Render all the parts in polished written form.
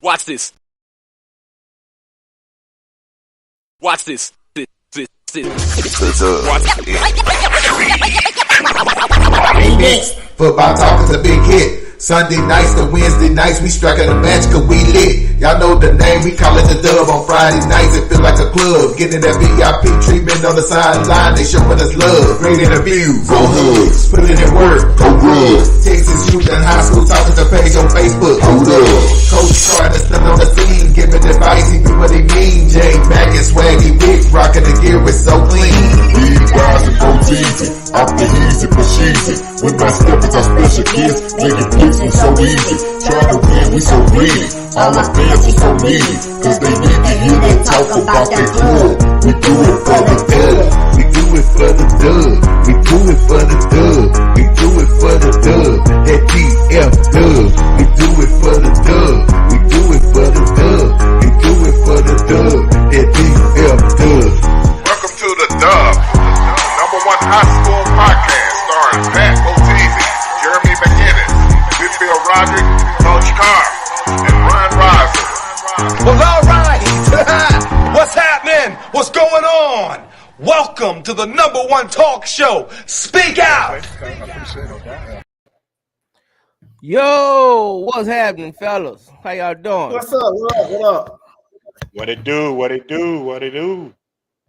Watch this. Watch this. Watch Next, football talk is a big hit. Sunday nights to Wednesday nights, we striking a match cause we lit. Y'all know the name, we call it the Dub. On Friday nights, it feel like a club. Getting that VIP treatment on the sideline, they showing us love. Great interviews, go hugs, put in that work, go rub. Texas youth and high school talking to page on Facebook, hold up. Coach Carter stepped on the scene, giving advice, he do what he mean. Jay Mack and Swaggy Wick, rocking the gear, it's so clean. Big guys and goes easy, off the easy but cheesy. With my steppers, our special kids, making picks was so easy. Trying to win, we so greedy. All our fans are so needy, cause they need to hear them talk about their club. We do it for the dub. We do it for the dub. We do it for the dub. We do it for the dub. That TF dub. We do it for the dub. We do it for the dub. We do it for the dub. That TF dub. Welcome to the Dub, number one high school podcast starring Pat Boteezy, Jeremy McInnes, Whitfield Roderick, Coach Carr, and Ryan Riser. Well, all right. What's happening? What's going on? Welcome to the number one talk show. Speak out. Yo, what's happening, fellas? How y'all doing? What's up? What up? What it do?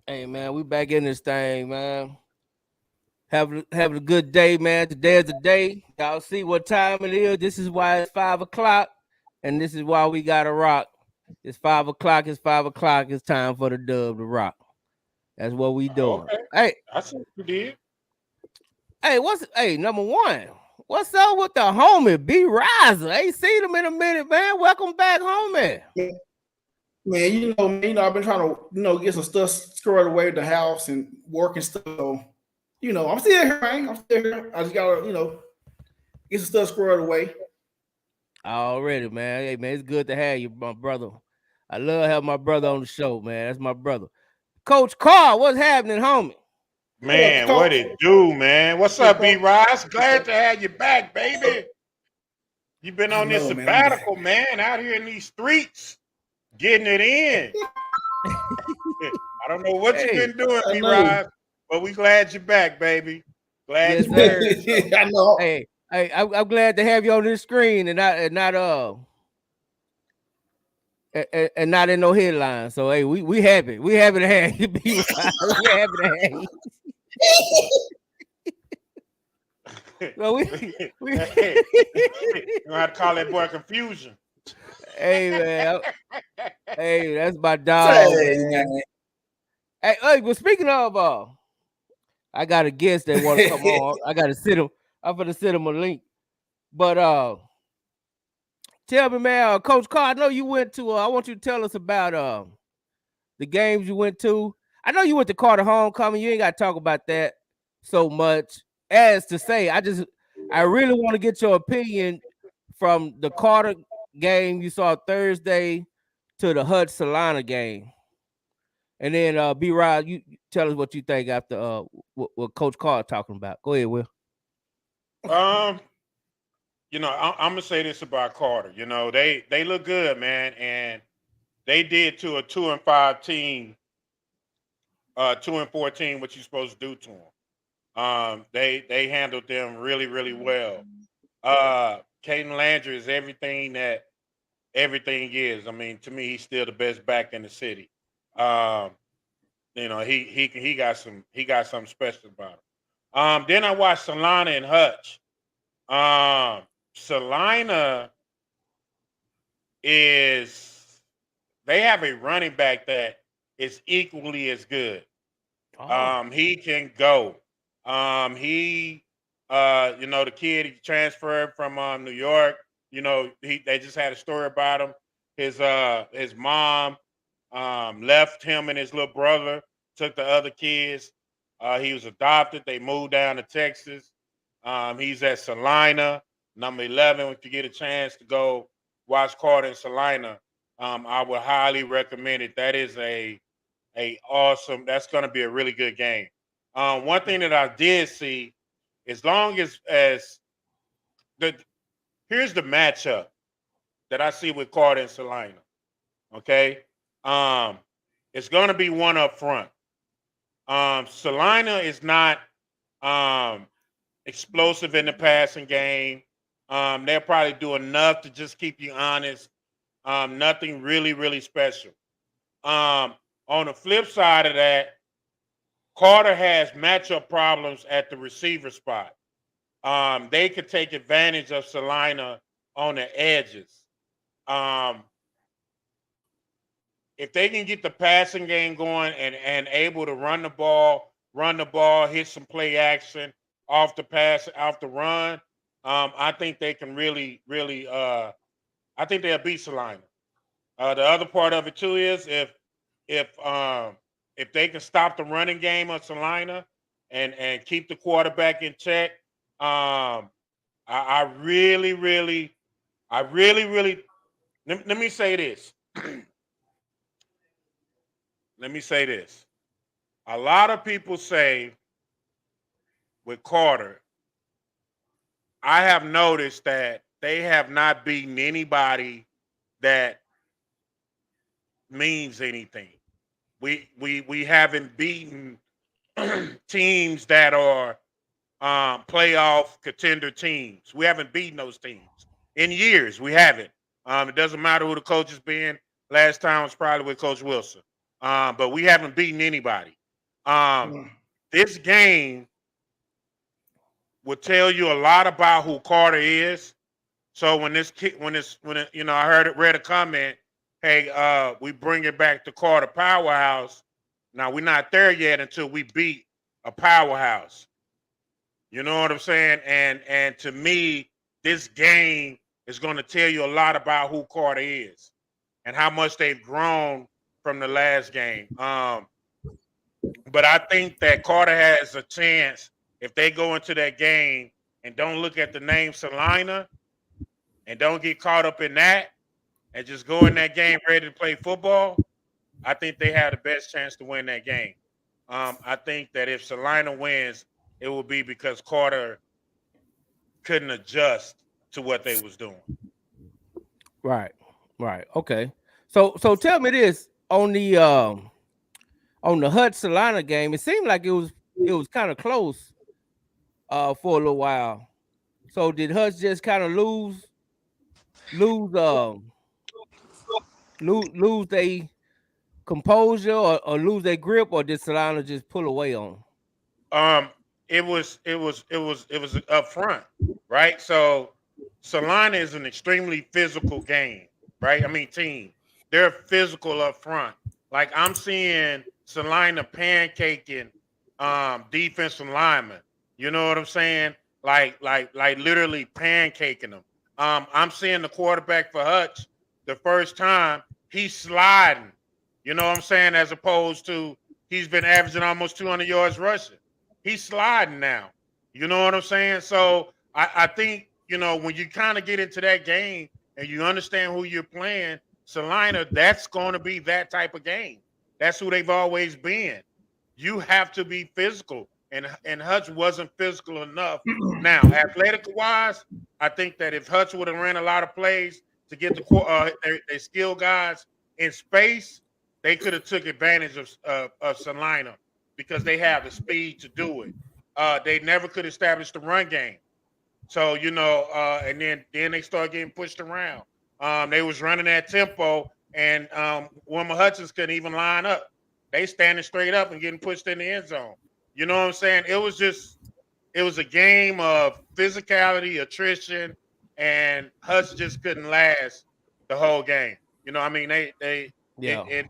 Hey, man, we back in this thing, man. Having a good day, man. Today is the day. Y'all see what time it is. This is why it's 5 o'clock, and this is why we got to rock. It's 5 o'clock. It's 5 o'clock. It's time for the Dub to rock. That's what we doing. Okay. Hey, I see what you did. Hey, number one. What's up with the homie B Riser? Ain't seen him in a minute, man. Welcome back, homie. Man, I've been trying to, get some stuff squared away at the house and working stuff. So, I'm still here, man. I'm still here. I just gotta, get some stuff squared away. Already, man. Hey, man, it's good to have you, my brother. I love having my brother on the show, man. That's my brother. Coach Carr, what's happening, homie? Man, what it do, man? What's up, B-Rise? Glad to have you back, baby. You've been on this sabbatical, man, out here in these streets, getting it in. I don't know what you've been doing, B-Rise, but we glad you're back, baby. Glad you're back. I know. Hey, I'm glad to have you on this screen and not in no headlines. So hey, we happy. We happy to have you. We happy to have you. Well, we you have to call that boy confusion. Hey, man. Hey, that's my dog. Hey, well, speaking of, I got a guest that want to come on. I got to sit him. I'm gonna send him a link. But tell me, man, Coach Carr, I know you went to. I want you to tell us about the games you went to. I know you went to Carter Homecoming. You ain't got to talk about that so much. As to say, I really want to get your opinion from the Carter game you saw Thursday to the Hutch Salina game. And then B-Rod, you tell us what you think after what Coach Carr talking about. Go ahead, Will. I'm gonna say this about Carter. They look good, man, and they did to a 2-5 team, 2-4 team, what you're supposed to do to them. They handled them really, really well. Caden Landry is everything that everything is. I mean, to me, he's still the best back in the city. He got something special about him. Then I watched Salina and Hutch. Salina they have a running back that is equally as good. He can go. The kid he transferred from New York. They just had a story about him. His mom left him and his little brother, took the other kids. He was adopted. They moved down to Texas. He's at Salina, number 11. If you get a chance to go watch Carter and Salina, I would highly recommend it. That is a awesome. That's going to be a really good game. One thing that I did see, as long as here's the matchup. that I see with Carter and Salina. Okay, um, it's going to be one up front. Salina is not um, explosive in the passing game. They'll probably do enough to just keep you honest. Nothing really, really special. Um, on the flip side of that, Carter has matchup problems at the receiver spot. They could take advantage of Salina on the edges. Um, if they can get the passing game going and able to run the ball, hit some play action off the pass, off the run, I think they can really, really. I think they'll beat Salina. The other part of it too is if um, if they can stop the running game of Salina and keep the quarterback in check, I really, really, I really, really. Let me say this. Let me say this. A lot of people say with Carter, I have noticed that they have not beaten anybody that means anything. We haven't beaten teams that are playoff contender teams. We haven't beaten those teams in years. We haven't. It doesn't matter who the coach has been. Last time was probably with Coach Wilson. But we haven't beaten anybody. Um, this game will tell you a lot about who Carter is. So when this kid, when it, I read a comment, hey, we bring it back to Carter Powerhouse. Now we're not there yet until we beat a powerhouse. You know what I'm saying? And to me, this game is going to tell you a lot about who Carter is and how much they've grown from the last game. But I think that Carter has a chance if they go into that game and don't look at the name Salina and don't get caught up in that and just go in that game ready to play football. I think they have the best chance to win that game. I think that if Salina wins, it will be because Carter couldn't adjust to what they was doing. Right. Okay. So tell me this on the Hut Salina game. It seemed like it was kind of close for a little while. So did Hutch just kind of lose lose their composure or lose their grip, or did Salina just pull away on 'em? It was up front, right? So Salina is an extremely physical game, right? I mean team. They're physical up front. Like I'm seeing Salina pancaking defensive linemen. You know what I'm saying? Like literally pancaking them. I'm seeing the quarterback for Hutch the first time he's sliding. You know what I'm saying? As opposed to he's been averaging almost 200 yards rushing. He's sliding now. You know what I'm saying? So I think, when you kind of get into that game and you understand who you're playing, Salina, that's going to be that type of game. That's who they've always been. You have to be physical, and Hutch wasn't physical enough. Now, athletic wise, I think that if Hutch would have ran a lot of plays to get their skill guys in space, they could have took advantage of Salina because they have the speed to do it. They never could establish the run game. So, and then they start getting pushed around. They was running that tempo, and Wilma Hutchins couldn't even line up. They standing straight up and getting pushed in the end zone. You know what I'm saying? It was a game of physicality, attrition, and Hutch just couldn't last the whole game. I mean, Yeah. it.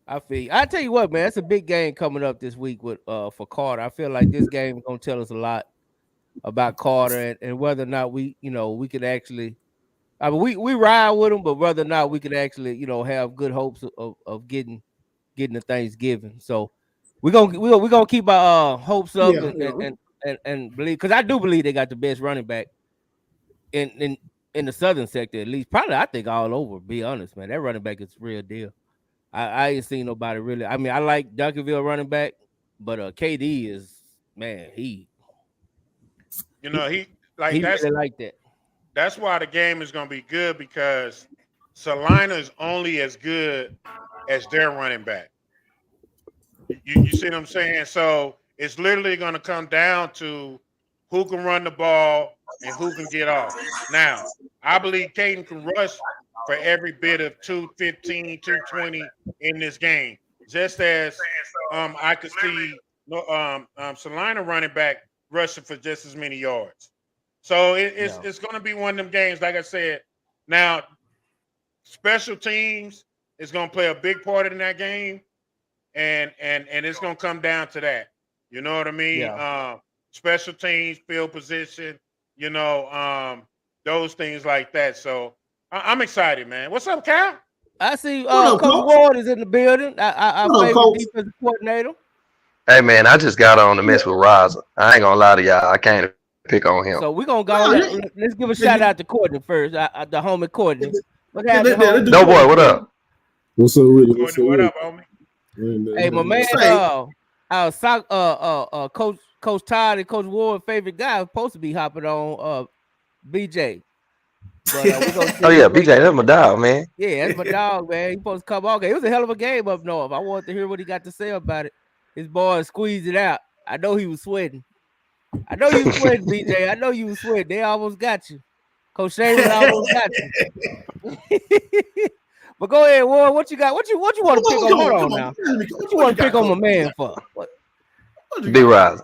I feel you. I tell you what, man, it's a big game coming up this week with for Carter. I feel like this game is gonna tell us a lot about Carter and whether or not we could actually. I mean, we ride with him, but whether or not we could actually have good hopes of getting the Thanksgiving. So we're gonna keep our hopes up Yeah, yeah. and believe, because I do believe they got the best running back in the southern sector, at least. Probably, I think all over. Be honest, man, that running back is real deal. I ain't seen nobody really. I mean, I like Duncanville running back, but KD is, man, he He he that's really like that. that's why the game is going to be good because Salina is only as good as their running back. You see what I'm saying? So it's literally going to come down to who can run the ball and who can get off. Now, I believe Caden can rush for every bit of 215, 220 in this game. Just as I could see Salina running back rushing for just as many yards. So it's going to be one of them games, like I said. Now, special teams is going to play a big part in that game, and it's going to come down to that. You know what I mean? Yeah. Special teams, field position, those things like that. So I'm excited, man. What's up, Cal? I see What up, Coach Coach? Ward is in the building. Our What up, favorite Coach? defensive coordinator. Hey man, I just got on to mess with Riza. I ain't gonna lie to y'all. I can't pick on him. So we're gonna go. Let's give a shout out to Courtney first. The homie Courtney. What happened, homie? No boy, what up? What's up with it? Courtney, what up, homie? Hey, my man, Coach Todd and Coach Ward favorite guy was supposed to be hopping on BJ. But, Oh yeah, BJ, that's my dog, man. Yeah, that's my dog, man. He supposed to come on. It was a hell of a game up north. I wanted to hear what he got to say about it. His boys squeezed it out. I know he was sweating. I know you was sweating, BJ. I know you was sweating. They almost got you. Coach Shaman almost got you. But go ahead, Ward. What you got? What you want to pick on? Hold on now. What you want to pick on my man for? Be Riza.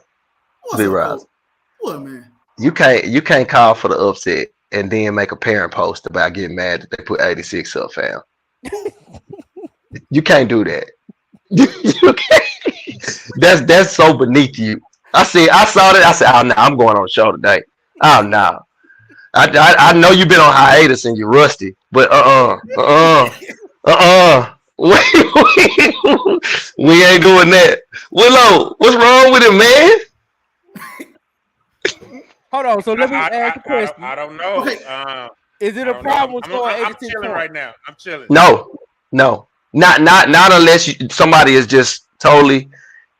Be Riza. What, man? You can't call for the upset and then make a parent post about getting mad that they put 86 up, fam. You can't do that. You can't. That's so beneath you. I saw that. I said, "Oh no, I'm going on the show today." Oh no, I know you've been on hiatus and you're rusty, but we ain't doing that. Willow, what's wrong with it, man? Hold on. So let me ask a question. I don't know. Is it a problem with scoring 86 I'm chilling right now. I'm chilling. No, not unless somebody is just totally.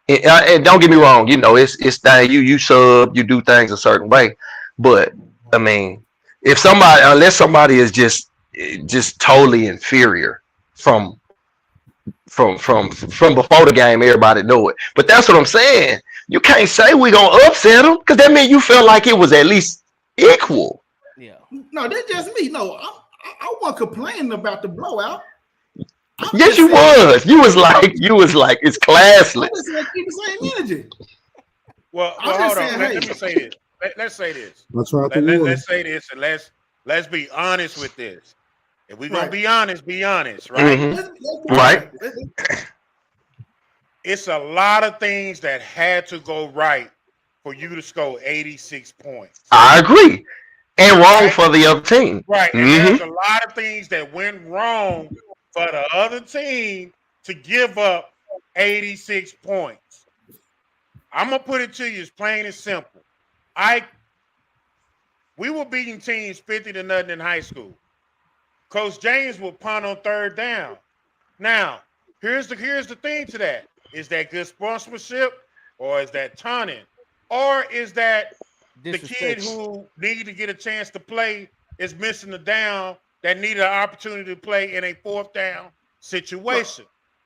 And don't get me wrong, it's thing you sub, you do things a certain way, but I mean, unless somebody is just totally inferior from before the game, everybody know it. But that's what I'm saying. You can't say we gonna upset them because that means you felt like it was at least equal. Yeah. No, that's just me. No, I wasn't complaining about the blowout. Yes, you was. You was like, it's classless. I just said keep the same energy. Well, hold on. Let me say this. Let's say this. Let's say this, and let's be honest with this. If we're gonna be honest, right? Mm-hmm. Right. It's a lot of things that had to go right for you to score 86 points. I agree. And wrong for the other team. Right. And there's a lot of things that went wrong for the other team to give up 86 points. I'm going to put it to you as plain and simple. We were beating teams 50-0 in high school. Coach James would punt on third down. Now, here's the thing to that. Is that good sportsmanship, or is that taunting? Or is that the kid who needed to get a chance to play is missing the down that needed an opportunity to play in a fourth down situation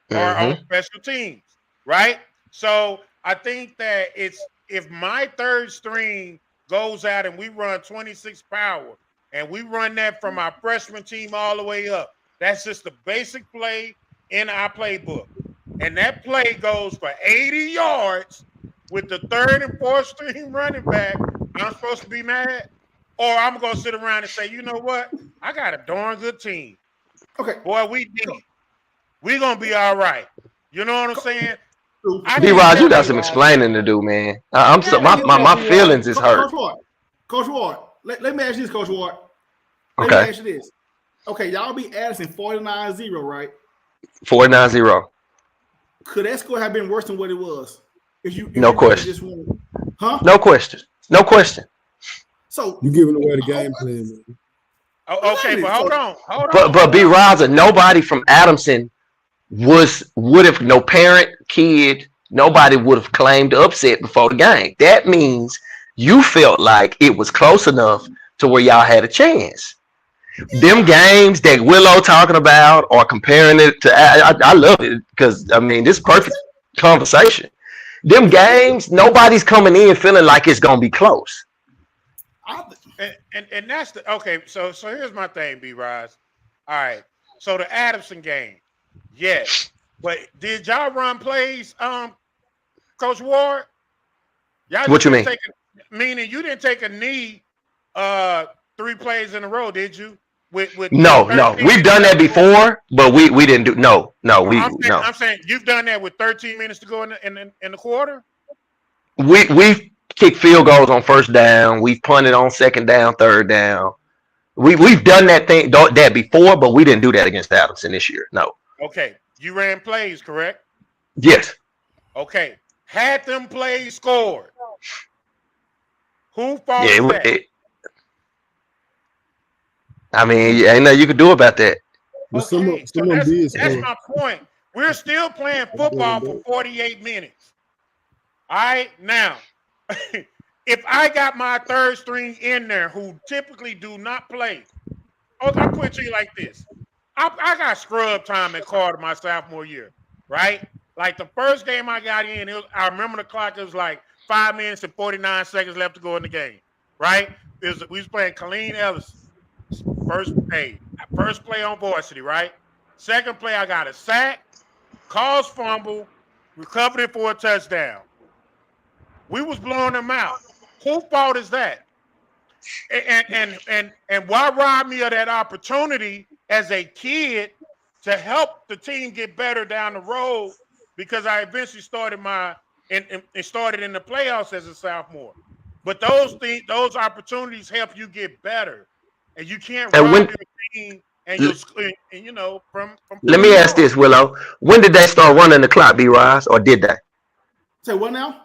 or on special teams, right? So I think that if my third string goes out and we run 26 power and we run that from our freshman team all the way up, that's just the basic play in our playbook. And that play goes for 80 yards with the third and fourth string running back. I'm supposed to be mad? Or I'm going to sit around and say, you know what? I got a darn good team. Okay. Boy, we deep. We're going to be all right. You know what I'm saying? D-Rod, you got some explaining to do, man. My feelings is hurt. Coach Ward, let me ask you this, Coach Ward. Let me ask you this. Okay, y'all beat Addison 49-0, right? 49-0. Could that score have been worse than what it was? No question. Huh? No question. No question. So you giving away the game plan, man. Okay, but hold on. But B. Raza, nobody from Adamson would have, no parent, kid, nobody would have claimed the upset before the game. That means you felt like it was close enough to where y'all had a chance. Them games that Willow talking about or comparing it to, I love it because I mean this is perfect conversation. Them games, nobody's coming in feeling like it's gonna be close. And that's the okay. So here's my thing, B. Rise. All right. So the Adamson game, yes, but did y'all run plays, Coach Ward? Y'all What you mean? Meaning you didn't take a knee, 3 plays in a row, did you? No, we've done that before, but we didn't do no. I'm saying you've done that with 13 minutes to go in the quarter. We've kicked field goals on first down. We've punted on second down, third down. We've done that before, but we didn't do that against Adamson this year. No. Okay, you ran plays, correct? Yes. Okay, had them plays scored. Who fault is that? I mean, ain't nothing you can do about that. Okay, so that's my point. We're still playing football for 48 minutes. All right, now, if I got my third string in there who typically do not play, I'll put it to you like this. I got scrub time at Carter my sophomore year, right? Like the first game I got in, I remember the clock, it was like 5 minutes and 49 seconds left to go in the game, right? We was playing Colleen Ellis. First play on varsity, right? Second play, I got a sack, caused fumble, recovered it for a touchdown. We was blowing them out. Who fault is that? And why rob me of that opportunity as a kid to help the team get better down the road? Because I eventually started started in the playoffs as a sophomore. But those opportunities help you get better. And you can't rob your team from. Let me ask this, Willow. When did they start running the clock, B-Rise, or did they? Say what now?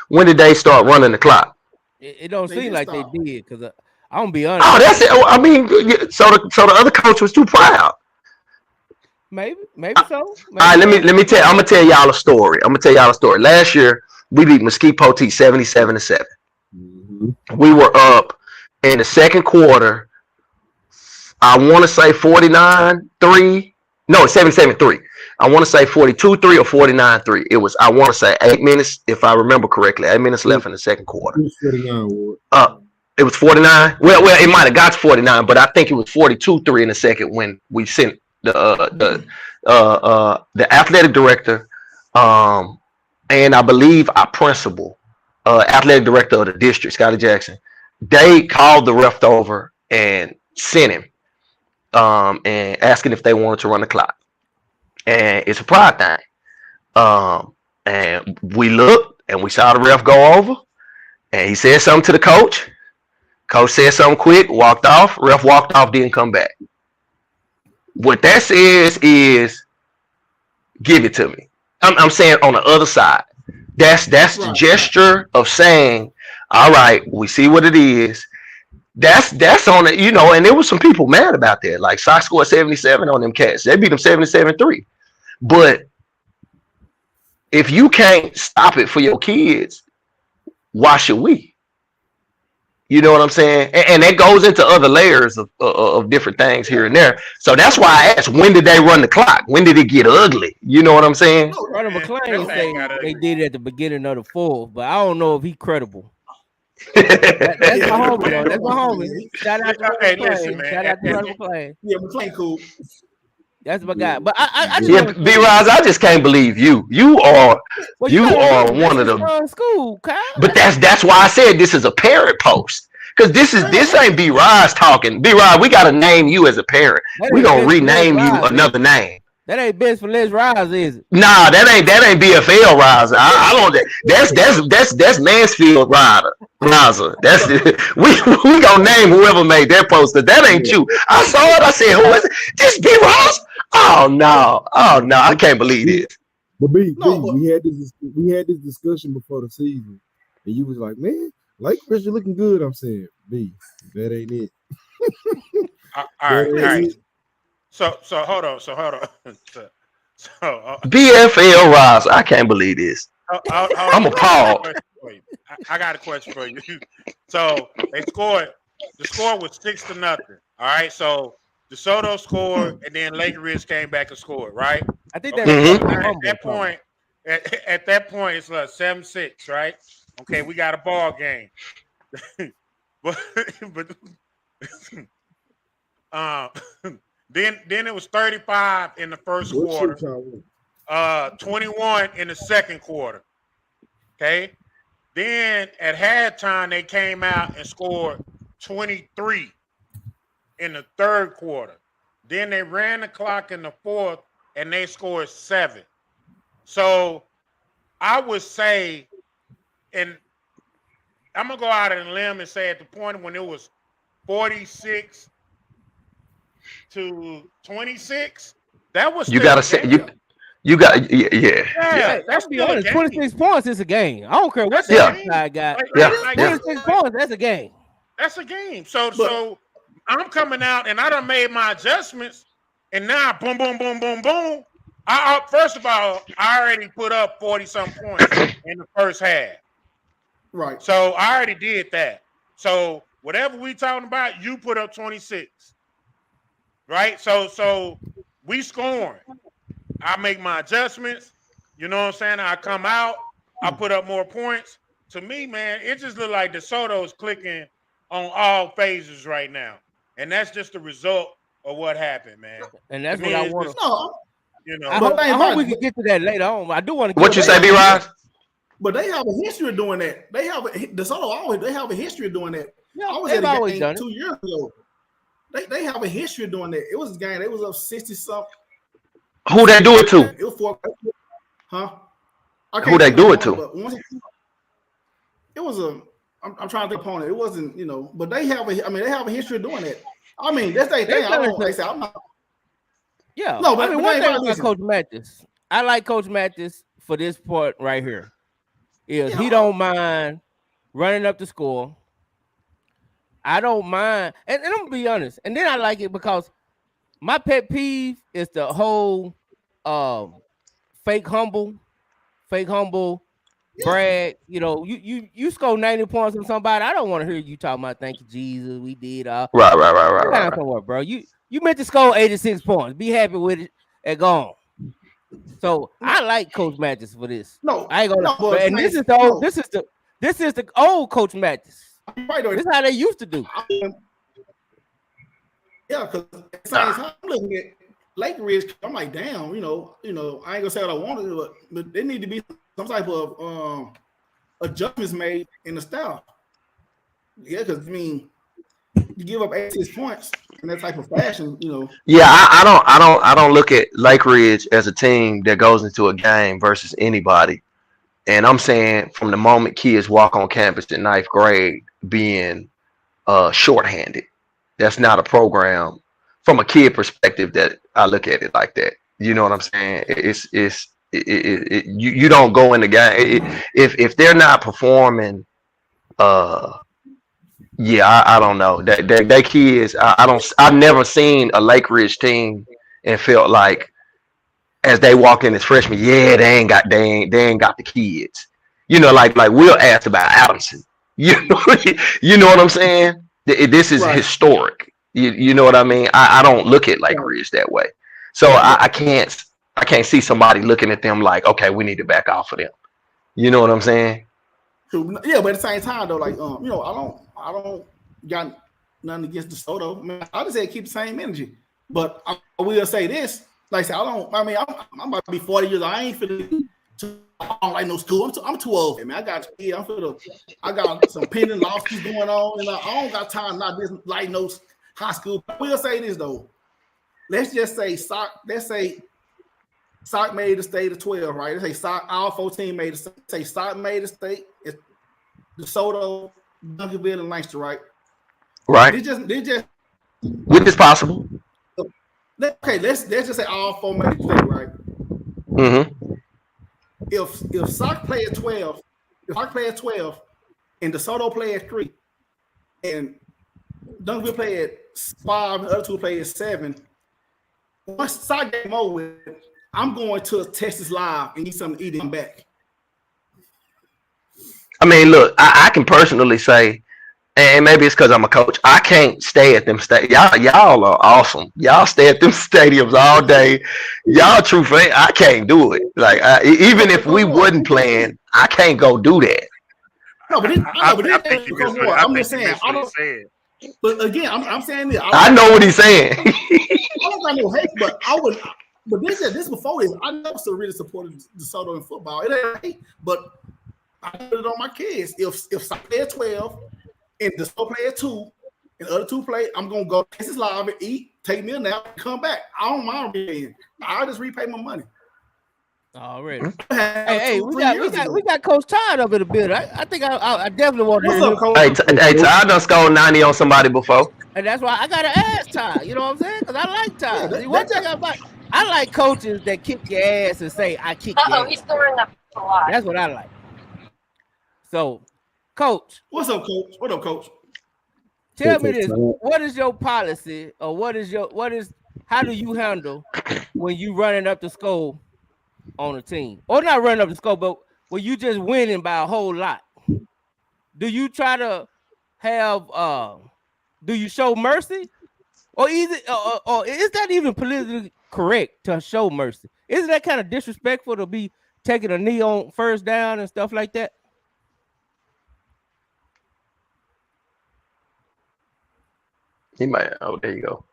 When did they start running the clock? It don't seem like they did because I'm gonna be honest. Oh, that's it. I mean, so the other coach was too proud. Maybe so. All right, let me tell. I'm gonna tell y'all a story. Last year we beat Mesquite Poteet 77-7. Mm-hmm. We were up in the second quarter. I want to say 49-3. No, 77-3. I want to say 42-3 or 49-3. It was, I want to say 8 minutes, if I remember correctly. 8 minutes left in the second quarter. It was 49. Well, it might have got to 49, but I think it was 42-3 in the second when we sent the athletic director, and I believe our principal, athletic director of the district, Scotty Jackson. They called the ref over and sent him, and asking if they wanted to run the clock. And it's a pride thing. And we looked and we saw the ref go over, and he said something to the coach. Coach said something quick, walked off. Ref walked off, didn't come back. What that says is, give it to me. I'm saying on the other side. That's the gesture of saying, all right, we see what it is. That's on it, and there was some people mad about that. Like Sox scored 77 on them cats. They beat them 77-3. But if you can't stop it for your kids, why should we? You know what I'm saying? And that goes into other layers of different things here and there. So that's why I asked, when did they run the clock? When did it get ugly? You know what I'm saying? Brother McClain say they did it at the beginning of the fourth, but I don't know if he's credible. That's my homie, though. That's my homie. Shout out to McClain. Shout out to Brother McClain. Yeah, McClain cool. That's my guy. But I just B-Rise, I just can't believe you. You are one of the school, Kyle. But that's why I said this is a parent post. Because this ain't B-Rise talking. B-Rise, we gotta name you as a parent. We gonna rename you another name. That ain't best for Les Rise, is it? Nah, that ain't BFL Riser. I don't. That's Mansfield Riser. That's we gonna name whoever made that post. That ain't you. I saw it. I said, who is it? This B-Rise? Oh no, I can't believe this. But we had this discussion before the season, and you was like, man, Chris, you're looking good. I'm saying, B, that ain't it. All right. So hold on. So BFL Riser. I can't believe this. I'm appalled. I got a question for you. So they scored The score was 6-0. All right, so DeSoto scored, and then Lake Ridge came back and scored. Right. I think they Okay. recovered So the now fumble or something. at that point, it's like 7-6. Right. Okay, we got a ball game. but but uh, then it was 35 in the first What quarter. shit y'all want? 21 in the second quarter. Okay. Then at halftime, they came out and scored 23 in the third quarter. Then they ran the clock in the fourth and they scored 7. So I would say, and I'm going to go out on a limb and say at the point when it was 46 to 26, that was You still gotta a say game. you got yeah. Yeah, that's I'll be still a honest. game. 26 points is a game. I don't care what That's a the other game. side got. Yeah. 26 points, that's a game. That's a game. So I'm coming out and I done made my adjustments, and now boom, boom, boom, boom, boom. I first of all, I already put up 40-some points in the first half. Right. So I already did that. So whatever we talking about, you put up 26. Right? So we scoring. I make my adjustments. You know what I'm saying? I come out, I put up more points. To me, man, it just look like DeSoto's clicking on all phases right now. And that's just the result of what happened, man. And that's To what me, I it's want just, to. No, you know. I hope we can get to that later on. I do want to. What you say, B-Rise? but they have a history of doing that. They have they have a history of doing that. Yeah, I was at they've a always game done it. 2 years ago. They have a history of doing that. It was a game. They was up 60-something. Who they do it to? It was for, huh? Who they do it to? But once it was a. I'm trying to think opponent. It wasn't, but they have a. I mean, they have a history of doing that. I mean, that's their thing. I don't. Like I said, I'm not. Yeah. No, but I mean, but one they thing ain't about listen. Coach Mathis, I like Coach Mathis for this part right here. Is he Yeah. don't mind running up the score. I don't mind, and I'm gonna be honest. And then I like it because my pet peeve is the whole fake humble brag. You score 90 points on somebody. I don't want to hear you talking about thank you, Jesus. We did Right. somewhere, bro. You meant to score 86 points. Be happy with it and go on. So I like Coach Mathis for this. No, I ain't gonna no, but and this is the old, this is the old Coach Mathis. right This is how they used to do. Yeah, because at the same time, I'm looking at Lake Ridge. I'm like, damn, I ain't gonna say what I want to do, but there need to be some type of adjustments made in the style. Yeah, because I mean, you give up 86 points in that type of fashion, Yeah, I don't look at Lake Ridge as a team that goes into a game versus anybody. And I'm saying from the moment kids walk on campus in 9th grade being shorthanded, that's not a program from a kid perspective that I look at it like that. You know what I'm saying? You don't go in the game if they're not performing. Yeah, I don't know. That kids, I've never seen a Lake Ridge team and felt like as they walk in as freshmen, yeah, they ain't got the kids. Like Will asked about Adamson. You know what I'm saying? This is Right. historic. You know what I mean? I don't look at Lake Ridge that way. So I can't see somebody looking at them like, okay, we need to back off of them. You know what I'm saying? Yeah, but at the same time though, like I don't got nothing against DeSoto. I mean, I just say keep the same energy. But I will say this, like I said, I'm about to be 40 years old. I ain't finna. I don't like no school. I'm too old, man. I got some pending lawsuits going on, and I don't got time not this like no high school. I will say this though. Let's just say Sock made the state of 12, right? Let's say Sock, all 14 made the state. Say Sock made the state. It's DeSoto, Duncanville, and Lancaster, right? Right. They just Which is possible. okay. Let's just say all 4 made the state, right? Mm-hmm. If Sock play at 12, and DeSoto play at 3, and Duncanville play at 5, and the other 2 play at 7, once Sock game over with, I'm going to Texas Live and eat something to eat and back. I mean, look, I can personally say, and maybe it's because I'm a coach. I can't stay at them y'all are awesome. Y'all stay at them stadiums all day. Y'all true fan. I can't do it. Like even if we wasn't playing, I can't go do that. No, but I think you missed what I'm just saying. he said. But again, I'm saying this. I know what he's saying. I don't got no hate, but I would. But this before this, I never really supported DeSoto in football. It ain't hate, but I put it on my kids. If some play at 12 and DeSoto play at 2 and the other 2 play, I'm gonna go Texas Live and eat, take me a nap, and come back. I don't mind being. I'll just repay my money. Already. Hey, we got Coach Todd up in the building. I think I definitely want to hear him. Hey, Todd done scored 90 on somebody before. And that's why I gotta ask Todd. You know what I'm saying? Because I like Todd. See, one thing I like coaches that kick your ass and say, I kick your ass. He's throwing up a lot. That's what I like. So, Coach. What's up, Coach? What up, Coach? Tell me this. What is your policy, or how do you handle when you running up the score on a team? Or not running up the score, but when you just winning by a whole lot? Do you try to have do you show mercy? Or is that even politically correct to show mercy? Isn't that kind of disrespectful to be taking a knee on first down and stuff like that? He might. Oh, there you go.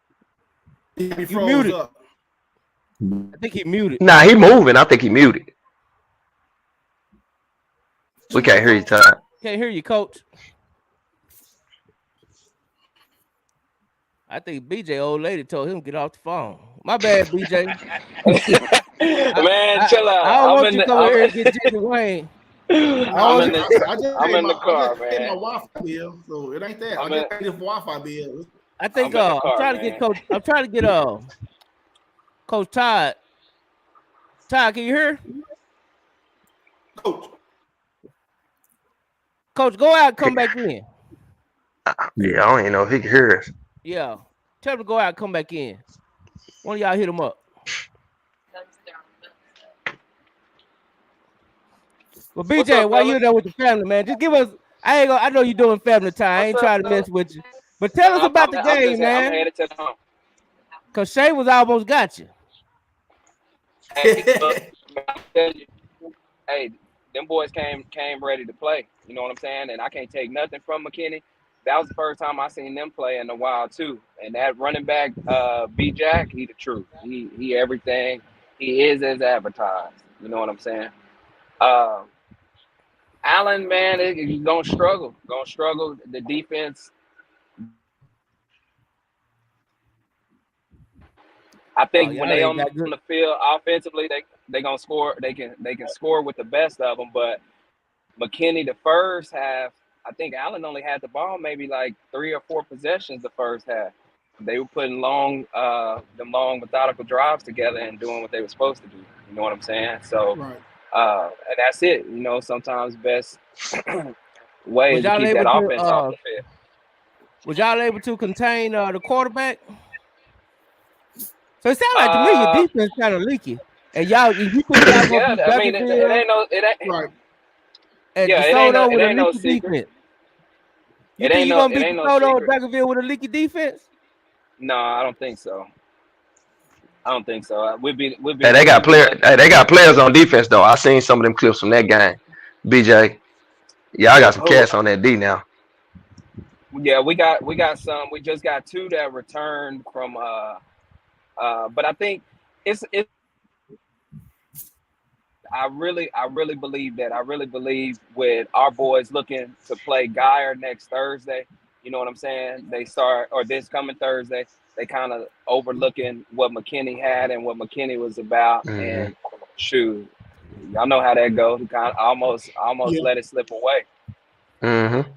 He muted. up. I think he muted. Nah, he moving. I think he muted. We can't hear you, Todd. Can't hear you, Coach. I think BJ old lady told him to get off the phone. My bad, BJ. Man, chill out. I don't want you to come here and get Jimmy Wayne. I'm in the car, man. I my Wi-Fi bill, so it ain't that. I just paid the Wi-Fi bill. I think I'm trying to get Coach. I'm trying to get Coach Todd. Todd, can you hear? Coach, go out and come back in. Yeah, I don't even know if he can hear us. Yeah. Tell him to go out and come back in. One of y'all hit him up. Well, BJ, up, while you there with the family, man, just give us. I know you're doing family time. I ain't trying to mess with you. But tell us about the game, man. I'm headed to the home. Cause Shay was almost got you. Hey, them boys came ready to play. You know what I'm saying? And I can't take nothing from McKinney. That was the first time I seen them play in a while too. And that running back, B Jack, he the truth. He everything. He is as advertised. You know what I'm saying? Allen, man, he's gonna struggle. The defense. I think when they on the field offensively, they gonna score. They can score with the best of them. But McKinney, the first half, I think Allen only had the ball maybe like 3 or 4 possessions the first half. They were putting long methodical drives together and doing what they were supposed to do. You know what I'm saying? So, Right. And that's it. You know, sometimes best way is to keep that offense off the field. Was y'all able to contain the quarterback? So it sounds like to me your defense kind of leaky, and you think y'all gonna I mean, it ain't right. And yeah, it ain't no secret. You think you're gonna beat DeSoto and Jacksonville with a leaky defense? No, I don't think so. We'd be. Hey, they got players on defense though. I seen some of them clips from that game. BJ, yeah, I got some cats on that D now. Yeah, we got some. We just got 2 that returned from. But I think it's. I really believe that. I really believe with our boys looking to play Geyer next Thursday. You know what I'm saying? They start, or this coming Thursday, they kind of overlooking what McKinney had and what McKinney was about. Mm-hmm. And shoot, y'all know how that goes. He kind of almost let it slip away. Mm-hmm.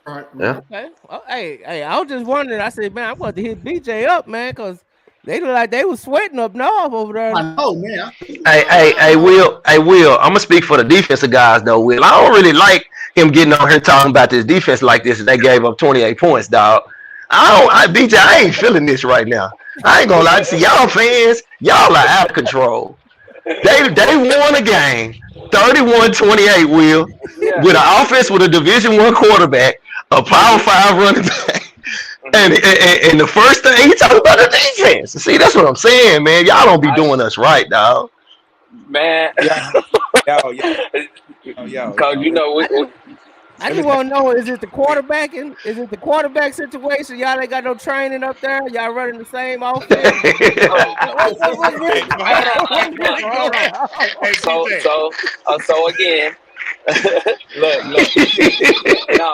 All right. Yeah. Okay. Oh, hey, I was just wondering. I said, man, I'm going to hit BJ up, man, because they look like they was sweating up north over there. I know, man. Hey, Will. I'm gonna speak for the defensive guys though, Will. I don't really like him getting on here talking about this defense like this, and they gave up 28 points, dog. BJ, I ain't feeling this right now. I ain't gonna lie. See, y'all fans, y'all are out of control. They won a game 31-28, Will, Yeah. with an offense with a Division I quarterback, a Power 5 running back. And the first thing he talked about the defense. See, that's what I'm saying, man. Y'all don't be doing us right, dog. Man. Cause you know I just want to know: is it the quarterbacking? Is it the quarterback situation? Y'all ain't got no training up there. Y'all running the same offense. So again, look. No,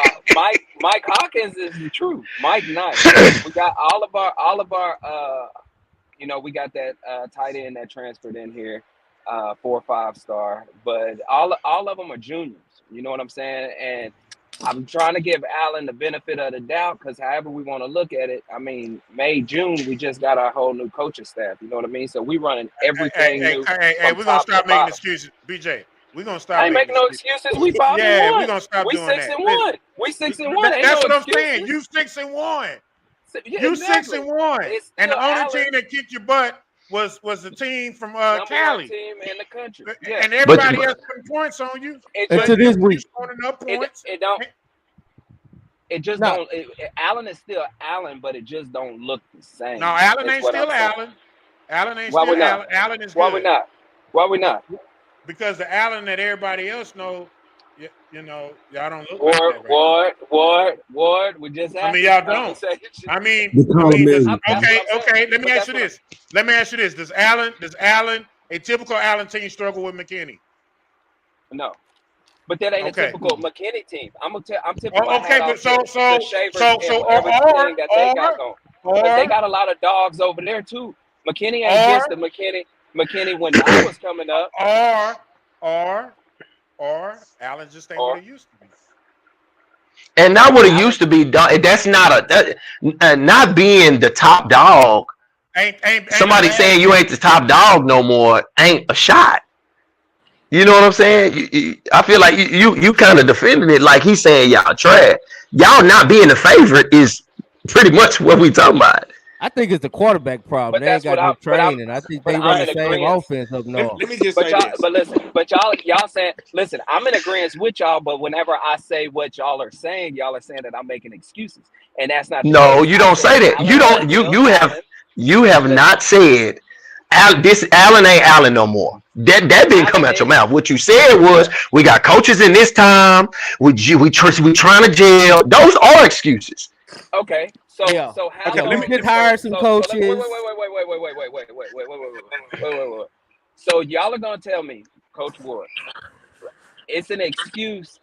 Mike Hawkins is the truth. Mike Nice. We got all of our we got that tight end that transferred in here, 4 or 5 star, but all of them are juniors. You know what I'm saying? And I'm trying to give Allen the benefit of the doubt because however we want to look at it, I mean, May, June, we just got our whole new coaching staff. You know what I mean? So we running everything new. Hey, we're gonna stop making excuses, BJ. We're gonna stop. I ain't making no excuses. We 5-1. We're gonna stop doing that. 6-1. We 6-1. That's what I'm saying. You 6-1. You exactly. 6-1. And the only team that kicked your butt was the team from Cali. Team in the country. Yeah. And everybody else putting points on you. Until this week. It just don't. Allen is still Allen, but it just don't look the same. No, Allen ain't still Allen. Allen ain't still Allen. Allen is good. Why we not? Because the Allen that everybody else know, y'all don't look like that. Ward. We just. I mean, y'all don't. Okay. Let me ask you this. Does Allen, a typical Allen team, struggle with McKinney? No. But that ain't a typical McKinney team. I'm typical. But they got a lot of dogs over there too. McKinney ain't just the McKinney when I was coming up. Or Allen just ain't what it used to be. And not what it used to be. That's not not being the top dog. Ain't somebody saying you ain't the top dog no more ain't a shot. You know what I'm saying? I feel like you kind of defending it like he's saying y'all trash. Y'all not being the favorite is pretty much what we talking about. I think it's the quarterback problem. They ain't got no training. I think they run the same offense up north. Let me just say this. But y'all saying, listen, I'm in agreement with y'all, but whenever I say what y'all are saying that I'm making excuses. And that's not No, you don't say that. You have not said this Allen ain't Allen no more. That didn't come out your mouth. What you said was we got coaches in this time. We trying to jail. Those are excuses. Okay. So how? Okay, let me just hire some coaches. Wait. So y'all are gonna tell me, Coach Ward, it's an excuse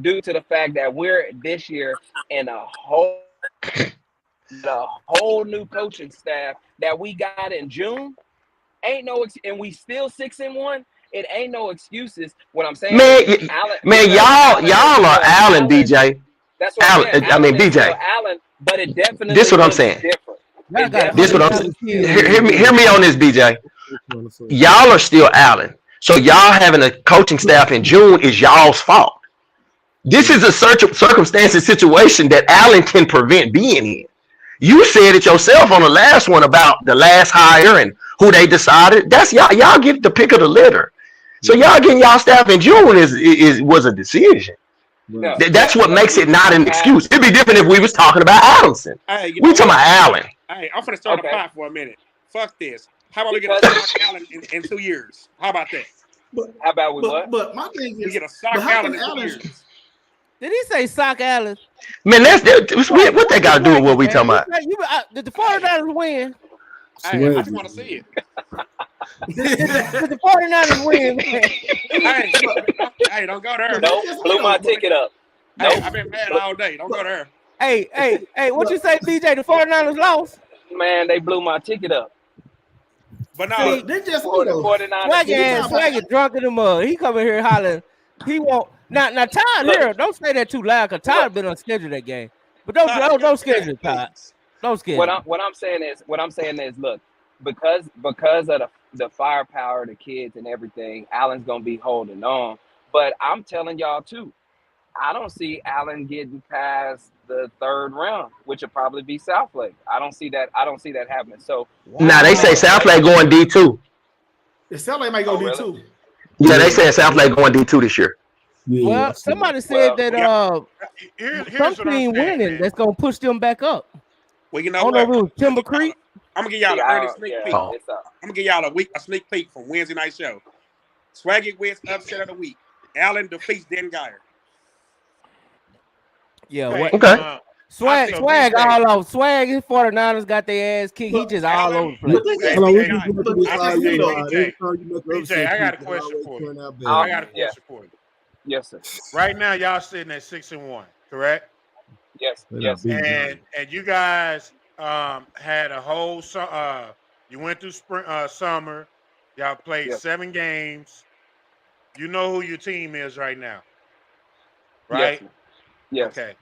due to the fact that we're this year in a whole new coaching staff that we got in June. Ain't no, and we still 6-1. It ain't no excuses. What I'm saying, y'all are Allen, BJ. That's what I'm saying. I mean, BJ. Allen, but it definitely. This what I'm saying. This what I'm saying. Hear me on this, BJ. Y'all are still Allen, so y'all having a coaching staff in June is y'all's fault. This is a circumstances situation that Allen can prevent being in. You said it yourself on the last one about the last hire and who they decided. That's y'all. Y'all get the pick of the litter. So y'all getting y'all staff in June was a decision. No, that's what makes it not an excuse. It'd be different if we was talking about Allenson. Hey, we talking about Allen. Hey, I'm finna start a pot for a minute. Fuck this. How about we get a sock Allen in 2 years? How about that? How about we what? But my thing is, we get a sock Allen in 2 years. Did he say sock Allen? Man, what they got to do with what we talking about? Did the 49ers win? Hey, I just want to see it. Did the 49ers win, man? Hey, don't go there. Nope, blew my ticket up. Nope. Hey, I've been mad all day. Don't go there. Hey, what you say, BJ? The 49ers lost? Man, they blew my ticket up. But no, they just 49ers. Swagger drunk in the mud. He coming here hollering. He won't. Now Todd here. Don't say that too loud, because Todd been on schedule that game. But don't schedule Todd. Don't schedule. What I'm saying is, look, because of the firepower, the kids and everything, Allen's gonna be holding on. But I'm telling y'all too, I don't see Allen getting past the 3rd round, which will probably be Southlake. I don't see that happening. So they say Southlake going D2. It sounds like might go D2. Yeah, they saying South Lake going D2 this year. Yeah, Well, somebody said that here's some what I'm team saying, winning man. that's gonna push them back up. Well, you know I don't know what? if it was Timber Creek. I'm gonna give y'all an early sneak peek. Oh. I'm gonna give y'all a sneak peek from Wednesday night show. Swaggy wins upset of the week. Allen defeats Den Geyer. Yeah, Okay, what? Okay. Swag so all over. Swag, his 49ers got their ass kicked. He just all over the place. Hold on, BJ, we going through this all year. Every time you make an BJ, upset, I got a it question always for you. turn out bad. I got a question for you. Yes, sir. Right now, y'all sitting at 6-1, correct? Yes, yes. And you guys had a whole you went through spring summer. Y'all played 7 games. You know who your team is right now, right? Yes. Okay.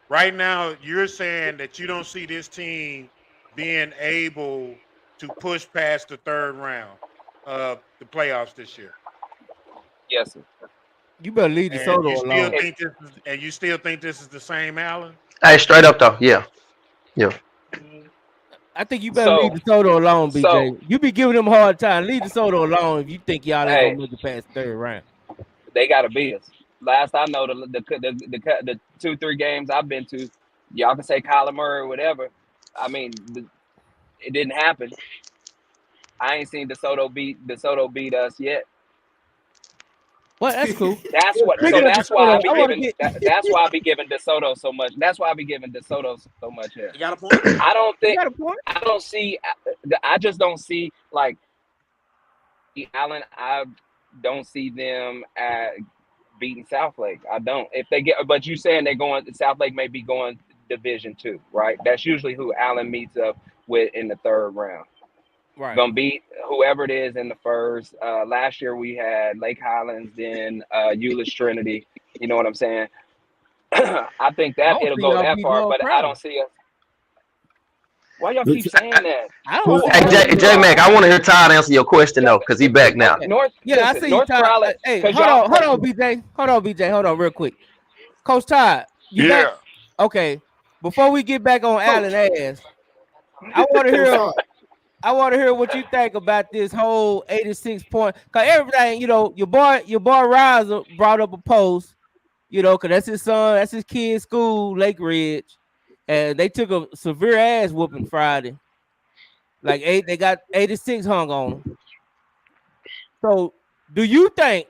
Right now, you're saying that you don't see this team being able to push past the 3rd round of the playoffs this year. Yes, sir. You better leave the soda alone. You still think this is the same Allen? Hey, straight up though, yeah. I think you better leave the soda alone, BJ. You be giving them a hard time. Leave the soda alone if you think y'all ain't gonna make it past the 3rd round. They gotta beat us. Last I know, the 2-3 games I've been to, y'all can say Kyler Murray or whatever. I mean, it didn't happen. I ain't seen DeSoto beat us yet. Well, that's cool. That's what. So that's why I be giving. That's why I be giving DeSoto so much. That's why I be giving DeSoto so much here. You got a point. I don't think. You got a point. I don't see. I just don't see like Allen. I don't see them beating South Lake. I don't. If they get, but you saying they're going. South Lake may be going Division II, right? That's usually who Allen meets up with in the 3rd round. Right. Gonna beat whoever it is in the 1st. Last year we had Lake Highlands, then Euless Trinity. You know what I'm saying? I think that it'll go that far, but I don't see us. Why y'all keep saying that? Hey, J Mac, I want to hear Todd answer your question though, because he back now. I see North Todd. Hey, hold on, BJ. Hold on, real quick. Coach Todd, you back? Okay. Before we get back on Allen ass, I want to hear what you think about this whole 86 point. Cause everything, your boy Riser brought up a post, cause that's his son, that's his kid's school, Lake Ridge, and they took a severe ass whooping Friday. Like they got 86 hung on them. So, do you think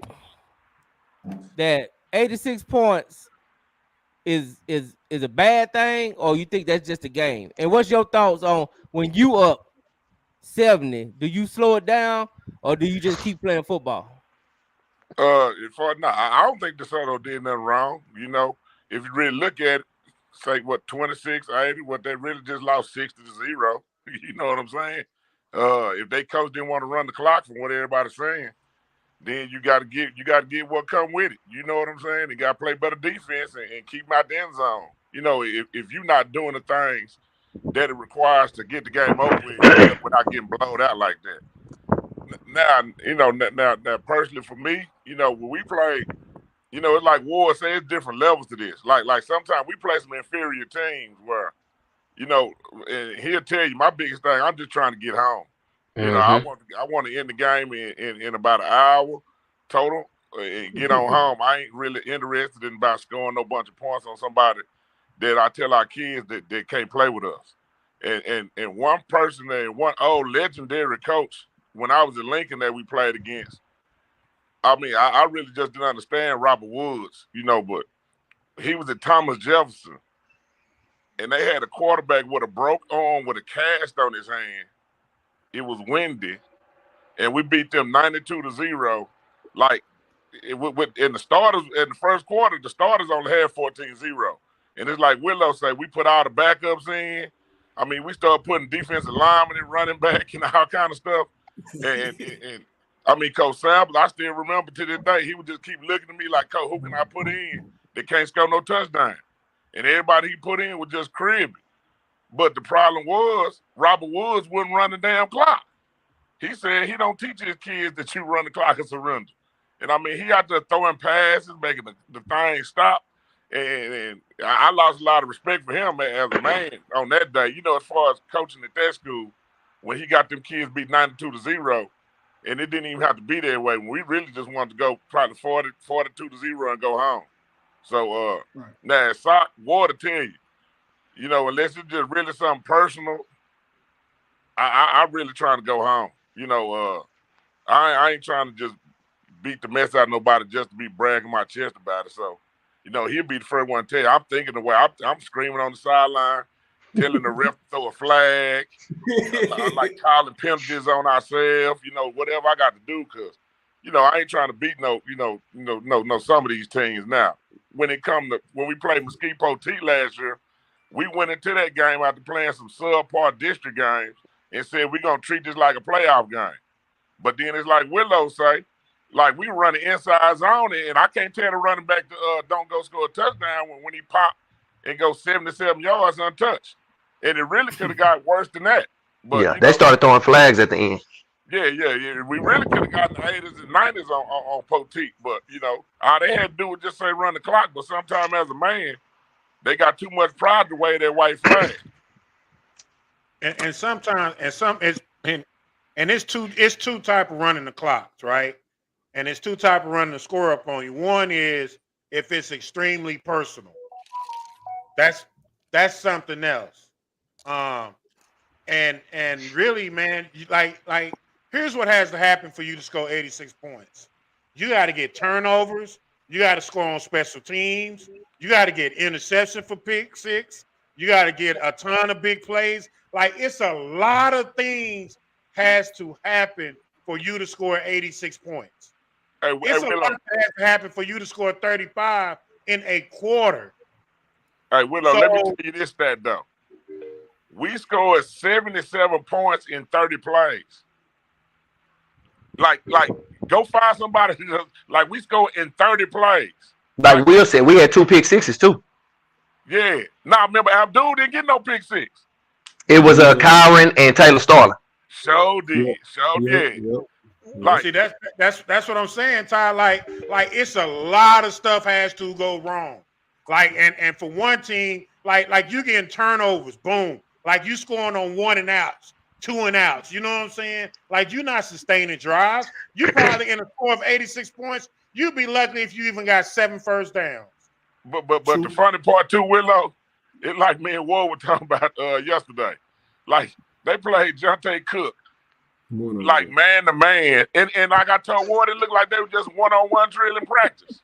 that 86 points is a bad thing, or you think that's just a game? And what's your thoughts on when you up 70? Do you slow it down, or do you just keep playing football? I don't think DeSoto did nothing wrong. If you really look at it, say 26-80, they really just lost 60-0. You know what I'm saying? If they coach didn't want to run the clock from what everybody's saying, then you got to get what come with it. You know what I'm saying? You got to play better defense and keep them out the end zone. If you're not doing the things that it requires to get the game over with without getting blown out like that. Now, personally for me, when we play, it's like Ward said, it's different levels to this. Like sometimes we play some inferior teams where, and he'll tell you my biggest thing, I'm just trying to get home. I want to end the game in about an hour total and get on home. I ain't really interested in about scoring no bunch of points on somebody that I tell our kids that can't play with us. And one person and one old legendary coach when I was in Lincoln that we played against, I mean, I really just didn't understand Robert Woods, but he was at Thomas Jefferson, and they had a quarterback with a broke arm with a cast on his hand. It was windy, and we beat them 92-0. Like, in the starters, in the first quarter, the starters only had 14-0. And it's like Willow said, we put all the backups in. I mean, we started putting defensive linemen and running back and all kind of stuff. And I mean, Coach Sample, I still remember to this day, he would just keep looking at me like, Coach, who can I put in that can't score no touchdown? And everybody he put in was just cribbing. But the problem was Robert Woods wouldn't run the damn clock. He said he don't teach his kids that you run the clock and surrender. And I mean, he out there throwing passes, making the thing stop. And I lost a lot of respect for him as a man on that day. As far as coaching at that school, when he got them kids beat 92-0, And it didn't even have to be that way. We really just wanted to go probably 42-0 and go home. So now Sock Water tell you, unless it's just really something personal, I really trying to go home. I ain't trying to just beat the mess out of nobody just to be bragging my chest about it. So, he'll be the first one to tell you. I'm thinking the way I'm screaming on the sideline, telling the ref to throw a flag. I like calling penalties on ourselves, whatever I got to do, because, I ain't trying to beat no some of these teams now. When we played Mesquite Poteet last year, we went into that game after playing some subpar district games and said we're gonna treat this like a playoff game. But then it's like Willow say, like we run the inside zone, and I can't tell the running back to don't go score a touchdown when he popped and go 77 yards untouched. And it really could have got worse than that. But they started throwing flags at the end. Yeah. We really could have gotten the 80s and 90s on Poteet, but all they had to do was just say run the clock. But sometimes as a man, they got too much pride to wave that white flag. And sometimes it's two type of running the clocks, right? And it's two type of running the score up on you. One is if it's extremely personal. That's something else. And really, man, like here's what has to happen for you to score 86 points. You got to get turnovers. You got to score on special teams. You got to get interception for pick six. You got to get a ton of big plays. Like, it's a lot of things has to happen for you to score 86 points. It's a lot that has to happen for you to score 35 in a quarter. Hey, Willow, let me tell you this stat, though. We scored 77 points in 30 plays. Like, go find somebody. Like, we scored in 30 plays. Like Will said, we had 2 pick sixes, too. Yeah. Now, remember, Abdul didn't get no pick six. It was Kyron and Taylor Starling. So did. Like, see, that's what I'm saying, Ty. Like it's a lot of stuff has to go wrong. Like, and for one team, like you getting turnovers, boom. Like you scoring on 1 and outs, 2 and outs. You know what I'm saying? Like you're not sustaining drives. You probably in a score of 86 points. You'd be lucky if you even got 7 first downs. But the funny part too, Willow, it's like me and Ward were talking about yesterday. Like they played Jonte Cook, like man to man, and like I told Ward, it looked like they were just one-on-one drill in practice.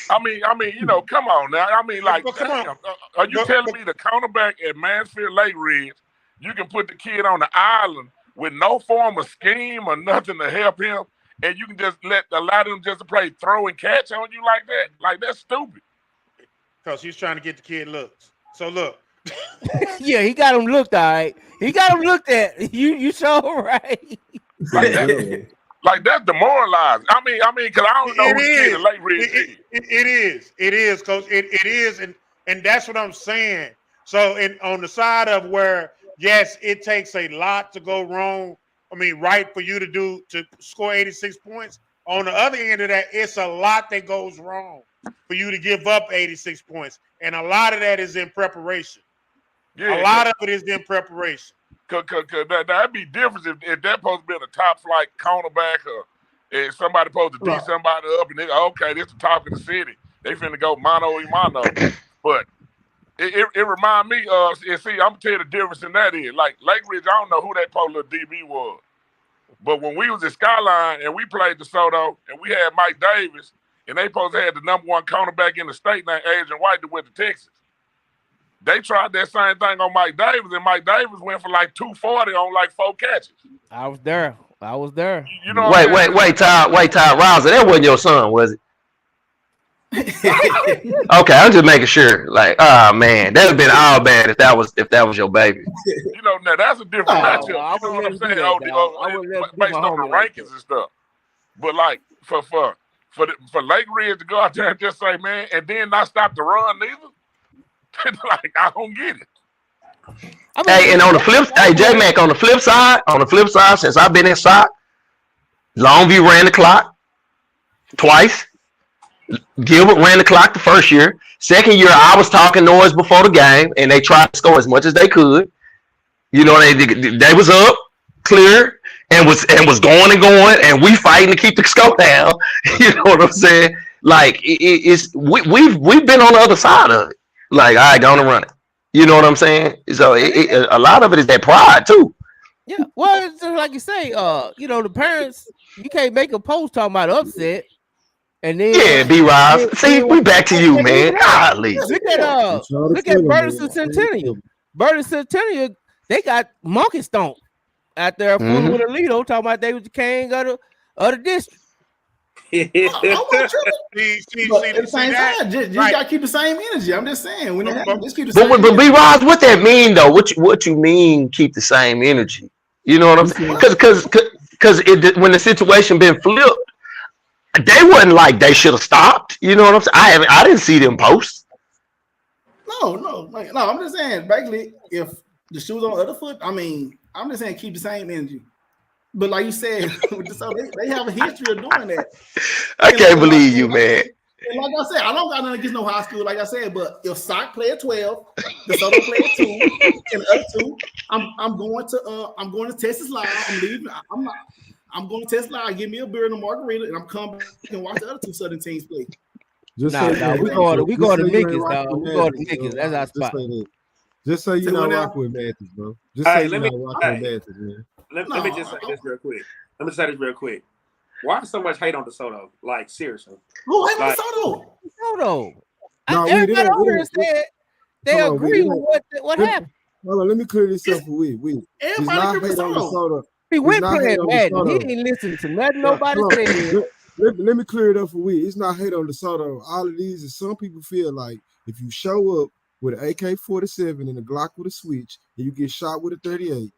I mean, come on now. I mean, like, come on. Are you telling me the cornerback at Mansfield Lake Ridge, you can put the kid on the island with no form of scheme or nothing to help him, and you can just allow them just to play throw and catch on you like that? Like, that's stupid. Because he's trying to get the kid looks. So look. Yeah, he got him looked all right. He got him looked at. You sure right. Like that's demoralizing. I mean, because I don't know who the Lake Ridge is. It is, Coach. It is, and that's what I'm saying. So, on the side of where, yes, it takes a lot to go wrong. I mean, right for you to score 86 points. On the other end of that, it's a lot that goes wrong for you to give up 86 points, and a lot of that is in preparation. Yeah, a lot of it is in preparation. Cause that'd be different if that supposed to be a top flight cornerback or if somebody supposed to D somebody up and they go, okay, this the top of the city. They finna go mano a mano. But it remind me of, and see, I'm gonna tell you the difference in that is like Lake Ridge, I don't know who that poor little DB was. But when we was at Skyline and we played DeSoto and we had Mike Davis and they supposed to have the #1 cornerback in the state named Adrian White that went to Texas. They tried that same thing on Mike Davis, and Mike Davis went for like 240 on like 4 catches. I was there. You know. Wait, Todd Rouser, that wasn't your son, was it? Okay, I'm just making sure. Like, oh man, that'd have been all bad if that was your baby. You know, now that's a different matchup. You know what I'm saying? Based on the rankings and stuff. But like for Lake Ridge to go out there and just say, man, and then not stop the run neither. Like, I don't get it. Hey, and on the flip, J-Mac, on the flip side, since I've been inside, Longview ran the clock twice. Gilbert ran the clock the first year. Second year, I was talking noise before the game, and they tried to score as much as they could. You know, they was up, clear, and was going and going, and we fighting to keep the score down. You know what I'm saying? Like it's we've been on the other side of it. Like, all right, gonna run it. You know what I'm saying? So a lot of it is that pride too. Yeah, well, it's just like you say, the parents, you can't make a post talking about upset, and then Yeah, B-Rob. See, we back to you, man. Golly. Look at Burleson Centennial. Burleson Centennial, they got monkey stomp out there fooling with Alito, talking about they was the king of the district. At the same time, just gotta keep the same energy. I'm just saying, when it happens, just keep the same. But B-Rob, what that mean though? What you mean? Keep the same energy? You know what I'm saying? Because when the situation been flipped, they wasn't like they should have stopped. You know what I'm saying? I didn't see them post. No. I'm just saying, basically, if the shoes on the other foot, I mean, I'm just saying keep the same energy. But like you said, so they have a history of doing that. I can't believe you, man. And like I said, I don't got nothing against no high school, like I said, but if Sock play at 12, DeSoto play at 2, and the other 2, I'm going to Texas Live. I'm leaving. I'm going to Texas Live, give me a beer and a margarita, and I'm coming back and watch the other 2 Southern teams play. We going to Mickey's, dog. We going to Mickey's. That's our spot. Just so you not rock with Matthews, bro. Just so you not rock with Matthews, man. Let me just say this real quick. Why so much hate on DeSoto? Like, seriously. Who hate on DeSoto? DeSoto. Everybody over here said they agree with what happened. Hold on, let me clear this up for we. Everybody agree with DeSoto. He went playing Madden. He ain't listening to nothing nobody said. Let me clear it up for we. It's not hate on DeSoto. All of these is some people feel like if you show up with an AK-47 and a Glock with a switch and you get shot with a 38,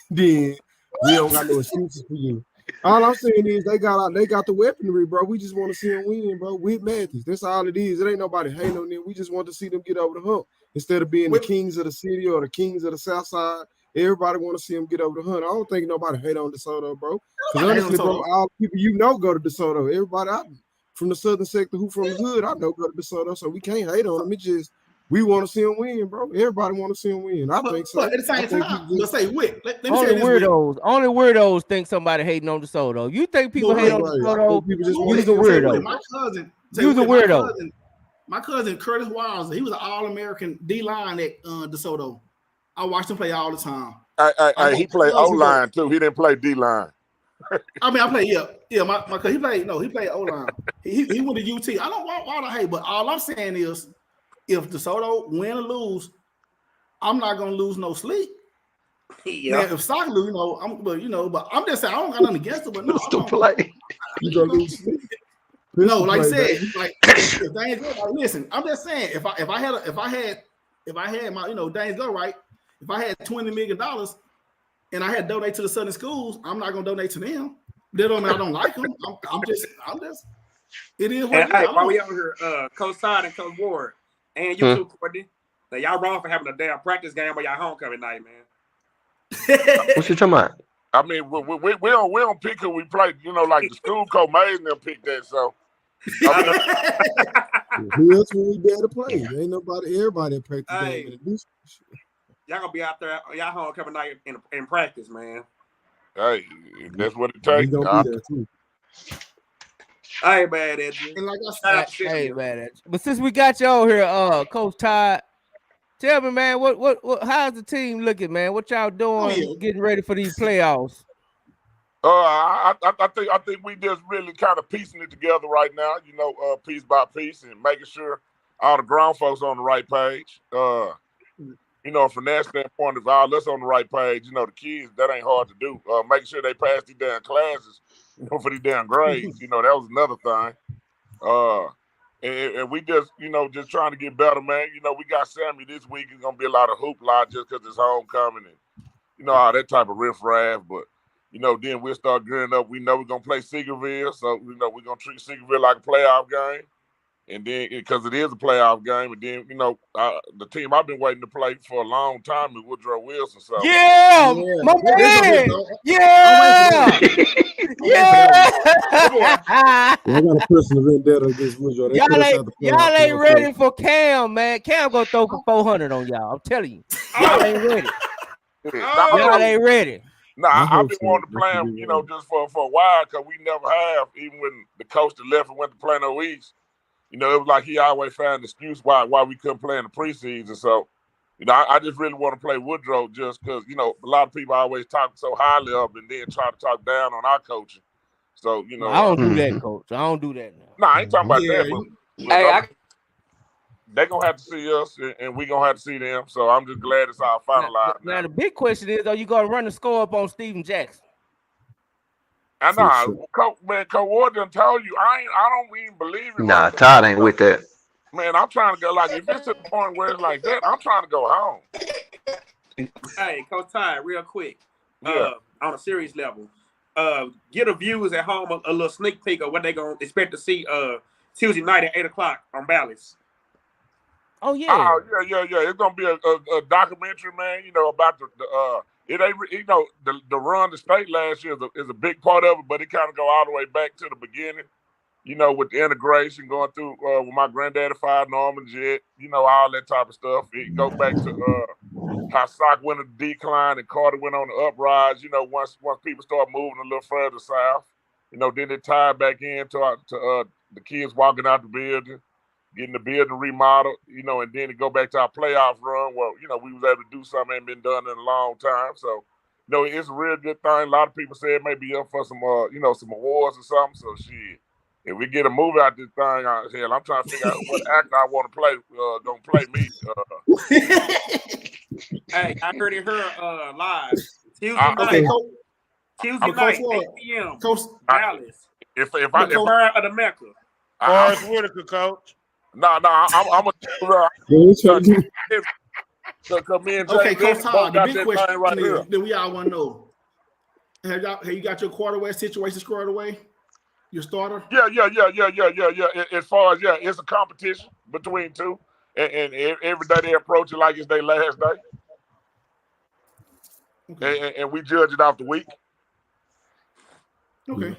then we don't got no excuses for you. All I'm saying is they got the weaponry, bro. We just want to see them win, bro. With Matthews. That's all it is. It ain't nobody hating on them. We just want to see them get over the hump. Instead of being the kings of the city or the kings of the South Side, everybody want to see them get over the hump. I don't think nobody hate on DeSoto, bro. Because honestly, bro, all the people go to DeSoto. Everybody out from the southern sector who from the hood, I know go to DeSoto, so we can't hate on them. It just we want to see them win, bro. Everybody want to see them win. I think so. But at the same time, let's say Wick. Only weirdos think somebody hating on DeSoto. You think people hate on DeSoto? You's a weirdo. My cousin, you's a weirdo. My cousin Curtis Wiles, he was an All-American D-line at DeSoto. I watched him play all the time. He played O-line too. He didn't play D-line. I mean, I played, yeah. My he played O-line. He went to UT. I don't want to hate, but all I'm saying is, if DeSoto win or lose, I'm not gonna lose no sleep. Yeah. Man, if Sock lose, but I'm just saying I don't got nothing against it. But no, still play. You gonna lose sleep? No, like I said, like if things go right, listen, I'm just saying if I had my things go right, if I had $20 million and I had to donate to the Southern schools, I'm not gonna donate to them. They don't mean I don't like them. I'm just it is what it is. Hey, while we over here, Coach Todd and Coach Ward, and you too, Courtney. Now y'all wrong for having a damn practice game on y'all homecoming night, man. What you talking about? I mean, we don't pick who we play. Like the school coach made them pick that. So who else will we dare to play? Ain't everybody in practice. Hey, y'all gonna be out there on y'all homecoming night in practice, man. Hey, that's what it takes. I ain't mad at you. And like I said, I ain't mad at you. But since we got y'all here, Coach Todd, tell me, man, what how's the team looking, man? What y'all doing getting ready for these playoffs? I think we just really kind of piecing it together right now, piece by piece, and making sure all the grown folks on the right page. From that standpoint, if all us on the right page, the kids, that ain't hard to do. Making sure they pass these damn classes, for these damn grades. That was another thing. And we just, just trying to get better, man. We got Sammy this week. It's going to be a lot of hoopla just because it's homecoming and, all that type of riffraff. But, then we'll start gearing up. We know we're going to play Seagerville. So, we're going to treat Seagerville like a playoff game. And then, because it is a playoff game. And then, the team I've been waiting to play for a long time is Woodrow Wilson. So. Yeah, my man. Yeah. Yeah. I got a personal vendetta against Woodrow. Y'all ain't ready for Cam, man. Cam gonna throw for 400 on y'all. I'm telling you. Y'all ain't ready. Y'all ain't ready. I've been wanting to play him, just for a while because we never have. Even when the coach that left and went to Plano East, it was like he always found an excuse why we couldn't play in the preseason. So, I just really want to play Woodrow just because, a lot of people always talk so highly of and then try to talk down on our coaching. So, I don't do that, coach. I don't do that now. I ain't talking about that, but they're going to have to see us and we're going to have to see them. So I'm just glad it's all finalized now. Now, the big question is, are you going to run the score up on Steven Jackson? I know, Coach Ward done told you, I don't even believe it. Nah, Todd ain't with that. Man, I'm trying to go, like, if it's to the point where it's like that, I'm trying to go home. Hey, Coach Todd, real quick. Yeah. On a serious level, get the viewers at home a little sneak peek of what they're going to expect to see Tuesday night at 8 o'clock on Bally's. Oh, yeah. Oh, yeah. It's going to be a documentary, man, about it ain't, the run to state last year is a big part of it, but it kind of go all the way back to the beginning. With the integration going through with my granddaddy fired Norman Jet, all that type of stuff. It goes back to how Sock went on the decline and Carter went on the uprise. Once people start moving a little further south, then it tied back into the kids walking out the building, getting the building remodeled, and then it go back to our playoff run where, we was able to do something that ain't been done in a long time. So, it's a real good thing. A lot of people say it may be up for some, some awards or something. So, shit. If we get a movie out this thing, hell, I'm trying to figure out what actor I want to play. Gonna play me. Hey, I heard it here live Tuesday night, 8 p.m. Coach Dallas. If the I burn of the Mecca. Forrest Whitaker, coach. I'm a. Okay, Coach Todd. The big question right is that we all want to know: Have you got your quarterback situation squared away? Your starter? Yeah. As far as it's a competition between two, and every day they approach it like it's their last day. Okay. And we judge it off the week. Okay.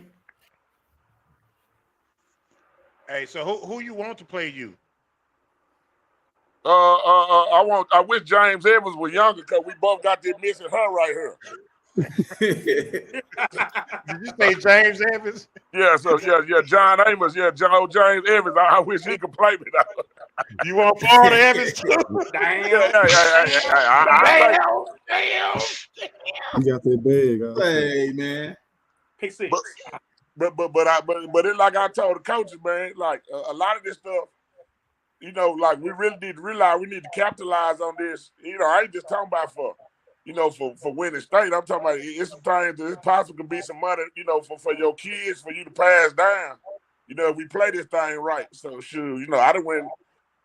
Hey, so who you want to play you? I wish James Evans was younger because we both got this missing her right here. Did you say James Evans? Yeah, John Amos, James Evans. I wish he could play me now. You want Florida Evans too? Damn. Damn. You got that bag. Hey, man. Pick six. But it's like I told the coaches, man, like a lot of this stuff, like we really need to realize we need to capitalize on this. I ain't just talking about for winning state. I'm talking about it's sometimes it's possible to be some money, for your kids, for you to pass down. If we play this thing right. So shoot, I done went,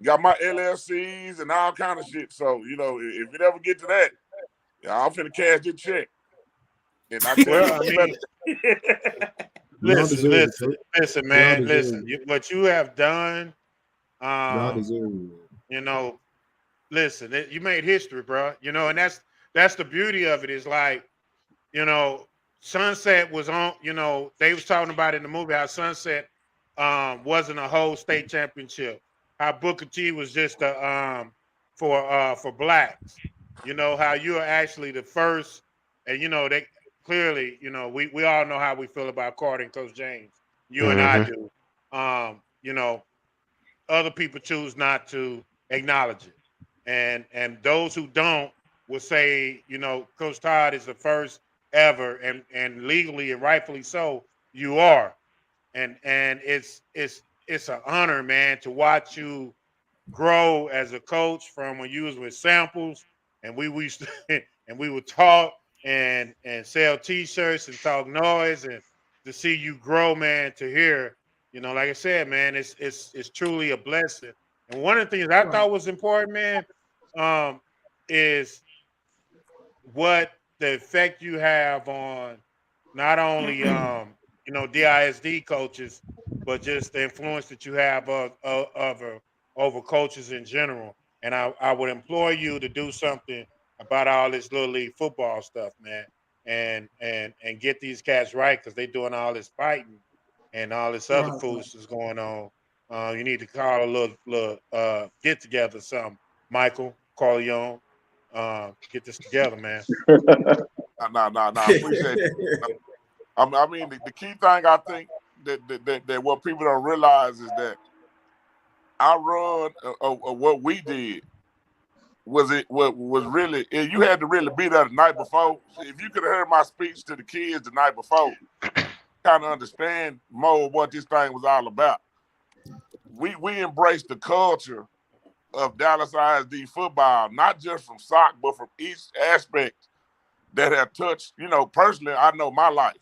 got my LLCs and all kind of shit. So, if it ever get to that, I'm finna cash this check. And I listen, man, listen. What you have done, listen, you made history, bro. And that's the beauty of it. Is like, Sunset was on. They was talking about in the movie how Sunset wasn't a whole state championship. How Booker T was just for blacks. How you are actually the first, and they clearly, we all know how we feel about Carter and Coach James. You and I do. Other people choose not to acknowledge it, and those who don't will say, Coach Todd is the first ever, and legally and rightfully so, you are, and it's an honor, man, to watch you grow as a coach from when you was with Samples, and we used to, and we would talk and sell T-shirts and talk noise, and to see you grow, man, to hear, like I said, man, it's truly a blessing. And one of the things I thought was important, man, is what the effect you have on not only DISD coaches, but just the influence that you have over coaches in general. And I would implore you to do something about all this little league football stuff, man, and get these cats right, because they doing all this fighting and all this other foolishness going on. You need to call a little get together, something. Michael Corleone, get this together, man. I appreciate it. I mean, the key thing I think that what people don't realize is that our run of what we did was really, you had to really be there the night before. If you could have heard my speech to the kids the night before, kind of understand more what this thing was all about. We embraced the culture of Dallas ISD football, not just from soccer, but from each aspect that have touched, personally, I know my life.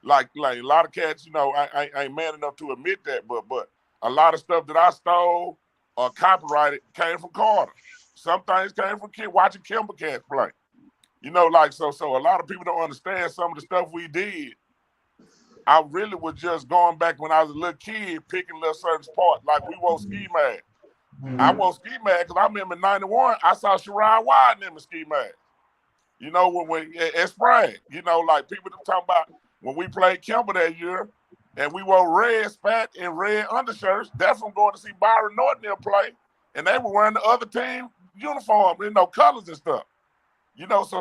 Like a lot of cats, I ain't man enough to admit that, but a lot of stuff that I stole or copyrighted came from Carter. Some things came from watching Kimber cats play. So a lot of people don't understand some of the stuff we did. I really was just going back when I was a little kid, picking little certain parts, like we wore ski mask. I wore ski mask because I remember in '91, I saw Sherrod White in them ski mask. When at Sprague, like people talking about when we played Kimber that year and we wore red spat and red undershirts, that's from going to see Byron Norton play. And they were wearing the other team uniform, colors and stuff.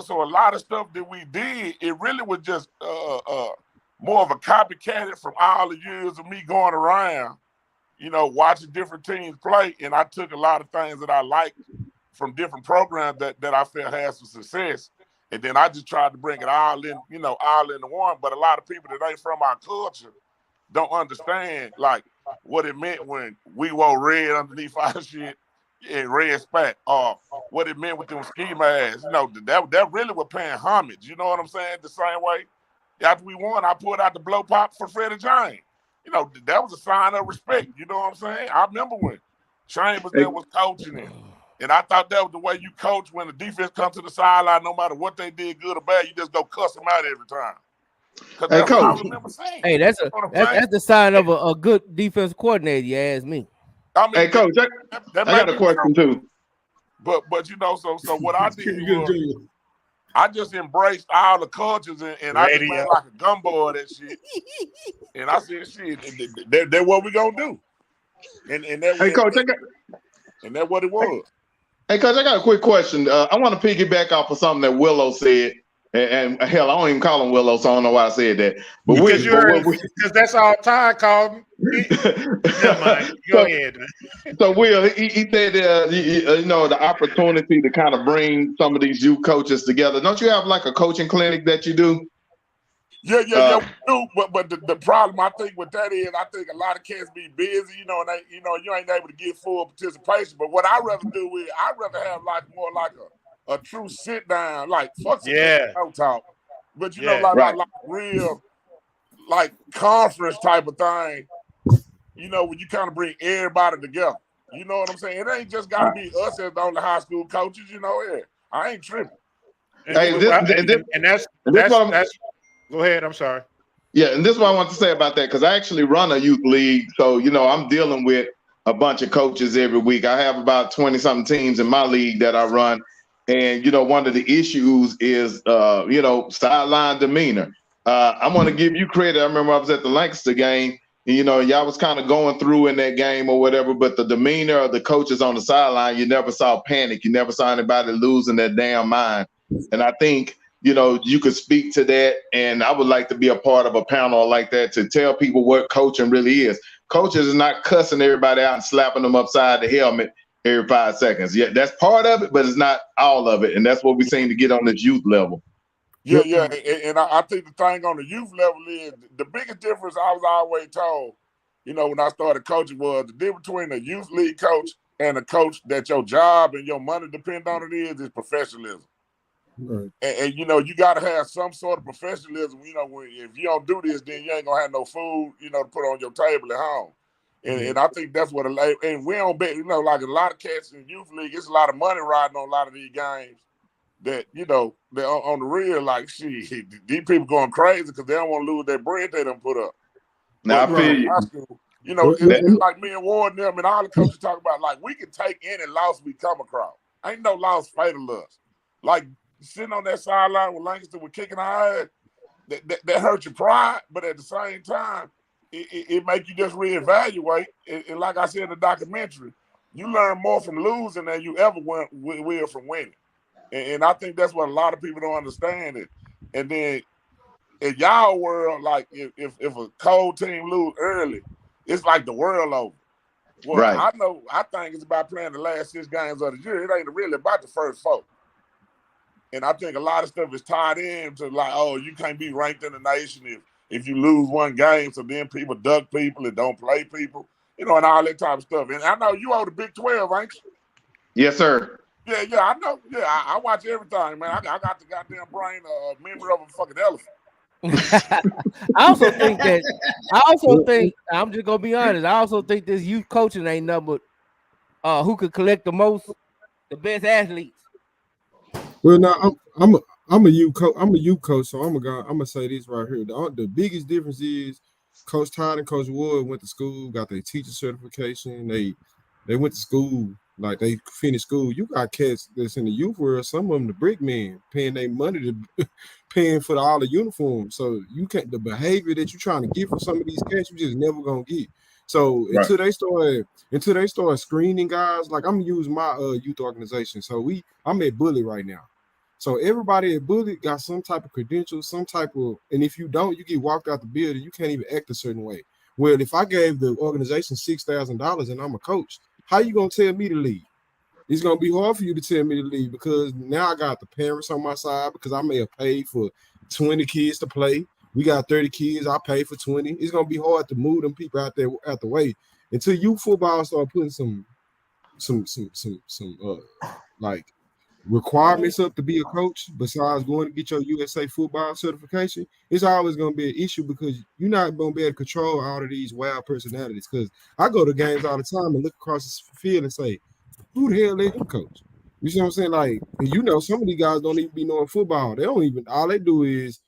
So a lot of stuff that we did, it really was just more of a copycat from all the years of me going around, watching different teams play. And I took a lot of things that I liked from different programs that I felt had some success. And then I just tried to bring it all in, all into one. But a lot of people that ain't from our culture don't understand, like, what it meant when we wore red underneath our shit and red spat, or what it meant with them ski masks. That really was paying homage. You know what I'm saying? The same way, after we won, I pulled out the blow pop for Freddie James. That was a sign of respect. You know what I'm saying? I remember when Chambers there was coaching it. And I thought that was the way you coach when the defense comes to the sideline, no matter what they did, good or bad, you just go cuss them out every time. Hey, Coach. I remember saying. Hey, that's the sign of a good defense coordinator, you ask me. I mean, hey, Coach, I got a question too. But so what I did was I just embraced all the cultures and I just made like a gumbo of that shit. And I said, shit, that's what we gonna do. And that, hey, Coach, and that's what it was. Hey, Coach, I got a quick question. I want to piggyback off of something that Willow said. And hell, I don't even call him Willow, so I don't know why I said that. But because that's all Ty called him. Never mind. Go ahead. So Will, he said, the opportunity to kind of bring some of these youth coaches together. Don't you have like a coaching clinic that you do? Yeah, we do. But the problem I think with that is I think a lot of cats be busy, and they, you ain't able to get full participation. But what I rather do is I rather have like more like a true sit down, like fuck some no talk. But like real like conference type of thing, when you kind of bring everybody together. You know what I'm saying? It ain't just gotta be us as the only high school coaches, I ain't tripping. And that's go ahead, I'm sorry. Yeah, and this is what I want to say about that, because I actually run a youth league. So, I'm dealing with a bunch of coaches every week. I have about 20-something teams in my league that I run. And, one of the issues is, sideline demeanor. I want to give you credit. I remember I was at the Lancaster game, and, y'all was kind of going through in that game or whatever, but the demeanor of the coaches on the sideline, you never saw panic. You never saw anybody losing their damn mind. And I think, you could speak to that, and I would like to be a part of a panel like that to tell people what coaching really is. Coaches is not cussing everybody out and slapping them upside the helmet every 5 seconds. Yeah, that's part of it, but it's not all of it, and that's what we seem to get on this youth level. Yeah, and I think the thing on the youth level is the biggest difference I was always told, when I started coaching was the difference between a youth league coach and a coach that your job and your money depend on it is professionalism. Right. And you got to have some sort of professionalism. If you don't do this, then you ain't gonna have no food, to put on your table at home. And I think that's what. And we don't bet. Like a lot of cats in youth league, it's a lot of money riding on a lot of these games. That they're on the real. Like shit, these people going crazy because they don't want to lose their bread they done put up. Now I feel you. It's like me and Ward and them and all the coaches talk about. Like we can take any loss we come across. Ain't no loss fatal us. Like. Sitting on that sideline with Lancaster with kicking our head, that hurt your pride, but at the same time, it make you just reevaluate. And like I said in the documentary, you learn more from losing than you ever will from winning. And I think that's what a lot of people don't understand. Is And then in y'all world, like if a cold team lose early, it's like the world over. Well, Right. I think it's about playing the last 6 games of the year. It ain't really about the first 4. And I think a lot of stuff is tied in to like, oh, you can't be ranked in the nation if you lose one game. So then people duck people and don't play people, and all that type of stuff. And I know you owe the Big 12, ain't you? Yes, sir. Yeah, I know. Yeah, I watch everything, man. I got the goddamn brain memory of a fucking elephant. I also think I'm just gonna be honest. I also think this youth coaching ain't nothing but who could collect the best athletes. Well, now I'm a youth coach, so I'm gonna say this right here. The biggest difference is Coach Todd and Coach Wood went to school, got their teacher certification. They went to school, like they finished school. You got cats that's in the youth world, some of them the brick men, paying their money to paying for all the uniforms. So you can't, the behavior that you're trying to get from some of these cats, you just never gonna get. So until they start screening guys, like I'm gonna use my youth organization. So I'm at Bully right now. So everybody at Bully got some type of credentials, some type of, and if you don't, you get walked out the building. You can't even act a certain way. Well, if I gave the organization $6,000 and I'm a coach, how you gonna tell me to leave? It's gonna be hard for you to tell me to leave because now I got the parents on my side because I may have paid for 20 kids to play. We got 30 kids. I paid for 20. It's gonna be hard to move them people out there out the way until youth football start putting some like requirements up to be a coach. Besides going to get your USA football certification, it's always gonna be an issue because you're not gonna be able to control all of these wild personalities. Because I go to games all the time and look across the field and say, who the hell let him coach? You see what I'm saying? Like, some of these guys don't even be knowing football. They don't even, all they do is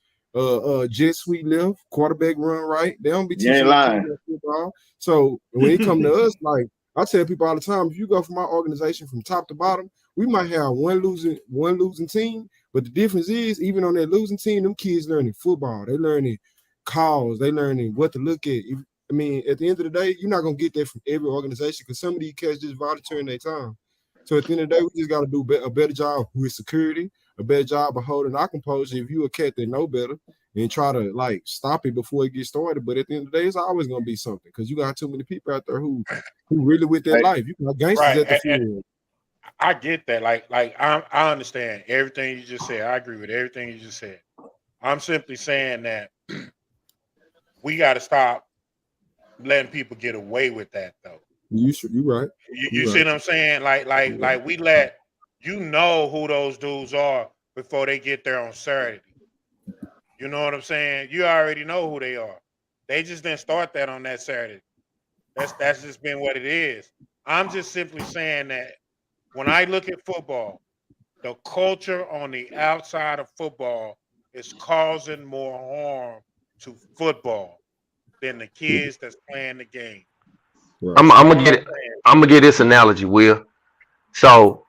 jet sweep left, quarterback run right. They don't be teaching the football. So when it come to us, like I tell people all the time, if you go from my organization from top to bottom, we might have one losing team, but the difference is even on that losing team, them kids learning football. They learning calls, they learning what to look at. I mean, at the end of the day, you're not gonna get that from every organization because some of these cats just volunteering their time. So at the end of the day, we just got to do a better job with security, a better job of holding our composure. If you a cat that know better and try to like stop it before it gets started, but at the end of the day, it's always gonna be something because you got too many people out there who really with their life. You got gangsters at the field. I get that. Like I understand everything you just said. I agree with everything you just said. I'm simply saying that we got to stop letting people get away with that, though. You right. You see what I'm saying? Like we let who those dudes are before they get there on Saturday. You know what I'm saying? You already know who they are. They just didn't start that on that Saturday. That's just been what it is. I'm just simply saying that when I look at football, the culture on the outside of football is causing more harm to football than the kids that's playing the game. Right. I'm gonna get this analogy, Will. So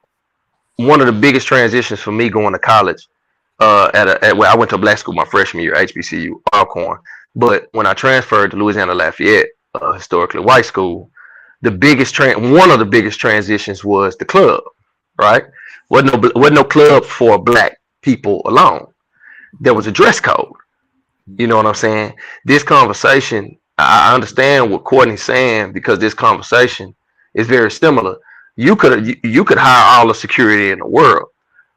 one of the biggest transitions for me going to college, I went to a black school my freshman year, HBCU, Alcorn. But when I transferred to Louisiana Lafayette, historically white school, one of the biggest transitions was the club, right? Wasn't no club for black people alone. There was a dress code. You know what I'm saying? This conversation, I understand what Courtney's saying because this conversation is very similar. You could hire all the security in the world,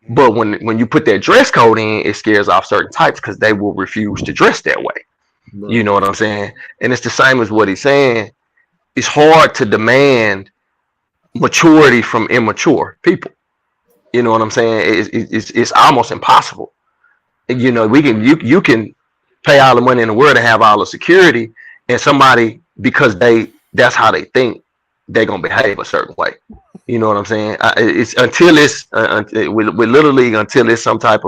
but when you put that dress code in, it scares off certain types because they will refuse to dress that way. Right. You know what I'm saying? And it's the same as what he's saying. It's hard to demand maturity from immature people. You know what I'm saying? It's almost impossible. You know, you can pay all the money in the world and have all the security, and somebody because that's how they think they're gonna behave a certain way. You know what I'm saying? It's until it's with Little League until it's some type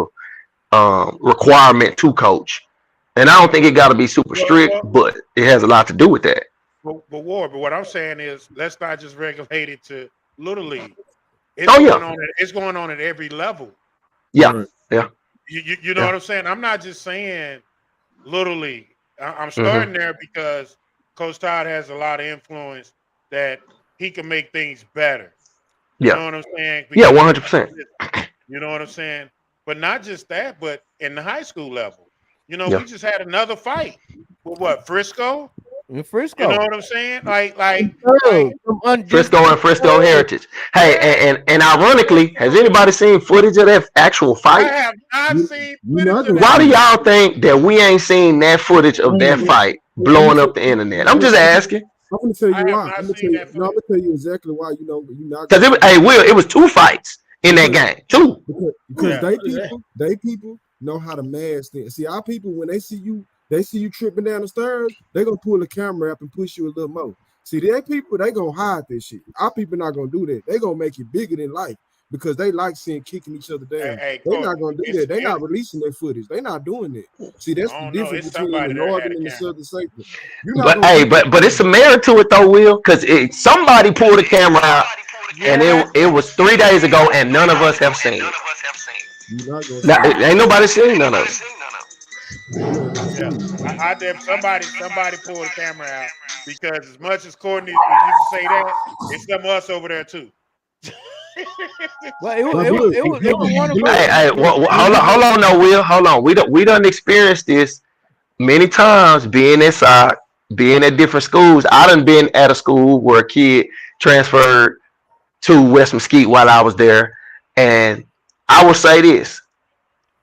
of requirement to coach, and I don't think it got to be super strict, but it has a lot to do with that. But what I'm saying is, let's not just regulate it to Little League. It's going on at every level. Yeah, yeah. You know what I'm saying? I'm not just saying Little League. I'm starting there because Coach Todd has a lot of influence that he can make things better. You know what I'm saying? Because 100%. You know what I'm saying? But not just that, but in the high school level, we just had another fight with what, Frisco? In Frisco. You know what I'm saying? Like Frisco and Frisco Heritage. Hey, and ironically, has anybody seen footage of that actual fight? I have not seen footage of that. Why do y'all think that we ain't seen that footage of that fight blowing up the internet? I'm just asking. I'm gonna tell you why. I'm gonna tell you exactly why. You're not. Because it was 2 fights in that game. 2. Because they people know how to mask things. See, our people, when they see you tripping down the stairs, they gonna pull the camera up and push you a little more. See, their people, they gonna hide this shit. Our people not gonna do that. They gonna make it bigger than life because they like seeing kicking each other down. They're not gonna do that. They're not releasing their footage. They're not doing that. See, that's the difference between the northern and the southern segment. But it's some merit to it though, Will, because somebody pulled the camera out, and it was 3 days ago, and none of us have seen it. Ain't nobody seen none of it. Yeah, somebody pulled the camera out because as much as Courtney used to say that, it's some of us over there too. Well, it was one of us. Hey, hold on, no, Will, hold on. We done experienced this many times being inside, being at different schools. I done been at a school where a kid transferred to West Mesquite while I was there, and I will say this.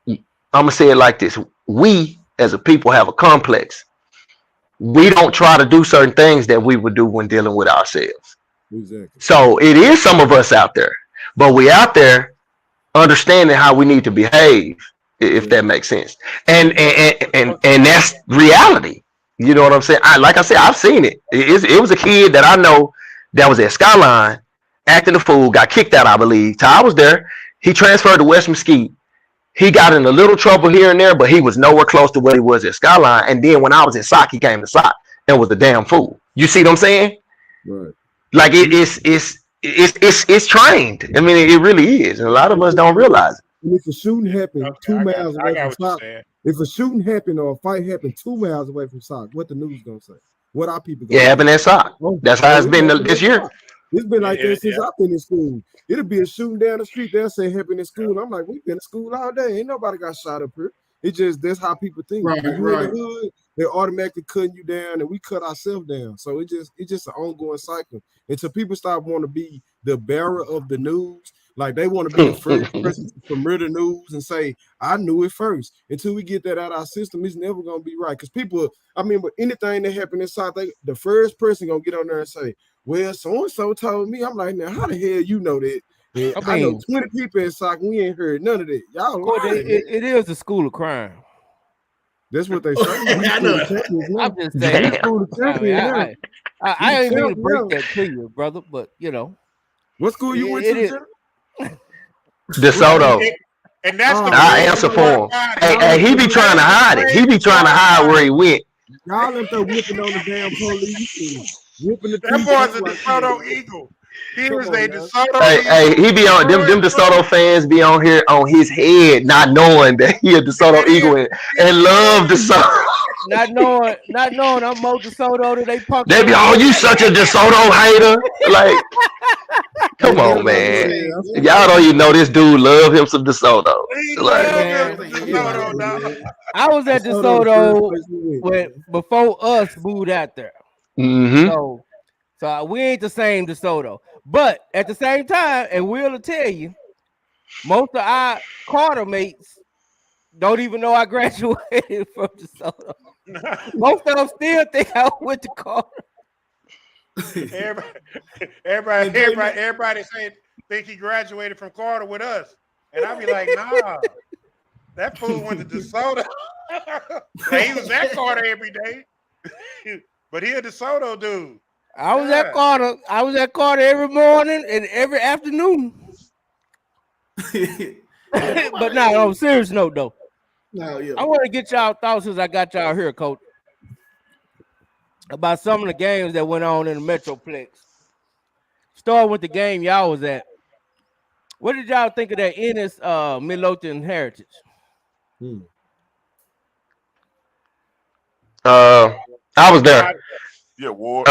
I'm gonna say it like this: we as a people have a complex. We don't try to do certain things that we would do when dealing with ourselves. Exactly. So it is some of us out there, but we out there understanding how we need to behave, if that makes sense. And that's reality. You know what I'm saying? Like I said, I've seen it. It was a kid that I know that was at Skyline acting a fool, got kicked out, I believe. Ty was there. He transferred to West Mesquite. He got in a little trouble here and there, but he was nowhere close to where he was at Skyline. And then when I was at SOC, he came to SOC and was a damn fool. You see what I'm saying? Right. Like it's trained. I mean, it really is. And a lot of us don't realize it. And if a shooting happened 2 miles away from SOC, if a shooting happened or a fight happened 2 miles away from SOC, what the news gonna say? What our people gonna say? It happened at SOC. That's how it's been this year. It's been like that since I've been in school. It'll be a shooting down the street. They'll say happened in school. I'm like, we've been in school all day. Ain't nobody got shot up here. It's just that's how people think. Right, when you're in the hood, they're automatically cutting you down, and we cut ourselves down. So it's just an ongoing cycle. Until people stop wanting to be the bearer of the news, like they want to be the first person to murder news and say, I knew it first. Until we get that out of our system, it's never gonna be right. Because people, but anything that happened inside, the first person gonna get on there and say, well, so-and-so told me. I'm like, now how the hell you know that? I know 20 people in SOC, we ain't heard none of that. Y'all lying. It is a school of crime. That's what they say. I know. I'm just saying. I ain't mean to break that to you, brother, but what school you went to? DeSoto. And that's I answer for him. Hey, he be trying to hide it. He be trying to hide where he went. Y'all up there whipping on the damn police. That boy's a DeSoto Eagle. He is a DeSoto Hey, he be on them DeSoto fans be on here on his head, not knowing that he a DeSoto Eagle and love DeSoto. Not knowing I'm Mo DeSoto that they punk. They be, you such a DeSoto hater. Like, come on, man. Y'all don't even know this dude love him some DeSoto. Like, I was at DeSoto before us moved out there. Mm-hmm. So we ain't the same DeSoto. But at the same time, and Will tell you, most of our Carter mates don't even know I graduated from DeSoto. Most of them still think I went to Carter. Everybody think he graduated from Carter with us. And I be like, nah, that fool went to DeSoto. He was at Carter every day. But he a DeSoto dude. I was at Carter. I was at Carter every morning and every afternoon. But on a serious note, though. I want to get y'all thoughts since I got y'all here, Coach, about some of the games that went on in the Metroplex. Start with the game y'all was at. What did y'all think of that Ennis Midlothian Heritage? I was there. Yeah, Ward.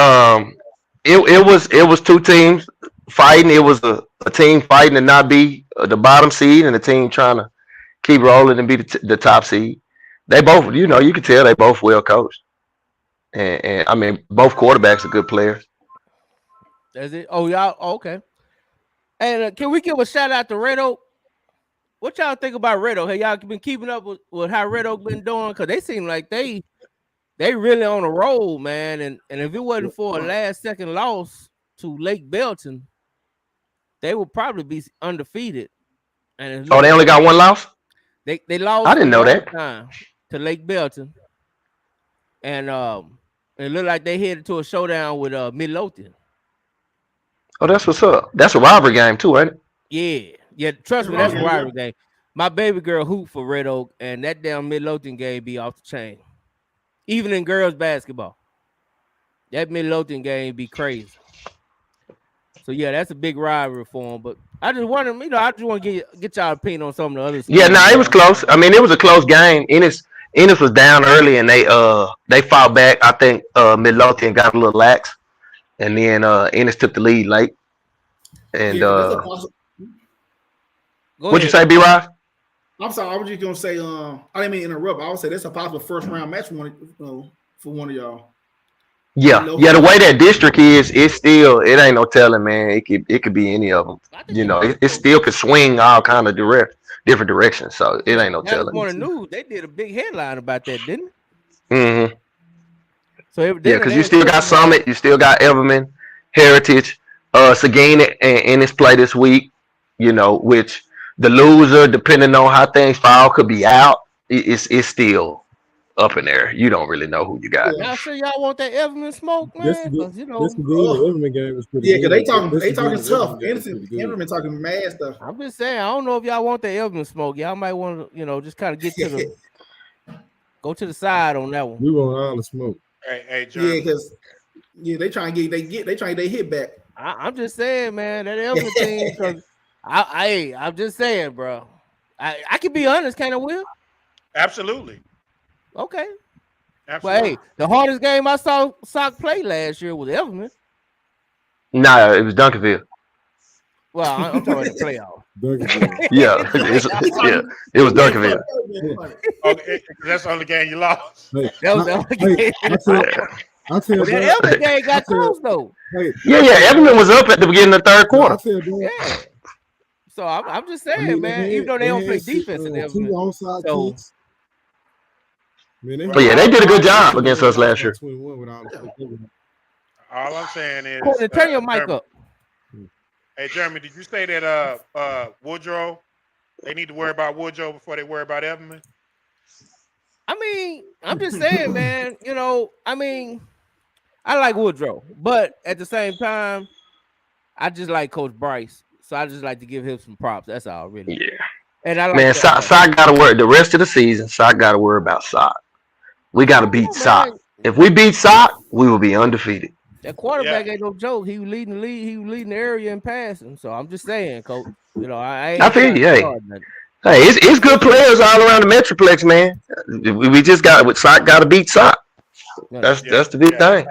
It was 2 teams fighting. It was a team fighting to not be the bottom seed and a team trying to keep rolling and be the top seed. They both, you know, you can tell they both well coached. And I mean, both quarterbacks are good players. That's it. Oh, y'all okay. And can we give a shout out to Red Oak? What y'all think about Red Oak? Hey, y'all been keeping up with how Red Oak been doing? Because they seem like they really on a roll, man. And if it wasn't for a last second loss to Lake Belton, they would probably be undefeated. And they only got one loss? They lost. I didn't know that. Time to Lake Belton. And it looked like they headed to a showdown with Midlothian. Oh, that's what's up. That's a rivalry game too, ain't it? Yeah. Trust me, that's a rivalry game. My baby girl hoop for Red Oak, and that damn Midlothian game be off the chain. Even in girls basketball, that Midlothian game be crazy. So yeah, that's a big rivalry for them. But I just want to get y'all opinion on some of the other schools. Yeah, it was close. I mean, it was a close game. Ennis was down early, and they fought back. I think Midlothian got a little lax, and then Ennis took the lead late. And what'd you say, B-Rod? I'm sorry, I was just gonna say, I didn't mean to interrupt. I would say that's a possible first round match for one of y'all. Yeah, the way that district is, it ain't no telling, man. It could be any of them. You know, it still could swing all kind of different directions. So it ain't no telling. On the news, they did a big headline about that, didn't it? Mm-hmm. So because you still got Summit, you still got Everman, Heritage, Sagina, and its play this week. You know, which the loser, depending on how things fall, could be out. It's still up in there. You don't really know who you got. Y'all sure y'all want that Everman smoke, man? Because you know, Everman game was pretty. Yeah, because they talking tough. Everman talking mad stuff. I'm just saying, I don't know if y'all want that Everman smoke. Y'all might want to, just kind of get to the go to the side on that one. We want all the smoke. Hey, John. Yeah, because they trying to get they hit back. I'm just saying, man, that Everman team. I'm just saying, bro. I can be honest, kind of will. Absolutely. Okay. Absolutely. But hey, the hardest game I saw Sock play last year was Everman. Nah, it was Duncanville. Well, I'm talking about the playoff. Yeah, it was Duncanville. Okay, that's the only game you lost. That was the only game. I tell you, that Everman game got close though. Yeah, Everman was up at the beginning of the third quarter. Yeah. So I'm just saying, man. Even though they don't play defense in Everman, kicks. But yeah, they did a good job against us last year. All I'm saying is, Courtney, turn your mic up. Hey, Jeremy, did you say that Woodrow? They need to worry about Woodrow before they worry about Everman? I mean, I'm just saying, man. I like Woodrow, but at the same time, I just like Coach Bryce, so I just like to give him some props. That's all, really. Yeah. And I like man, Sock got to worry the rest of the season. Sock got to worry about Sock. We got to beat Sock. If we beat Sock, we will be undefeated. That quarterback ain't no joke. He was leading the league. He was leading the area in passing. So I'm just saying, Coach. I feel you. Hey, it's good players all around the Metroplex, man. We just got Sock got to beat Sock. That's the big thing.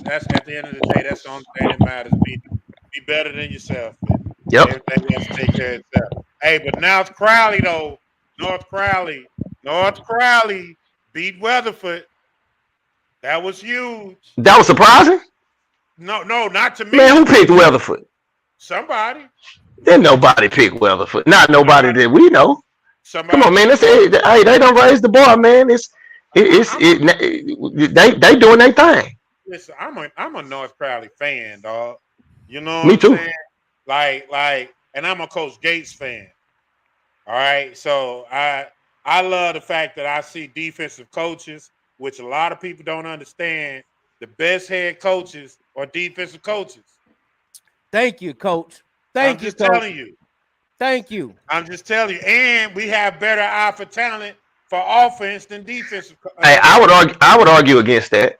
That's at the end of the day. That's the only thing that matters. Be better than yourself. Yep. Everything has to take care of itself. Hey, but North Crowley though. North Crowley beat Weatherford. That was huge. That was surprising. No, not to me. Man, who picked Weatherford? Somebody. Then nobody picked Weatherford. Not nobody that we know. Somebody. Come on, man. Hey, they don't raise the bar, man. They doing their thing. Listen, I'm a North Crowley fan, dog. You know what Me I'm too. saying? Like, and I'm a Coach Gates fan. All right, so I love the fact that I see defensive coaches, which a lot of people don't understand. The best head coaches are defensive coaches. Thank you, Coach. I'm just telling you. Thank you. I'm just telling you. And we have better eye for talent for offense than defensive. Hey, I would argue against that.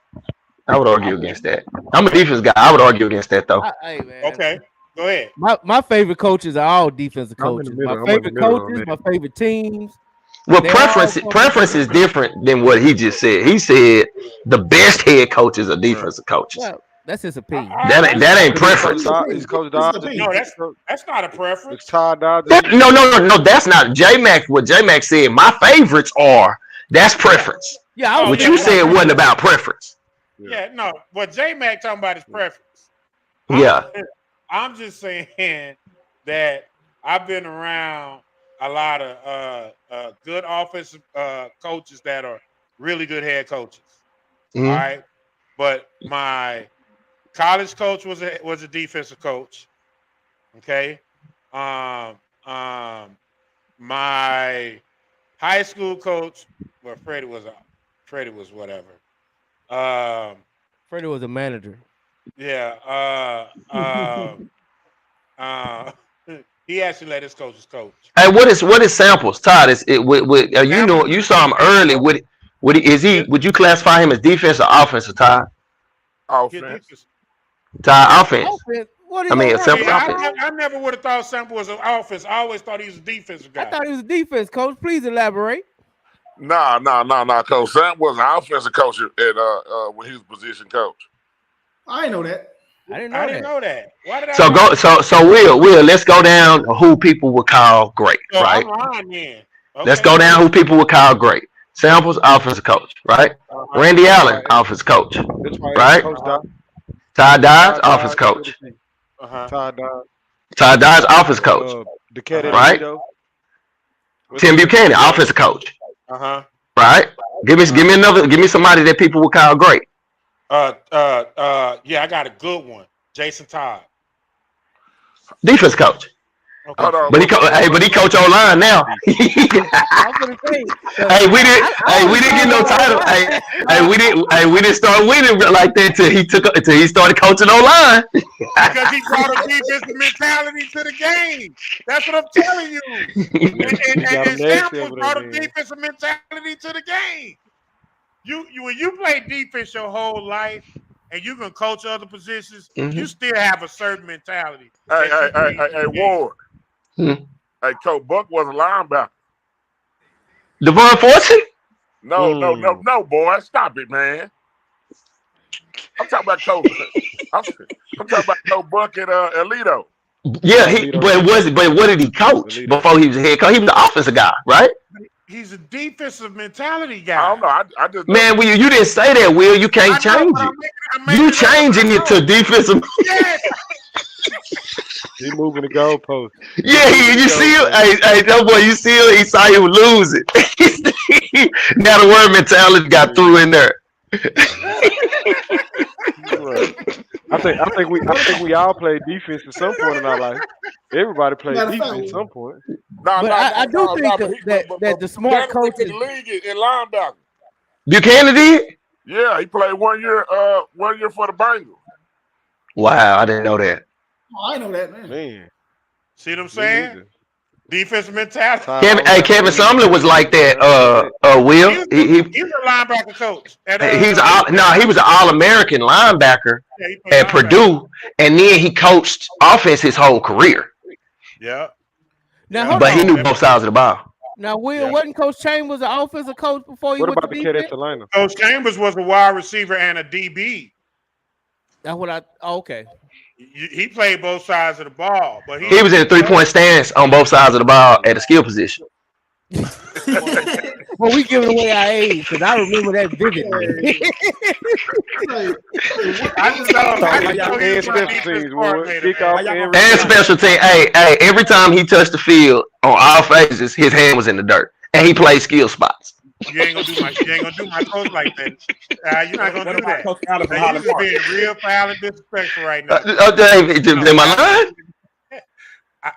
I'm a defense guy. I would argue against that though. Hey, man. Okay, go ahead. My favorite coaches are all defensive coaches. My favorite coaches, my favorite teams. Well, preference is different than what he just said. He said the best head coaches are defensive coaches. That's his opinion. That ain't preference. Is Coach Dodge? No, that's not a preference. It's Todd Dodge. No. That's not J Mac. What J Mac said. My favorites are. That's preference. Yeah. What you said wasn't about preference. Yeah. No. What J Mac talking about is preference. Yeah. I'm just saying that I've been around a lot of good offensive coaches that are really good head coaches. Mm-hmm. All right, but my college coach was a defensive coach. Okay, my high school coach, well, Freddie was whatever. Freddie was a manager. Yeah. He actually let his coaches coach. Hey, what is Samples? Todd, you saw him early. Would you classify him as defense or offensive, Todd? Offense. Todd, offense. What I mean, Samples. I never would have thought Sample was an offense. I always thought he was a defensive guy. I thought he was a defense coach. Please elaborate. Nah, Coach Sam was an offensive coach at when he was position coach. I know that. I didn't know that. Why did I go? So Will, let's go down who people would call great, right? I'm lying then. Okay. Let's go down who people would call great. Samples, offensive coach, right? Randy Allen, offensive coach, right? Todd Dodge, offensive coach. Todd Dodge, offensive coach, right? Tim Buchanan, offensive coach, right? Give me somebody that people would call great. Yeah, I got a good one. Jason Todd, defense coach. Okay. But he coach online now. We didn't get no title. We didn't start winning like that till he started coaching online. Because he brought a defensive mentality to the game. That's what I'm telling you. And Samples brought a defensive mentality to the game. When you play defense your whole life and you can coach other positions, you still have a certain mentality. Hey, Ward. Hey, Coach Buck was a linebacker. Devon Fortune? No, boy. Stop it, man. I'm talking about Coach. I'm talking about Coach Buck at Alito. Yeah, but what did he coach before he was a head coach? He was the offensive guy, right? He's a defensive mentality guy. I don't know. I just man, you didn't say that, Will. You can't change it. You changing it to defensive. Yes. He moving the goalpost. Yeah, you see him. Hey, that boy, you see him. He saw him lose it. Now the word mentality got through in there. I think we all play defense at some point in our life. Everybody plays defense at some point. I do think that the smart coach in the league in linebacker. Buchanan did? Yeah, he played 1 year for the Bengals. Wow, I didn't know that. Oh, I know that, man. See what I'm saying? Defensive mentality. Kevin Sumlin was like that. Will he was a linebacker coach. He was an All-American linebacker at Purdue, and then he coached offense his whole career. Yeah. But he knew both sides of the ball. Now, Will, wasn't Coach Chambers an offensive coach before he went to defense? What about the kid at Atlanta? Coach Chambers was a wide receiver and a DB. That's what okay. He played both sides of the ball, but he was in a 3-point stance on both sides of the ball at a skill position. Well, we giving away our age because I remember that vividly. And special team. Hey, every time he touched the field on all phases, his hand was in the dirt, and he played skill spots. You ain't gonna do my coach like that. You're not gonna do that. You're being real foul and disrespectful right now. Am I lying?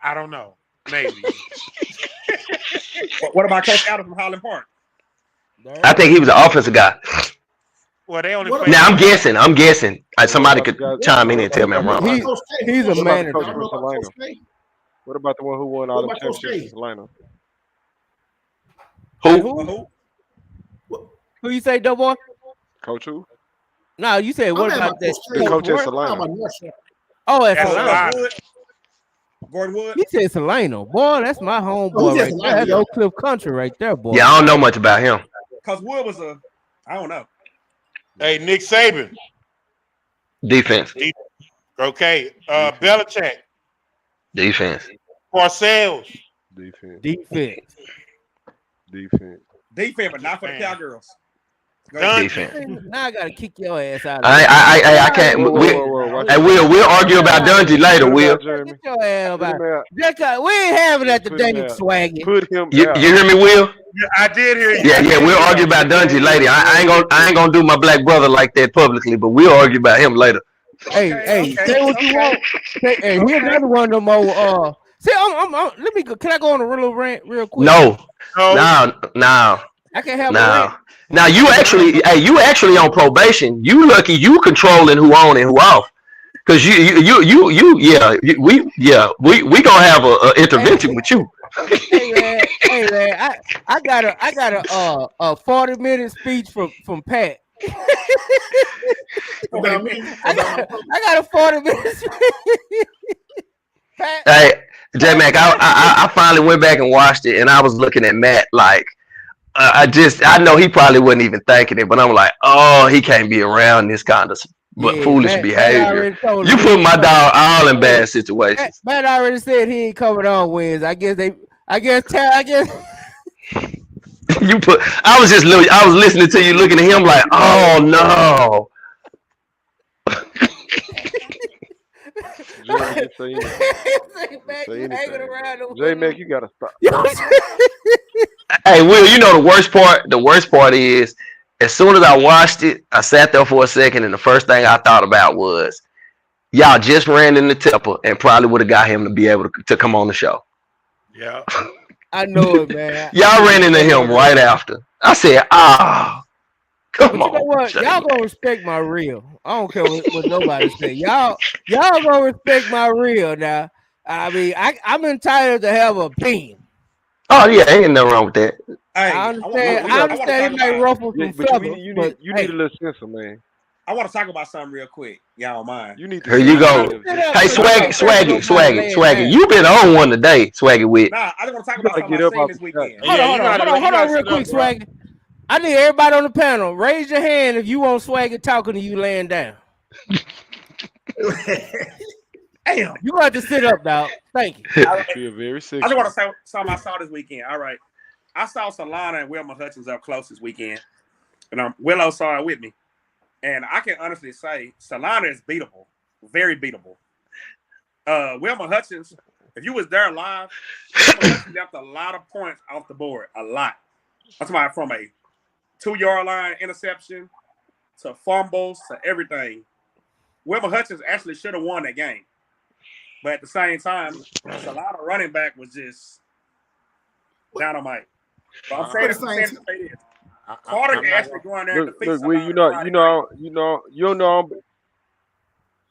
I don't know. Maybe. What about Coach Allen from Highland Park? I think he was an offensive guy. Well, they only. Now I'm guessing. Somebody could chime in and tell me I'm wrong. He's a manager. What about the one who won all the championships in Atlanta? Who? Who you say, Doughboy? Coach who? No, you said what about that? The coach at Salina. Oh, at Salina. Gordon Wood. He said Salina. Boy, that's my homeboy right there. That's Oak Cliff Country right there, boy. Yeah, I don't know much about him. Because Wood was I don't know. Hey, Nick Saban. Defense. Okay. Belichick. Defense. Parcells. Defense. Defense, but not for the Cowgirls. Defense. Now I gotta kick your ass out. I can't. We'll argue about Dungy later. Will. Get your ass about. We ain't having that today, Swaggy. Put him. You hear me, Will? Yeah, I did hear you. Yeah. We'll argue about Dungy later. I ain't gonna do my black brother like that publicly, but we'll argue about him later. Hey, say what you want. Hey, here's another one of them old. See, let me go. Can I go on a real rant real quick? No. I can't have a rant. Now you actually on probation. You lucky you controlling who on and who off. Cause we gonna have a intervention with you. Hey man, I got a 40-minute speech from Pat. I got a 40-minute speech. Pat. Hey, J Mac, I finally went back and watched it, and I was looking at Matt like. I know he probably wasn't even thinking it, but I'm like, oh, he can't be around this kind of foolish behavior. You put my dog all in bad situations. Matt already said he ain't coming on wins. I guess. You put. I was listening to you, looking at him like, oh no. J-Mac, you gotta stop. Hey, Will, you know the worst part is as soon as I watched it, I sat there for a second and the first thing I thought about was y'all just ran into Tepper and probably would have got him to be able to come on the show. Yeah. I know it, man. Y'all ran into him right after. I said, come on. You know what? Y'all gonna respect my real. I don't care what nobody say. Y'all gonna respect my real now. I mean, I'm entitled to have an opinion. Oh yeah, ain't nothing wrong with that. Hey, I understand it might ruffle some feathers. You need a little sense, man. I want to talk about something real quick. Y'all mind? You need to. Here you go. Hey, Swaggy. You been on one today, Swaggy with. Nah, I just want to talk about something I seen this weekend. Hold on, real quick, Swaggy. I need everybody on the panel. Raise your hand if you want Swaggy talking to you laying down. Damn. You got to sit up, dog. Thank you. I feel very sick. I just want to say something I saw this weekend. All right. I saw Solana and Wilma Hutchins up close this weekend. And Willow saw it with me. And I can honestly say Solana is beatable. Very beatable. Wilma Hutchins, if you was there live, Wilma Hutchins left a lot of points off the board. A lot. That's why from a 2-yard line interception to fumbles to everything. Wilma Hutchins actually should have won that game. But at the same time, Solana running back was just dynamite. But I'm saying this. Carter can actually go in there and defeat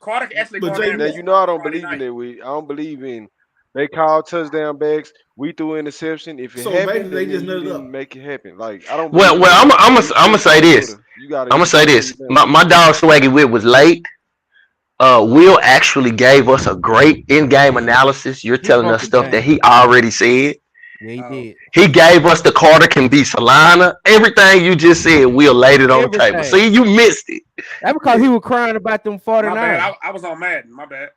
Carter can actually go in there. You know I don't believe in that. I don't believe in they call touchdown backs. We threw interception. If it happened, they just didn't make it happen. Like I don't. Well, I'm gonna say this. I'm gonna say this. My dog Swaggy Wit was late. Will actually gave us a great in-game analysis. You're telling us stuff that he already said. Yeah, he did. He gave us the Carter can be Solana. Everything you just said, Will laid it on the table. See, you missed it. That's because he was crying about them 49. My bad. I was on Madden. My bad.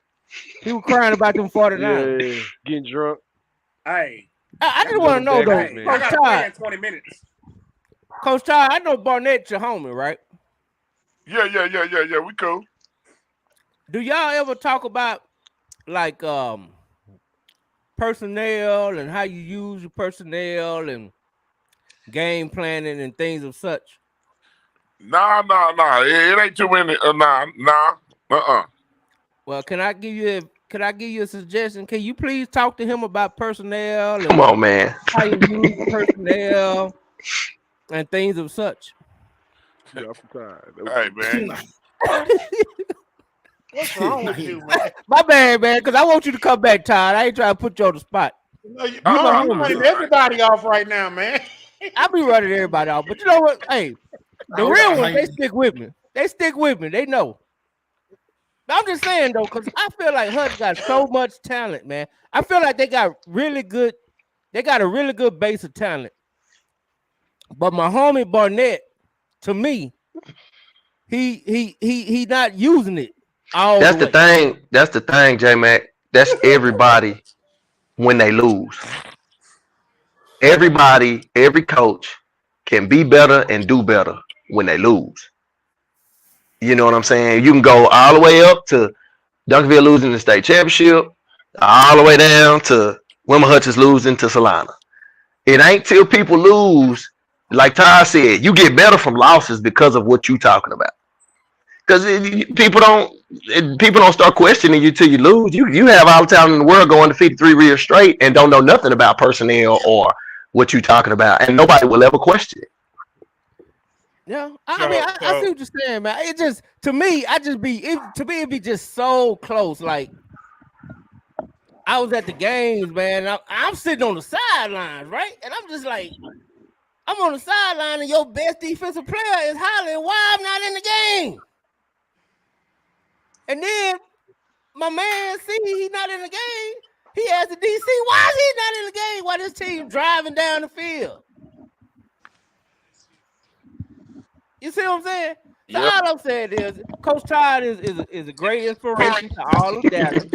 He was crying about them 49. Yeah, getting drunk. Hey. I just want to know, though. I got to play in 20 minutes. Coach Todd, I know Barnett's your homie, right? Yeah. We cool. Do y'all ever talk about, like, personnel and how you use your personnel and game planning and things of such? Nah. It ain't too many. Nah. Well, can I give you a suggestion? Can you please talk to him about personnel? And come on, man. How you use personnel and things of such. Hey, man. What's wrong with you, man? My bad, man, because I want you to come back, Todd. I ain't trying to put you on the spot. I'm running everybody off right now, man. I be running everybody off. But you know what? Hey, the real ones, they stick with me. They know. I'm just saying, though, because I feel like Hutch got so much talent, man. I feel like they got a really good base of talent. But my homie Barnett, to me, he not using it. All That's the the way. thing. That's the thing, J Mac. That's everybody when they lose. Everybody, every coach can be better and do better when they lose. You know what I'm saying? You can go all the way up to Duncanville losing the state championship, all the way down to Wilma Hutchins losing to Solana. It ain't till people lose, like Ty said, you get better from losses because of what you talking about. Because people don't start questioning you till you lose. You have all the talent in the world going undefeated 3 years straight and don't know nothing about personnel or what you talking about, and nobody will ever question it. Yeah, I see what you're saying, man. It just to me, it'd be just so close. Like I was at the games, man. I'm sitting on the sidelines, right, and I'm just like, I'm on the sideline, and your best defensive player is hollering, "Why I'm not in the game?" And then my man see he's not in the game. He asked the DC, "Why is he not in the game? While this team driving down the field?" You see what I'm saying? So Yep. all I'm saying is, Coach Todd is a great inspiration to all of Dallas.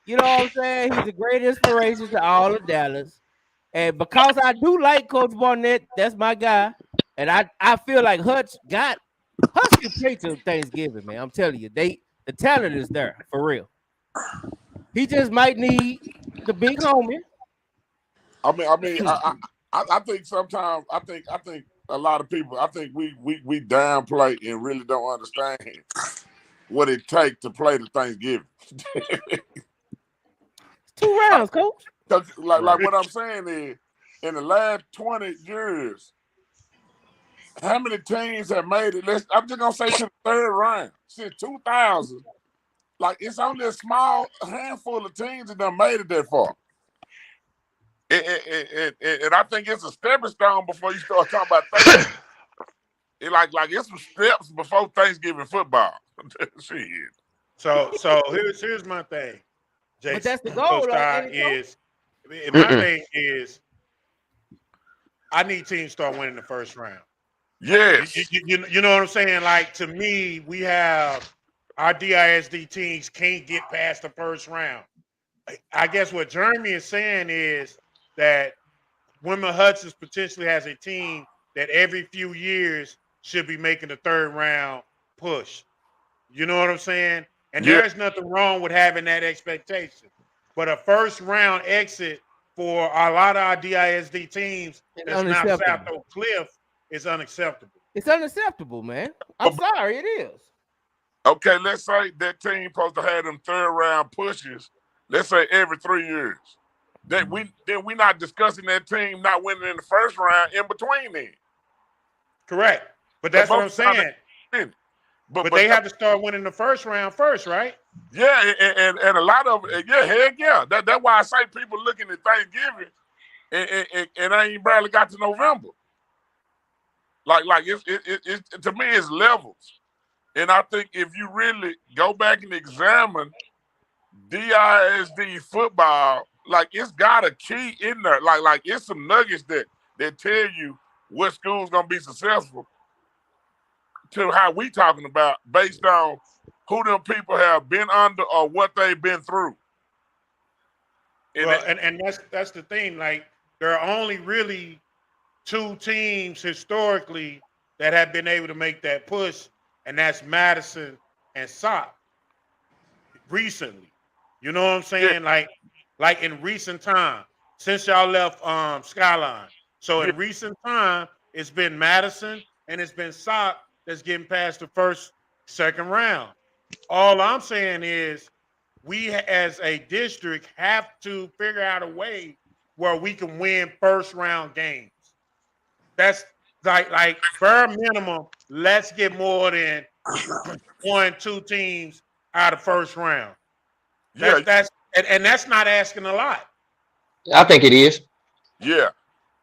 You know what I'm saying? He's a great inspiration to all of Dallas. And because I do like Coach Barnett, that's my guy. And I feel like Hutch can play till Thanksgiving, man. I'm telling you, the talent is there for real. He just might need the big homie. I think sometimes I think a lot of people, I think we downplay and really don't understand what it takes to play the Thanksgiving. 2 rounds, coach. Like what I'm saying is, in the last 20 years, how many teams have made it? I'm just gonna say to the 3rd round since 2000. Like it's only a small handful of teams that done made it that far. And I think it's a stepping stone before you start talking about Thanksgiving. Like it's some steps before Thanksgiving football. Shit. So here's my thing, Jason. But that's the goal, my thing is, I need teams to start winning the first round. Yes. You know what I'm saying? Like, to me, we have our DISD teams can't get past the first round. I guess what Jeremy is saying is that Wilma Hutchins potentially has a team that every few years should be making the 3rd round push. You know what I'm saying? And there's nothing wrong with having that expectation. But a first round exit for a lot of our DISD teams that's not South Oak Cliff is unacceptable. It's unacceptable, man. I'm sorry, it is. Okay, let's say that team supposed to have them 3rd round pushes. Let's say every 3 years. Then we not discussing that team not winning in the first round in between then. Correct. But that's what I'm saying. But they have to start winning the first round first, right? Yeah, and a lot of heck yeah. That's why I say people looking at Thanksgiving and I ain't barely got to November. Like it's to me it's levels. And I think if you really go back and examine DISD football, like it's got a key in there. Like it's some nuggets that tell you what school's gonna be successful to how we talking about based on who them people have been under or what they've been through. And that's the thing. Like, there are only really 2 teams historically that have been able to make that push, and that's Madison and SOP recently. You know what I'm saying? Yeah. Like in recent time, since y'all left Skyline. So in recent time, it's been Madison and it's been SOP that's getting past the first, 2nd round. All I'm saying is we as a district have to figure out a way where we can win first round games. That's like bare minimum, let's get more than 1, 2 teams out of first round. That's not asking a lot. I think it is. Yeah.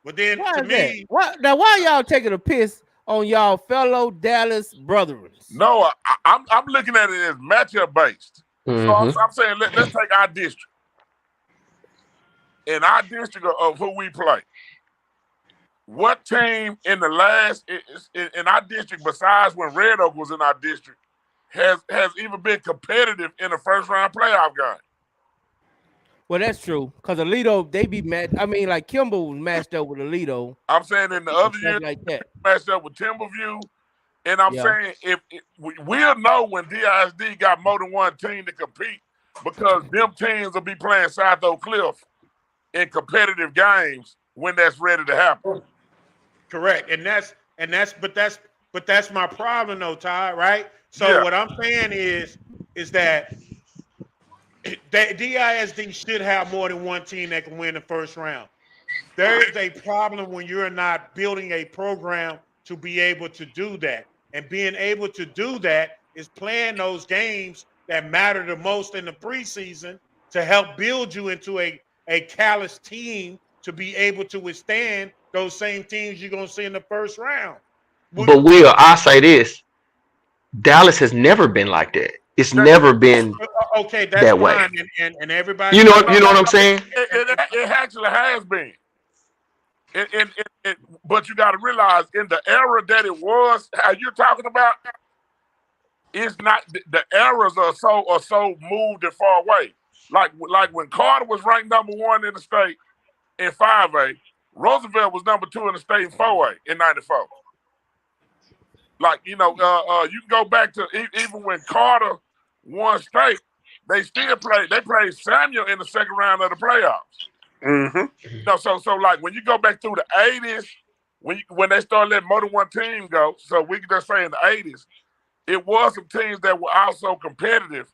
But then why y'all taking a piss on y'all fellow Dallas brethren? No, I'm looking at it as matchup based. Mm-hmm. So I'm saying let's take our district. In our district of who we play, what team in the last in our district, besides when Red Oak was in our district, has even been competitive in a first round playoff game. Well, that's true. Because Alito, they be mad. I mean, like Kimball was matched up with Alito. I'm saying in the other years, like that. matched up with Timberview. And I'm saying if we'll know when DISD got more than one team to compete because them teams will be playing South Oak Cliff in competitive games when that's ready to happen. Correct. But that's my problem though, Todd, right? So what I'm saying is that DISD should have more than one team that can win the first round. There is a problem when you're not building a program to be able to do that. And being able to do that is playing those games that matter the most in the preseason to help build you into a callous team to be able to withstand those same teams you're going to see in the first round. But Will, I say this. Dallas has never been like that. It's never been okay. That's that fine, way. And everybody, you know what I'm saying. It actually has been. But you got to realize in the era that it was, how you're talking about, it's not the eras are so moved and far away. Like when Carter was ranked number 1 in the state in 5A, Roosevelt was number 2 in the state in 4A in '94. Like, you can go back to even when Carter won state, they still played. They played Samuel in the second round of the playoffs. Mm-hmm. So like when you go back through the '80s, when they started letting more than one team go, so we can just say in the '80s, it was some teams that were also competitive,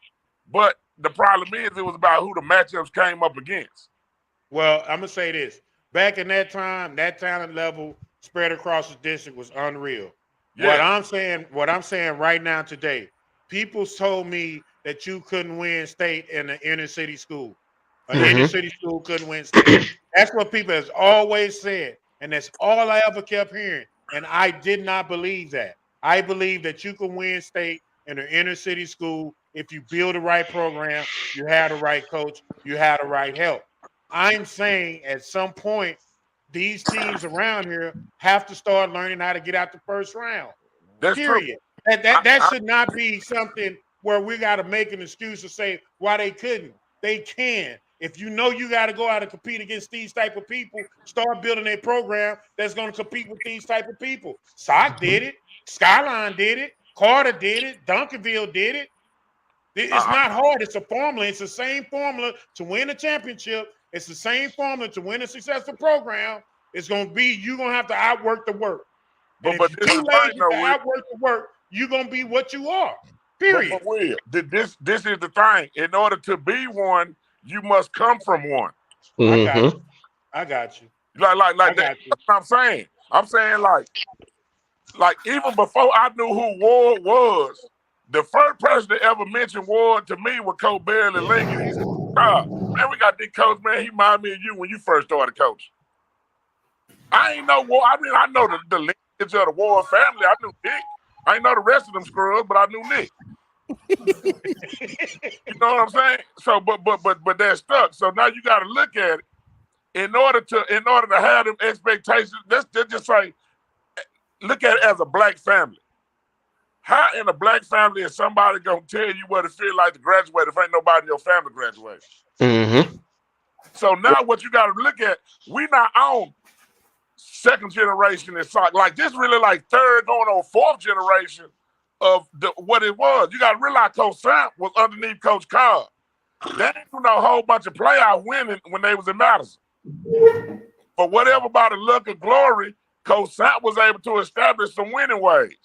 but the problem is it was about who the matchups came up against. Well, I'm gonna say this: back in that time, that talent level spread across the district was unreal. Yeah. What I'm saying right now today, people told me that you couldn't win state in an inner city school. An inner city school couldn't win state. That's what people has always said, and that's all I ever kept hearing. And I did not believe that. I believe that you can win state in an inner city school if you build the right program, you have the right coach, you have the right help. I'm saying at some point, these teams around here have to start learning how to get out the first round. That's period. True. That should not be something where we got to make an excuse to say why they couldn't. They can. If you know you got to go out and compete against these type of people, start building a program that's going to compete with these type of people. Sock did it. Skyline did it. Carter did it. Duncanville did it. It's not hard. It's a formula. It's the same formula to win a championship. It's the same formula to win a successful program. It's going to be you're going to have to outwork the work. But if you're too lazy to outwork the work, you're going to be what you are. Period. But Will, this is the thing. In order to be one, you must come from one. Mm-hmm. I got you. Like that's what I'm saying. I'm saying like even before I knew who Ward was, the first person to ever mention Ward to me was Coach Barely Lincoln. He said, man, we got this coach, man. He reminded me of you when you first started coaching. I ain't know Ward. I mean, I know the lineage of the Ward family. I knew Nick. I ain't know the rest of them scrubs, but I knew Nick. You know what I'm saying? So, but they're stuck. So now you got to look at it. In order to have them expectations, let's just say, look at it as a black family. How in a black family is somebody gonna tell you what it feels like to graduate if ain't nobody in your family graduated? Mm-hmm. So now what you got to look at, we not on second generation in soccer. Like this really like third going on fourth generation of what it was. You got to realize Coach Samp was underneath Coach Cobb. They didn't do no whole bunch of playoff winning when they was in Madison. For whatever by the luck of glory, Coach Samp was able to establish some winning ways.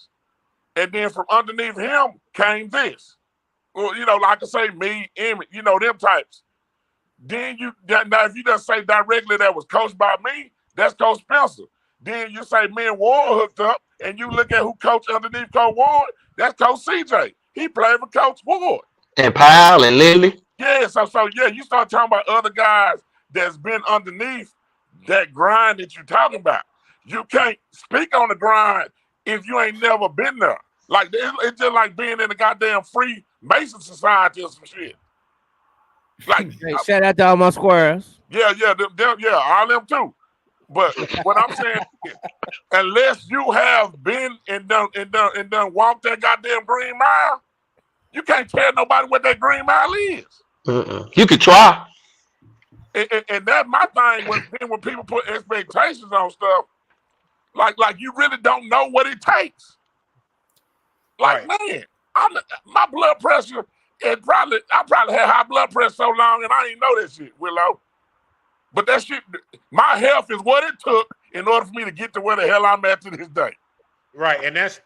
And then from underneath him came this. Well, like I say, me, Emmett, them types. Then now if you just say directly that was coached by me, that's Coach Spencer. Then you say me and Ward hooked up, and you look at who coached underneath Coach Ward, that's Coach CJ. He played for Coach Ward. And Powell and Lindley. Yeah, so yeah, you start talking about other guys that's been underneath that grind that you're talking about. You can't speak on the grind if you ain't never been there. Like it's just like being in a goddamn free Mason society or some shit. Like hey, shout out to all my squares. Yeah, all them too. But what I'm saying is, unless you have been and done walked that goddamn green mile, You can't tell nobody what that green mile is. You could try. And that's my thing when people put expectations on stuff, like you really don't know what it takes. Like, man, my blood pressure, I probably had high blood pressure so long and I didn't know that shit, Willow. But that shit, my health is what it took in order for me to get to where the hell I'm at to this day. Right, and that's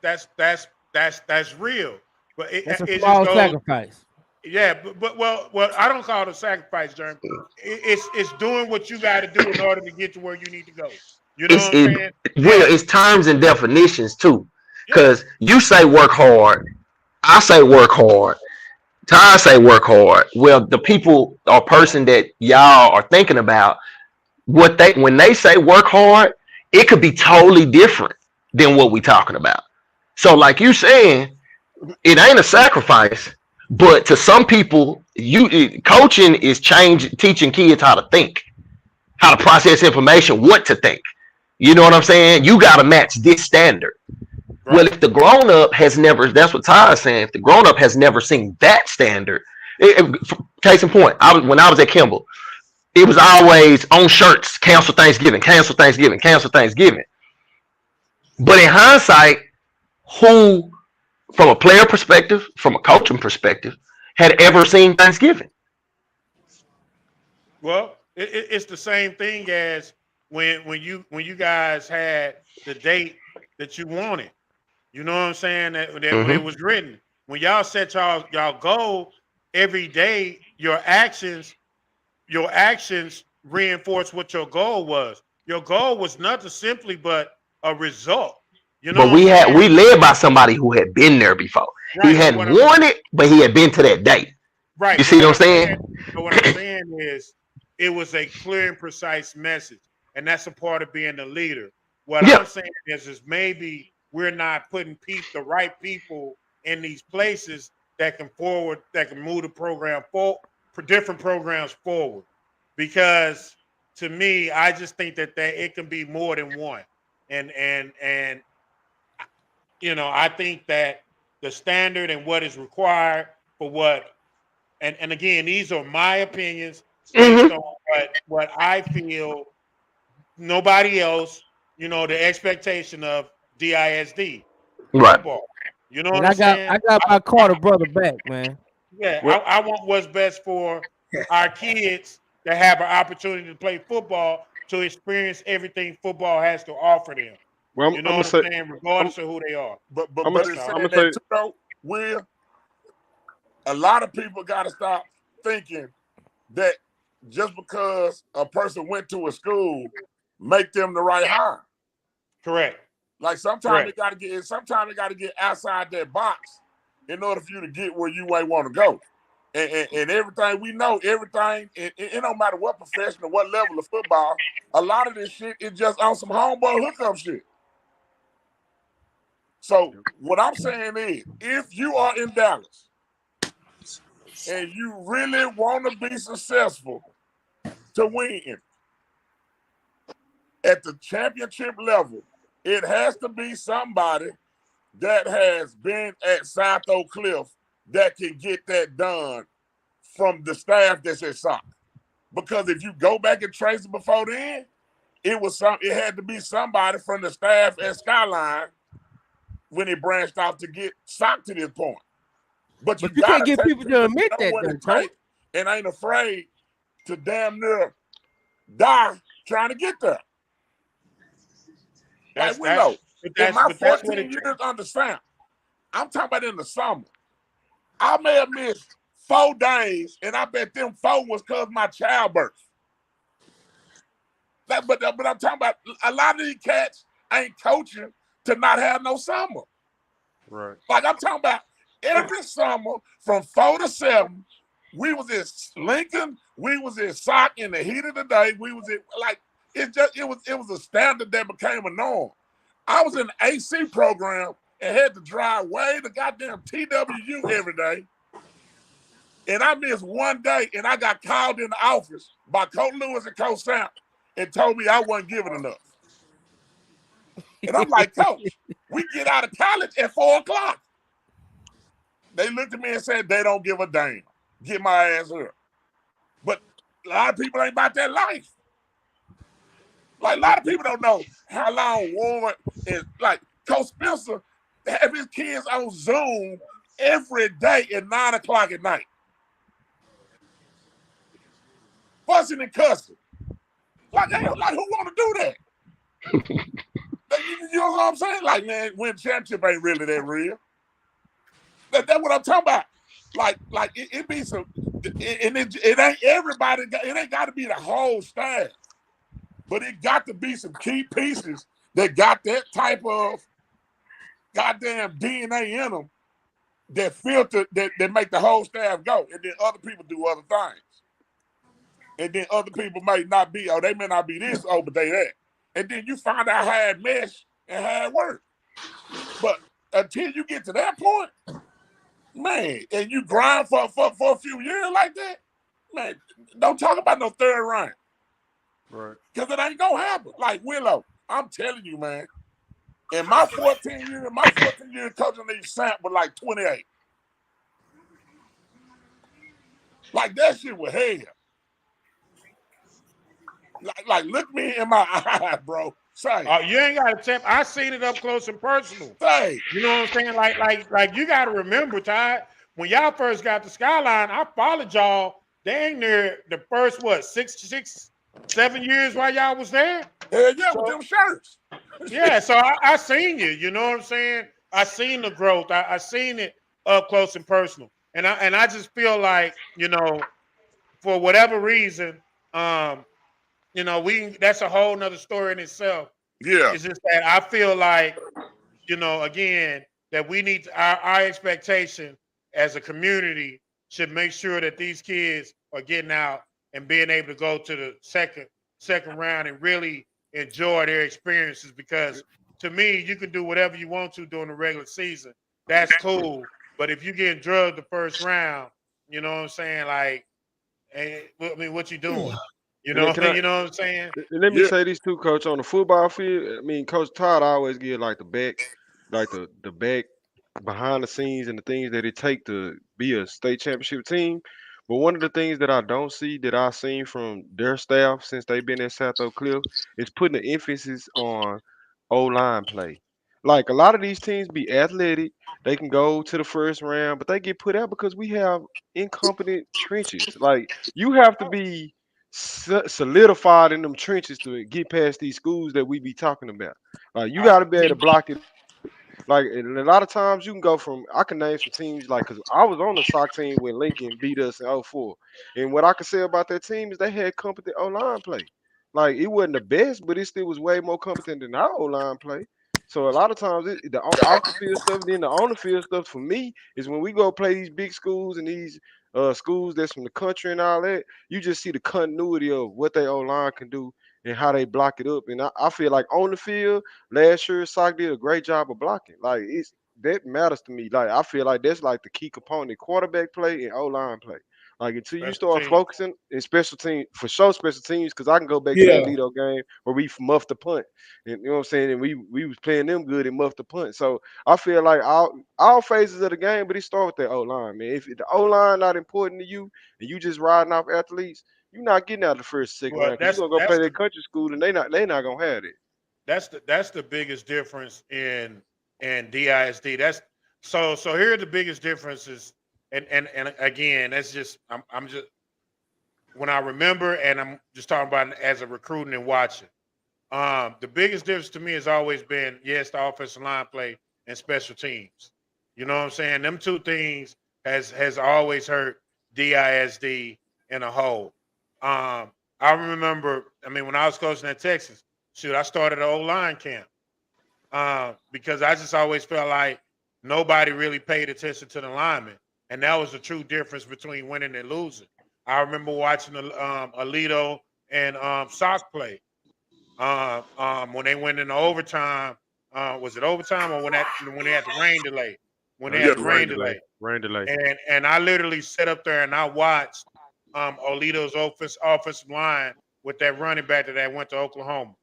real. But it's a small sacrifice. Yeah, but well, I don't call it a sacrifice, Jeremy. It's doing what you got to do in order to get to where you need to go. You know what I'm saying? It's terms and definitions too. Because you say work hard, I say work hard, Ty say work hard. Well, the people or person that y'all are thinking about, when they say work hard, it could be totally different than what we talking about. So, like you saying, it ain't a sacrifice, but to some people, coaching is teaching kids how to think, how to process information, what to think. You know what I'm saying? You got to match this standard. Right. Well, if the grown up has never, that's what Ty is saying. If the grown up has never seen that standard, case in point, when I was at Kimball, it was always on shirts, cancel Thanksgiving, cancel Thanksgiving, cancel Thanksgiving. But in hindsight, who, from a player perspective, from a coaching perspective, had ever seen Thanksgiving? Well, it's the same thing as when you guys had the date that you wanted. You know what I'm saying? That when it was written. When y'all set y'all goal every day, your actions reinforce what your goal was. Your goal was nothing simply but a result. You know, but we led by somebody who had been there before. Right, he hadn't won it, but he had been to that date. Right. You see what I'm saying? So what I'm saying is, it was a clear and precise message, and that's a part of being a leader. What I'm saying is maybe we're not putting the right people in these places that can move the program forward, for different programs forward. Because to me, I just think that it can be more than one. And you know, I think that the standard and what is required for what, and again, these are my opinions based on what I feel. Nobody else, you know, the expectation of DISD football. You know what I'm saying? I got my Carter brother back, man. Yeah, I want what's best for our kids to have an opportunity to play football, to experience everything football has to offer them. Well, you know what I'm saying? Regardless of who they are. But it's saying that too, though, Will, a lot of people got to stop thinking that just because a person went to a school make them the right hire. Correct. Like sometimes they got to get outside that box in order for you to get where you might want to go. And everything we know, it don't matter what profession or what level of football, a lot of this shit is just on some homeboy hookup shit. So what I'm saying is, if you are in Dallas and you really want to be successful to win at the championship level, it has to be somebody that has been at South Oak Cliff that can get that done from the staff that's at SOC. Because if you go back and trace it before then, it had to be somebody from the staff at Skyline when it branched off to get SOC to this point. But you can't get people to admit that, and ain't afraid to damn near die trying to get there. Like we know. In my 14 years under Sam, I'm talking about in the summer, I may have missed 4 days, and I bet them 4 was because of my childbirth. But I'm talking about a lot of these cats ain't coaching to not have no summer. Right. Like I'm talking about every summer from 4 to 7, we was in Lincoln, we was in SOC in the heat of the day. We was in it was a standard that became a norm. I was in the AC program and had to drive way to goddamn TWU every day. And I missed 1 day, and I got called in the office by Coach Lewis and Coach Sam and told me I wasn't giving enough. And I'm like, Coach, we get out of college at 4 o'clock. They looked at me and said they don't give a damn. Get my ass up. But a lot of people ain't about that life. Like a lot of people don't know how long Warren is. Like Coach Spencer have his kids on Zoom every day at 9 o'clock at night, fussing and cussing. Like who want to do that? You know what I'm saying? Like, man, win championship ain't really that real. That's what I'm talking about. Like it be some, and it ain't everybody. It ain't got to be the whole staff, but it got to be some key pieces that got that type of goddamn DNA in them that filter that make the whole staff go, and then other people do other things, and then other people may not be. Oh, they may not be this. Oh, but they that, and then you find out how it mesh and how it works. But until you get to that point, man, and you grind for a few years like that, man, don't talk about no third round. Right. Because it ain't gonna happen. Like Willow, I'm telling you, man. In my 14 years coaching these Samp was like 28. Like that shit was hell. Like look me in my eye, bro. Say. You ain't got to tell. I seen it up close and personal. Say. You know what I'm saying? Like you got to remember, Ty, when y'all first got the Skyline, I followed y'all dang near the first 6, 7 years while y'all was there. Hell yeah, with them shirts. Yeah, so I seen you. You know what I'm saying? I seen the growth. I seen it up close and personal. And I just feel like, for whatever reason, that's a whole nother story in itself. Yeah. It's just that I feel like, again, that we need our expectation as a community should make sure that these kids are getting out and being able to go to the second round and really enjoy their experiences, because to me, you can do whatever you want to during the regular season. That's cool. But if you get drugged the first round, you know what I'm saying? Like, I mean, what you doing? You know what I'm saying? Let me say this too, Coach. On the football field, I mean, Coach Todd always give like the back behind the scenes and the things that it take to be a state championship team. But one of the things that I don't see that I've seen from their staff since they've been at South Oak Cliff is putting the emphasis on O-line play. Like a lot of these teams be athletic, they can go to the first round, but they get put out because we have incompetent trenches. Like you have to be solidified in them trenches to get past these schools that we be talking about. Like you got to be able to block it. Like and a lot of times you can go from I can name some teams like because I was on the sock team when Lincoln beat us in '04, and what I can say about that team is they had competent O line play. Like it wasn't the best, but it still was way more competent than our O line play. So a lot of times the off the field stuff, then the on the field stuff for me is when we go play these big schools and these schools that's from the country and all that. You just see the continuity of what they O line can do and how they block it up. And I feel like on the field last year, Sock did a great job of blocking. Like that matters to me. Like I feel like that's like the key component: quarterback play and O line play. Like until you start focusing in special teams, for sure special teams, because I can go back to that Lido game where we muffed the punt. And you know what I'm saying? And we was playing them good and muffed the punt. So I feel like all phases of the game, but it starts with that O line, man. If the O line not important to you and you just riding off athletes, you're not getting out the first, second round because you're gonna go play that country school and they not gonna have it. That's the biggest difference in DISD. So here are the biggest differences. And again, that's just I'm just when I remember, and I'm just talking about it as a recruiting and watching. The biggest difference to me has always been, yes, the offensive line play and special teams. You know what I'm saying? Them two things has always hurt DISD in a whole. I remember, when I was coaching at Texas, I started an O-line camp because I just always felt like nobody really paid attention to the linemen. And that was the true difference between winning and losing. I remember watching Alito and Sock play. When they went into overtime, was it overtime or when they had the rain delay? When they had the rain delay. Rain delay. And I literally sat up there and I watched Alito's offensive line with that running back that went to Oklahoma.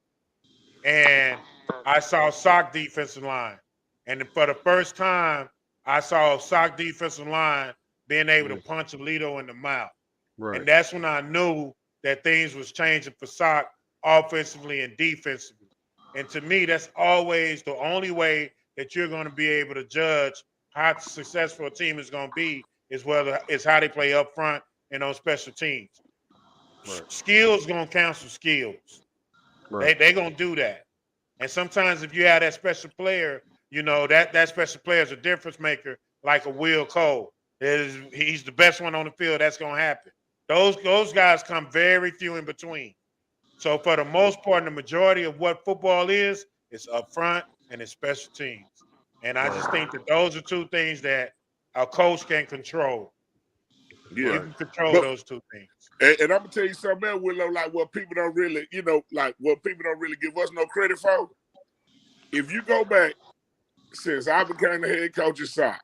And I saw Sock defensive line. And for the first time, I saw Sock defensive line being able to punch Alito in the mouth. Right. And that's when I knew that things was changing for Sock offensively and defensively. And to me, that's always the only way that you're going to be able to judge how successful a team is going to be is how they play up front and on special teams. Right. Skills going to cancel skills. Right. They going to do that. And sometimes if you have that special player, that special player is a difference maker, like a Will Cole. He's the best one on the field. That's going to happen. Those guys come very few in between. So for the most part, the majority of what football is up front and it's special teams. And I just think that those are two things that a coach can control. Yeah. You can control those two things. And I'm gonna tell you something else, Willow, like what people don't really, like what people don't really give us no credit for. If you go back since I became the head coach of Sock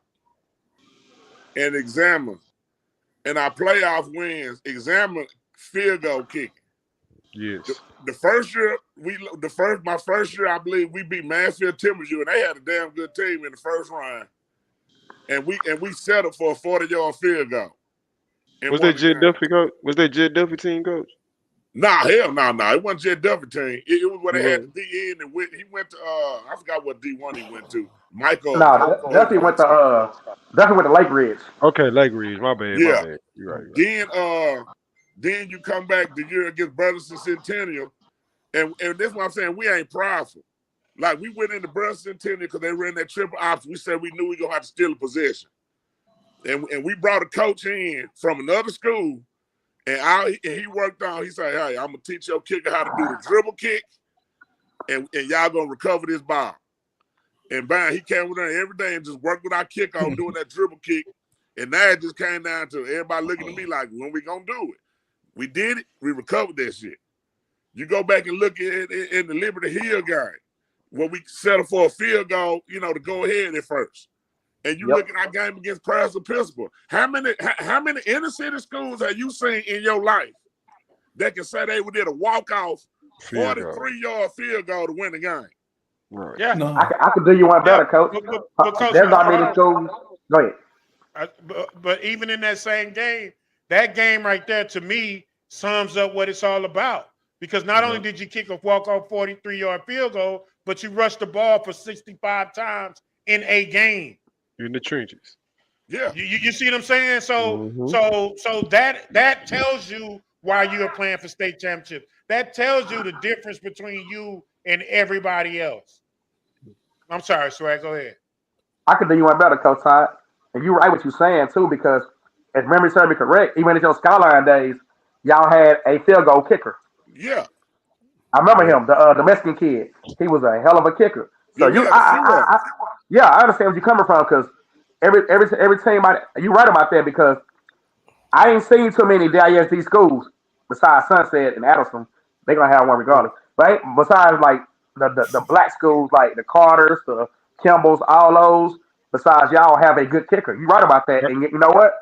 and examine and our playoff wins, examine field goal kicking. Yes. The first year my first year, I believe we beat Mansfield Timberview, and they had a damn good team in the first round. And we settled for a 40-yard field goal. Was that Jed Duffy coach? Was that Jed Duffy team coach? Nah, hell no. It wasn't Jed Duffy team. It was where they had the DN and he went to I forgot what D1 he went to. Michael. Duffy went to Lake Ridge. Okay, Lake Ridge. My bad. Yeah. My bad. You're right. Then you come back the year against Brothers and Centennial, and this is what I'm saying. We ain't prideful. Like we went into Brothers and Centennial because they ran that triple option. We said we knew we gonna have to steal a possession, and we brought a coach in from another school, and he worked on. He said, "Hey, I'm gonna teach your kicker how to do the dribble kick, and y'all gonna recover this ball." And bang, he came with there every day and just worked with our kicker on doing that dribble kick. And now it just came down to everybody looking at me like, when we gonna do it? We did it. We recovered that shit. You go back and look at it in the Liberty Hill game where we settled for a field goal, to go ahead at first. And you look at our game against Paris Episcopal. How many inner city schools have you seen in your life that can say they did a walk-off 43-yard field goal to win the game? Right. Yeah. No. I could do you one better, Coach. Coach, there's not many schools. Go ahead. But even in that same game, that game right there, to me, sums up what it's all about. Because not only did you kick a walk-off 43-yard field goal, but you rushed the ball for 65 times in a game. In the trenches. Yeah. You see what I'm saying? So that tells you why you are playing for state championship. That tells you the difference between you and everybody else. I'm sorry, Swag, go ahead. I could do you one better, Coach Todd. And you're right what you're saying, too, because if memory serves me correct, even in your Skyline days, y'all had a field goal kicker. Yeah. I remember him, the Mexican kid. He was a hell of a kicker. So I understand where you're coming from, because every team, you're right about that, because I ain't seen too many DISD schools besides Sunset and Addison. They're going to have one regardless. Right? Besides, like, the black schools, like the Carters, the Kimball's, all those, besides y'all have a good kicker. You're right about that. And you know what?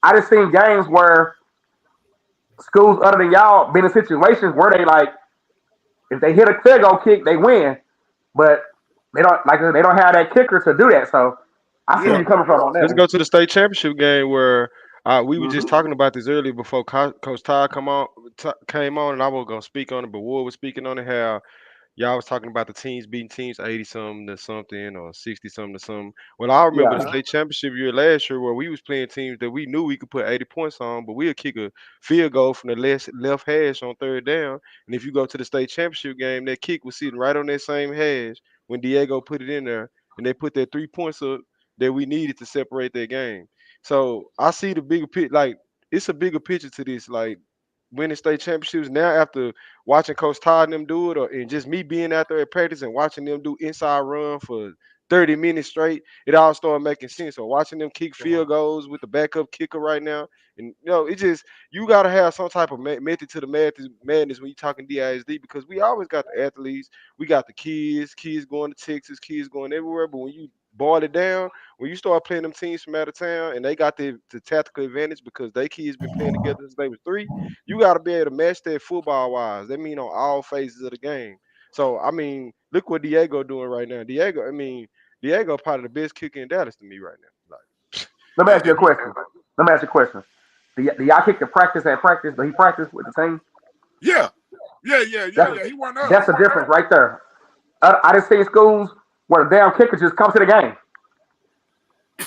I just seen games where schools other than y'all been in situations where they, like, if they hit a field goal kick, they win. But they don't have that kicker to do that. So I see where you're coming from on that. Let's go to the state championship game where we were just talking about this earlier before Coach Todd came on, and I was gonna speak on it, but Ward was speaking on it, how y'all was talking about the teams beating teams 80-something to something or 60-something to something. Well, I remember the state championship year last year where we was playing teams that we knew we could put 80 points on, but we'll kick a field goal from the left hash on third down. And if you go to the state championship game, that kick was sitting right on that same hash when Diego put it in there, and they put that 3 points up that we needed to separate that game. So I see the bigger picture. Like, it's a bigger picture to this. Like, winning state championships now, after watching Coach Todd and them do it, and just me being out there at practice and watching them do inside run for 30 minutes straight, it all started making sense. So watching them kick field goals with the backup kicker right now, and it just, you got to have some type of method to the madness when you're talking DISD, because we always got the athletes, we got the kids going to Texas, kids going everywhere, but when you boil it down, when you start playing them teams from out of town and they got the tactical advantage because they kids been playing together since they was 3, you got to be able to match that football wise. That mean on all phases of the game. So I mean, look what Diego doing right now. Diego probably the best kicker in Dallas to me right now. Let me ask you a question. Do y'all kick the practice at practice? Do he practice with the team? Yeah. That's He won us. that's the difference right there. I just seen schools where the damn kicker just comes to the game.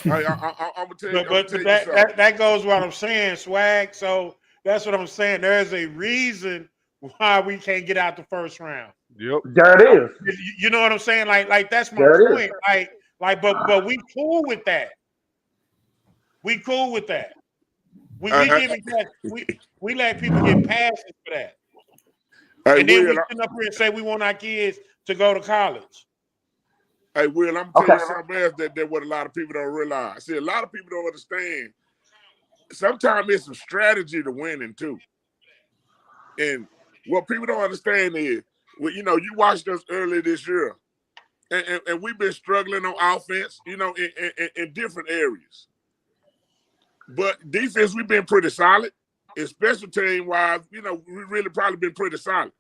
I'm gonna tell you. But that goes what I'm saying, Swag. So that's what I'm saying. There's a reason why we can't get out the first round. Yep. There it is. You know what I'm saying? Like that's my There it point. But we cool with that. We cool with that. We giving that. We let people get passes for that. And then we sit up here and say we want our kids to go to college. Hey, Will, I'm gonna tell you something else that what a lot of people don't realize. See, a lot of people don't understand. Sometimes it's some strategy to winning too. And what people don't understand is, well, you watched us earlier this year, and we've been struggling on offense, in different areas. But defense, we've been pretty solid. And special team wise, we really probably been pretty solid.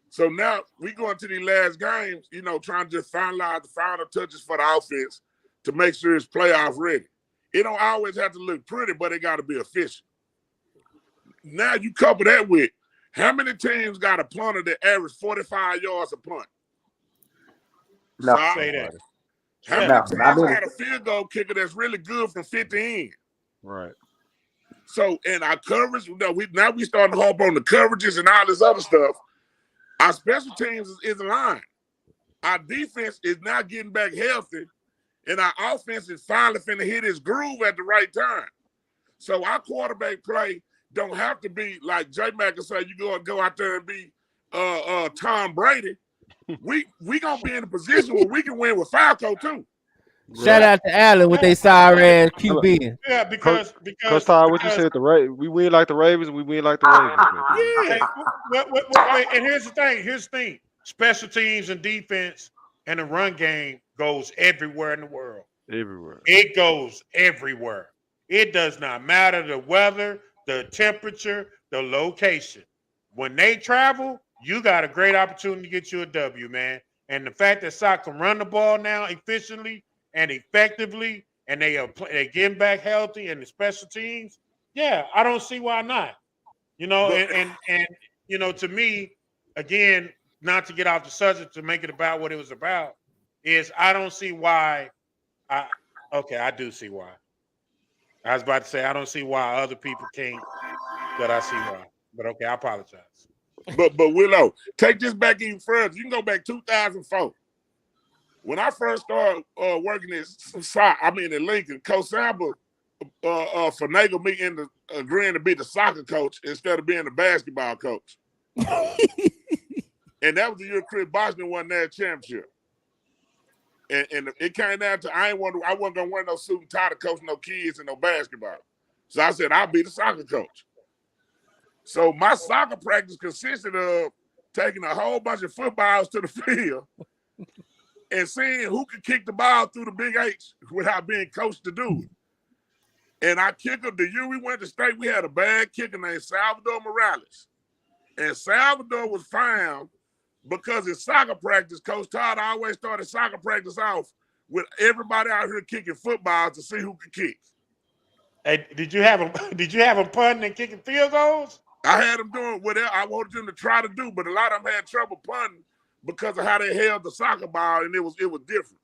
So now we go into these last games, trying to just finalize the final touches for the offense to make sure it's playoff ready. It don't always have to look pretty, but it got to be efficient. Now you couple that with how many teams got a punter that average 45 yards a punt? No. Say that. How many teams got a field goal kicker that's really good from 50 in? Right. So, and our coverage, now we starting to harp on the coverages and all this other stuff. Our special teams is aligned. Our defense is now getting back healthy, and our offense is finally finna hit its groove at the right time. So our quarterback play don't have to be like J Mac can say, you go out there and be Tom Brady. We gonna be in a position where we can win with Falco too. Shout out to Allen with their sorry ass QB. Yeah, because Todd, what you said, we win like the Ravens, we win like the Ravens. Yeah. And here's the thing. Special teams and defense and the run game goes everywhere in the world. Everywhere. It goes everywhere. It does not matter the weather, the temperature, the location. When they travel, you got a great opportunity to get you a W, man. And the fact that Sock can run the ball now efficiently and effectively, and they're getting back healthy and the special teams, yeah, I don't see why not. And to me, again, not to get off the subject, to make it about what it was about, is I don't see why. I do see why. I was about to say I don't see why other people can't, but I see why. But okay, I apologize. But Willow, take this back even further. You can go back 2004. When I first started working at Lincoln, Coach Samba finagled me into agreeing to be the soccer coach instead of being the basketball coach. And that was the year Chris Boshman won that championship. And it came down to I wasn't gonna wear no suit and tie to coach no kids and no basketball. So I said I'll be the soccer coach. So my soccer practice consisted of taking a whole bunch of footballs to the field and seeing who could kick the ball through the big H without being coached to do it. And our kicker, the year we went to state, we had a bad kicker named Salvador Morales. And Salvador was found because in soccer practice, Coach Todd always started soccer practice off with everybody out here kicking footballs to see who could kick. Hey, did you have him punting and kicking field goals? I had them doing whatever I wanted them to try to do, but a lot of them had trouble punting because of how they held the soccer ball, and it was different.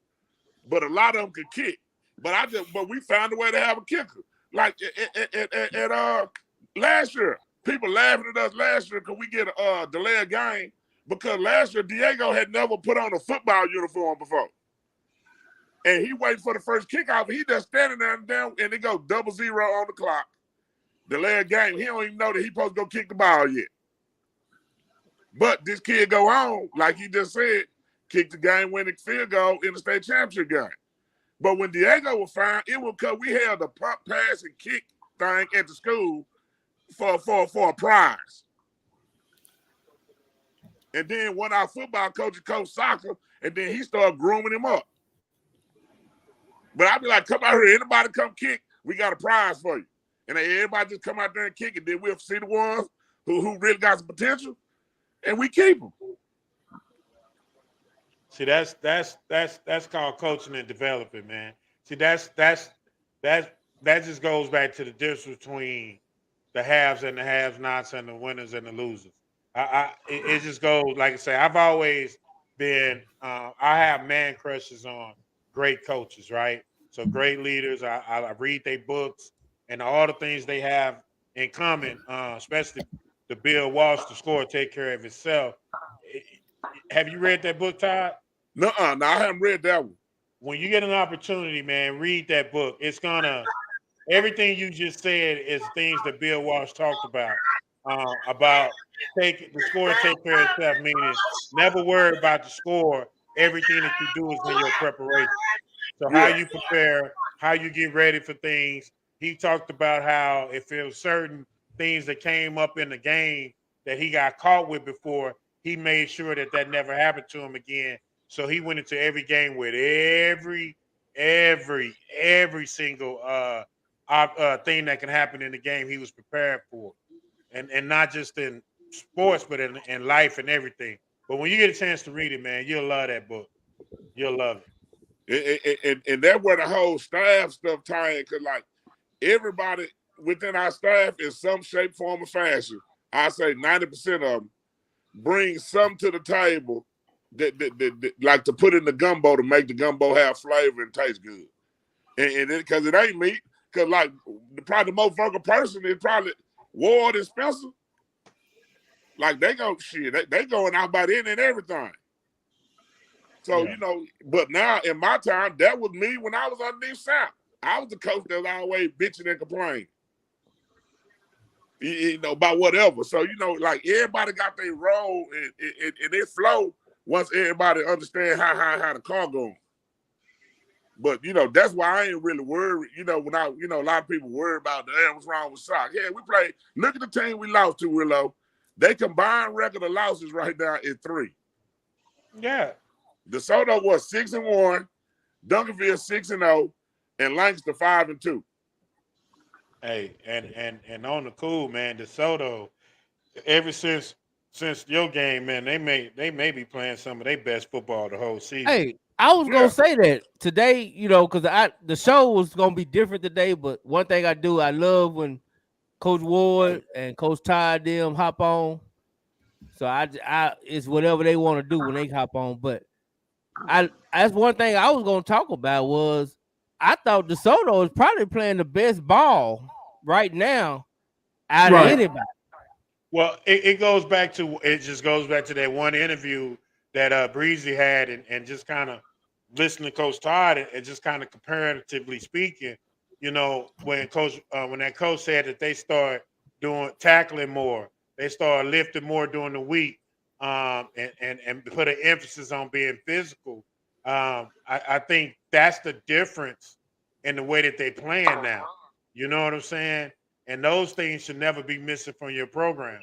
But a lot of them could kick. But we found a way to have a kicker. Like at last year, people laughing at us last year because we get a delay of game because last year Diego had never put on a football uniform before. And he waited for the first kickoff, and he just standing there and it goes 0-0 on the clock. Delay of game. He don't even know that he's supposed to go kick the ball yet. But this kid go on, like he just said, kick the game-winning field goal in the state championship game. But when Diego was found, it was because we held a pump, pass, and kick thing at the school for a prize. And then one of our football coaches coached soccer, and then he started grooming him up. But I'd be like, come out here, anybody come kick, we got a prize for you. And everybody just come out there and kick it. Then we'll see the ones who really got some potential, and we keep them. See, that's called coaching and developing, man. See, that's that just goes back to the difference between the haves and the have-nots and the winners and the losers. It just goes like I say. I've always been. I have man crushes on great coaches, right? So great leaders. I read their books and all the things they have in common, especially the Bill Walsh, the score take care of itself. Have you read that book, Todd? No, I haven't read that one. When you get an opportunity, man, read that book. It's gonna everything you just said is things that Bill Walsh talked about take the score and take care of itself, meaning never worry about the score. Everything that you do is in your preparation. So how Yeah. you prepare, how you get ready for things. He talked about how if there was certain things that came up in the game that he got caught with before, he made sure that that never happened to him again. So he went into every game with every single thing that can happen in the game. He was prepared for, and not just in sports, but in life and everything. But when you get a chance to read it, man, you'll love that book. You'll love it. And that's where the whole staff stuff tie in, because like everybody within our staff in some shape, form, or fashion, I say 90% of them bring something to the table that like to put in the gumbo to make the gumbo have flavor and taste good. And because it ain't meat, because like probably the most vocal person is probably Ward and Spencer. Like they go shit, they going out by the end and everything. So, Yeah. but now in my time, that was me when I was underneath South. I was the coach that was always bitching and complaining. About whatever. So, like everybody got their role and it flow once everybody understand how the car going. But, that's why I ain't really worried. When a lot of people worry about, damn, what's wrong with Sox? Yeah, we played. Look at the team we lost to, Willow. They combined record of losses right now is 3. Yeah. DeSoto was 6-1, Duncanville 6-0, and Lancaster 5-2. Hey, and on the cool, man, DeSoto, ever since your game, man, they may be playing some of their best football the whole season. Hey, I was gonna say that today, because the show was gonna be different today. But one thing I love when Coach Ward and Coach Todd them hop on. So I it's whatever they want to do when they hop on. But that's one thing I was gonna talk about was I thought DeSoto is probably playing the best ball right now out of anybody. Well, it just goes back to that one interview that Breezy had and just kind of listening to Coach Todd and just kind of comparatively speaking, when when that coach said that they start doing tackling more, they start lifting more during the week, and put an emphasis on being physical. I think that's the difference in the way that they playing now. You know what I'm saying? And those things should never be missing from your program.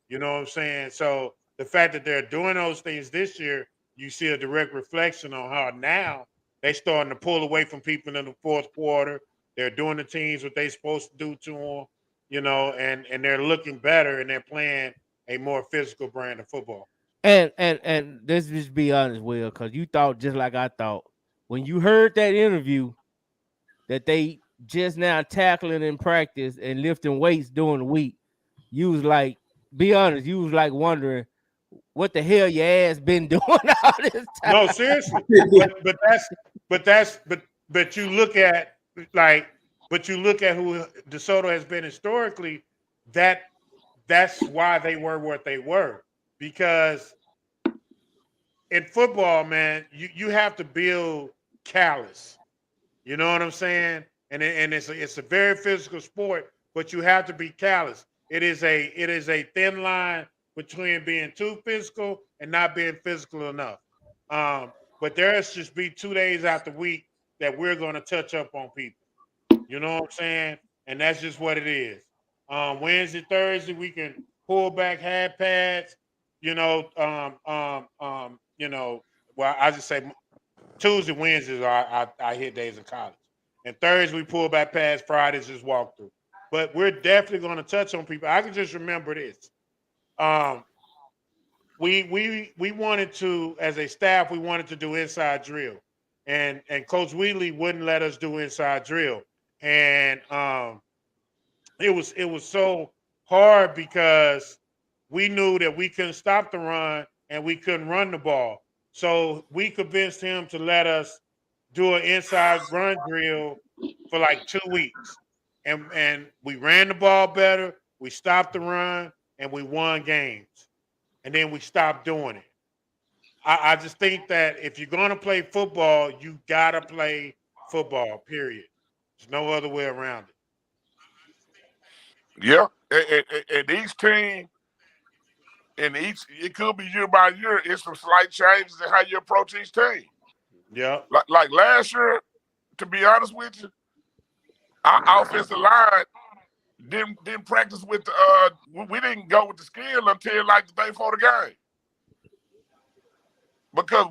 You know what I'm saying? So the fact that they're doing those things this year, you see a direct reflection on how now they starting to pull away from people in the fourth quarter. They're doing the teams what they're supposed to do to them, and they're looking better and they're playing a more physical brand of football. And let's just be honest, Will, because you thought just like I thought when you heard that interview that they just now tackling in practice and lifting weights during the week. You was like, be honest, you was like wondering what the hell your ass been doing all this time. No, seriously. but you look at who DeSoto has been historically, that's why they were what they were. Because in football, man, you have to build callous. You know what I'm saying? And it's a very physical sport, but you have to be callous. It is a thin line between being too physical and not being physical enough. But there's just be 2 days out the week that we're going to touch up on people. You know what I'm saying? And that's just what it is. Wednesday, Thursday, we can pull back half pads. Well, I just say Tuesday, Wednesdays are I hit days of college. And Thursday we pull back past Fridays just walk through. But we're definitely going to touch on people. I can just remember this. We wanted to, as a staff, we wanted to do inside drill. And Coach Wheatley wouldn't let us do inside drill. and it was so hard because we knew that we couldn't stop the run and we couldn't run the ball. So we convinced him to let us do an inside run drill for like 2 weeks. And we ran the ball better, we stopped the run, and we won games. And then we stopped doing it. I just think that if you're gonna play football, you gotta play football, period. There's no other way around it. Yeah. And each team, it could be year by year, it's some slight changes in how you approach each team. Yeah. Like last year, to be honest with you, our offensive line didn't practice with we didn't go with the skill until like the day before the game. Because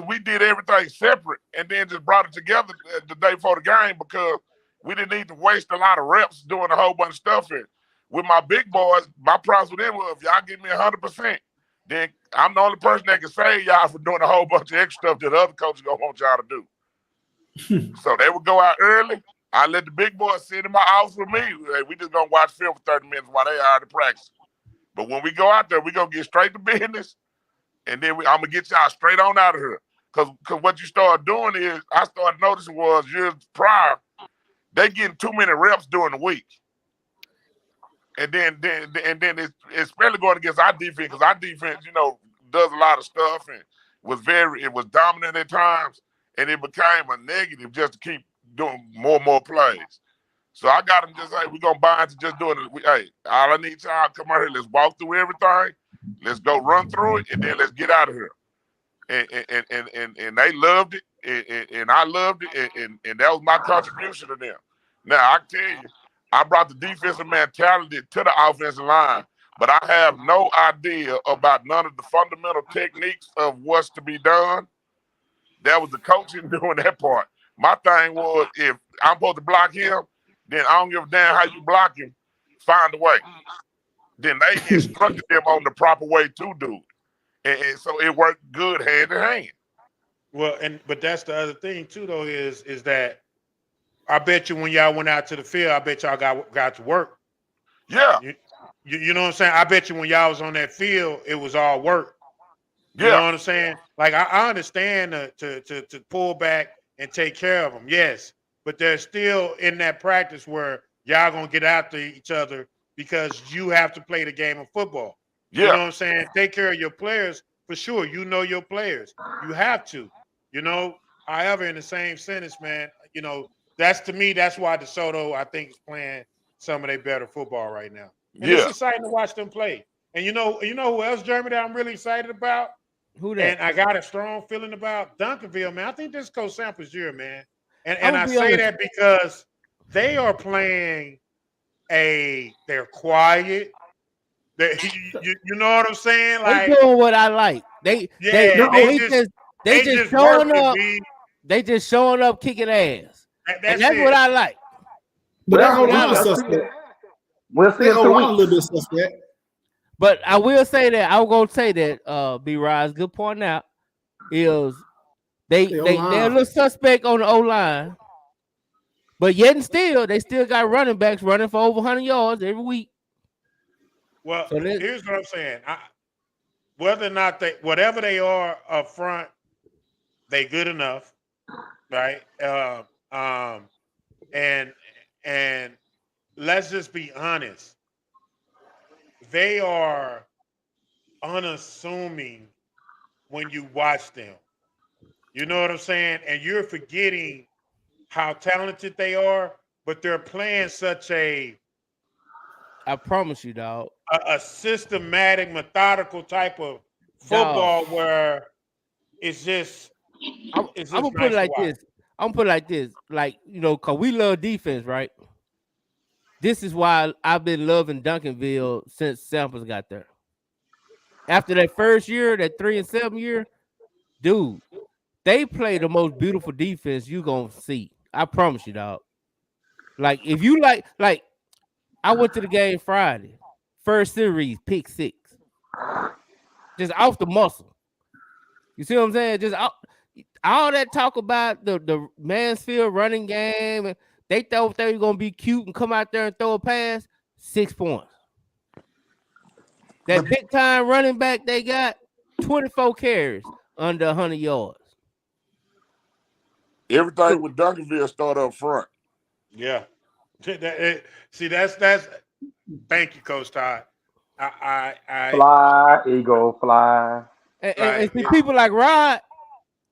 we did everything separate and then just brought it together the day before the game because we didn't need to waste a lot of reps doing a whole bunch of stuff here. With my big boys, my promise with them was if y'all give me 100%, then I'm the only person that can save y'all from doing a whole bunch of extra stuff that the other coaches gonna want y'all to do. So they would go out early. I let the big boys sit in my office with me. Hey, we just gonna watch film for 30 minutes while they are to practice. But when we go out there, we gonna get straight to business. And then I'm gonna get y'all straight on out of here. Cause what you start doing is I started noticing was years prior, they getting too many reps during the week. And then it's especially going against our defense, because our defense, does a lot of stuff and it was dominant at times, and it became a negative just to keep doing more and more plays. So I got them just like we're gonna buy into just doing it. Hey, all I need y'all come out here, let's walk through everything. Let's go run through it, and then let's get out of here. And they loved it, and I loved it, and that was my contribution to them. Now, I can tell you, I brought the defensive mentality to the offensive line, but I have no idea about none of the fundamental techniques of what's to be done. That was the coaching doing that part. My thing was, if I'm supposed to block him, then I don't give a damn how you block him. Find a way. Then they instructed them on the proper way to do it. And so it worked good hand in hand. Well, but that's the other thing too, though, is that I bet you when y'all went out to the field, I bet y'all got to work. Yeah. You know what I'm saying? I bet you when y'all was on that field, it was all work. You Yeah. know what I'm saying? Like I understand to pull back and take care of them, yes, but they're still in that practice where y'all gonna get after each other because you have to play the game of football. Yeah. You know what I'm saying? Take care of your players for sure. You know your players. You have to. However, in the same sentence, man, that's to me, that's why DeSoto, I think, is playing some of their better football right now. And it's exciting to watch them play. And you know who else, Jeremy, that I'm really excited about? Who that? And I got a strong feeling about Duncanville, man. I think this is Coach Sample's year, man. And I say that because they are playing they're quiet. You know what I'm saying? Like, they doing what I like. They just showing up. They just showing up, kicking ass. That's what I like. But that whole line suspect. We'll see in 2 weeks. A little bit suspect. But I will say that I'm gonna say that B Rise, good point out, is they're a little suspect on the O line. But yet and still, they still got running backs running for over 100 yards every week. Well, here's what I'm saying. Whether or not whatever they are up front, they good enough, right? And let's just be honest. They are unassuming when you watch them. You know what I'm saying? And you're forgetting how talented they are, but they're playing such I promise you, dog. A systematic, methodical type of football where it's just. I'm gonna put it like this. I'm gonna put it like this. Like, cause we love defense, right? This is why I've been loving Duncanville since Samples got there. After that first year, that 3-7 year, dude, they play the most beautiful defense you gonna see. I promise you, dog. Like, if you like, I went to the game Friday, first series, pick 6, just off the muscle. You see what I'm saying? Just all that talk about the Mansfield running game, They thought they were gonna be cute and come out there and throw a pass. 6 points. That big time running back they got 24 carries under 100 yards. Everything with Duncanville start up front. Yeah. See, that's. Thank you, Coach Todd. Fly, Eagle, fly. And see, people like Rod.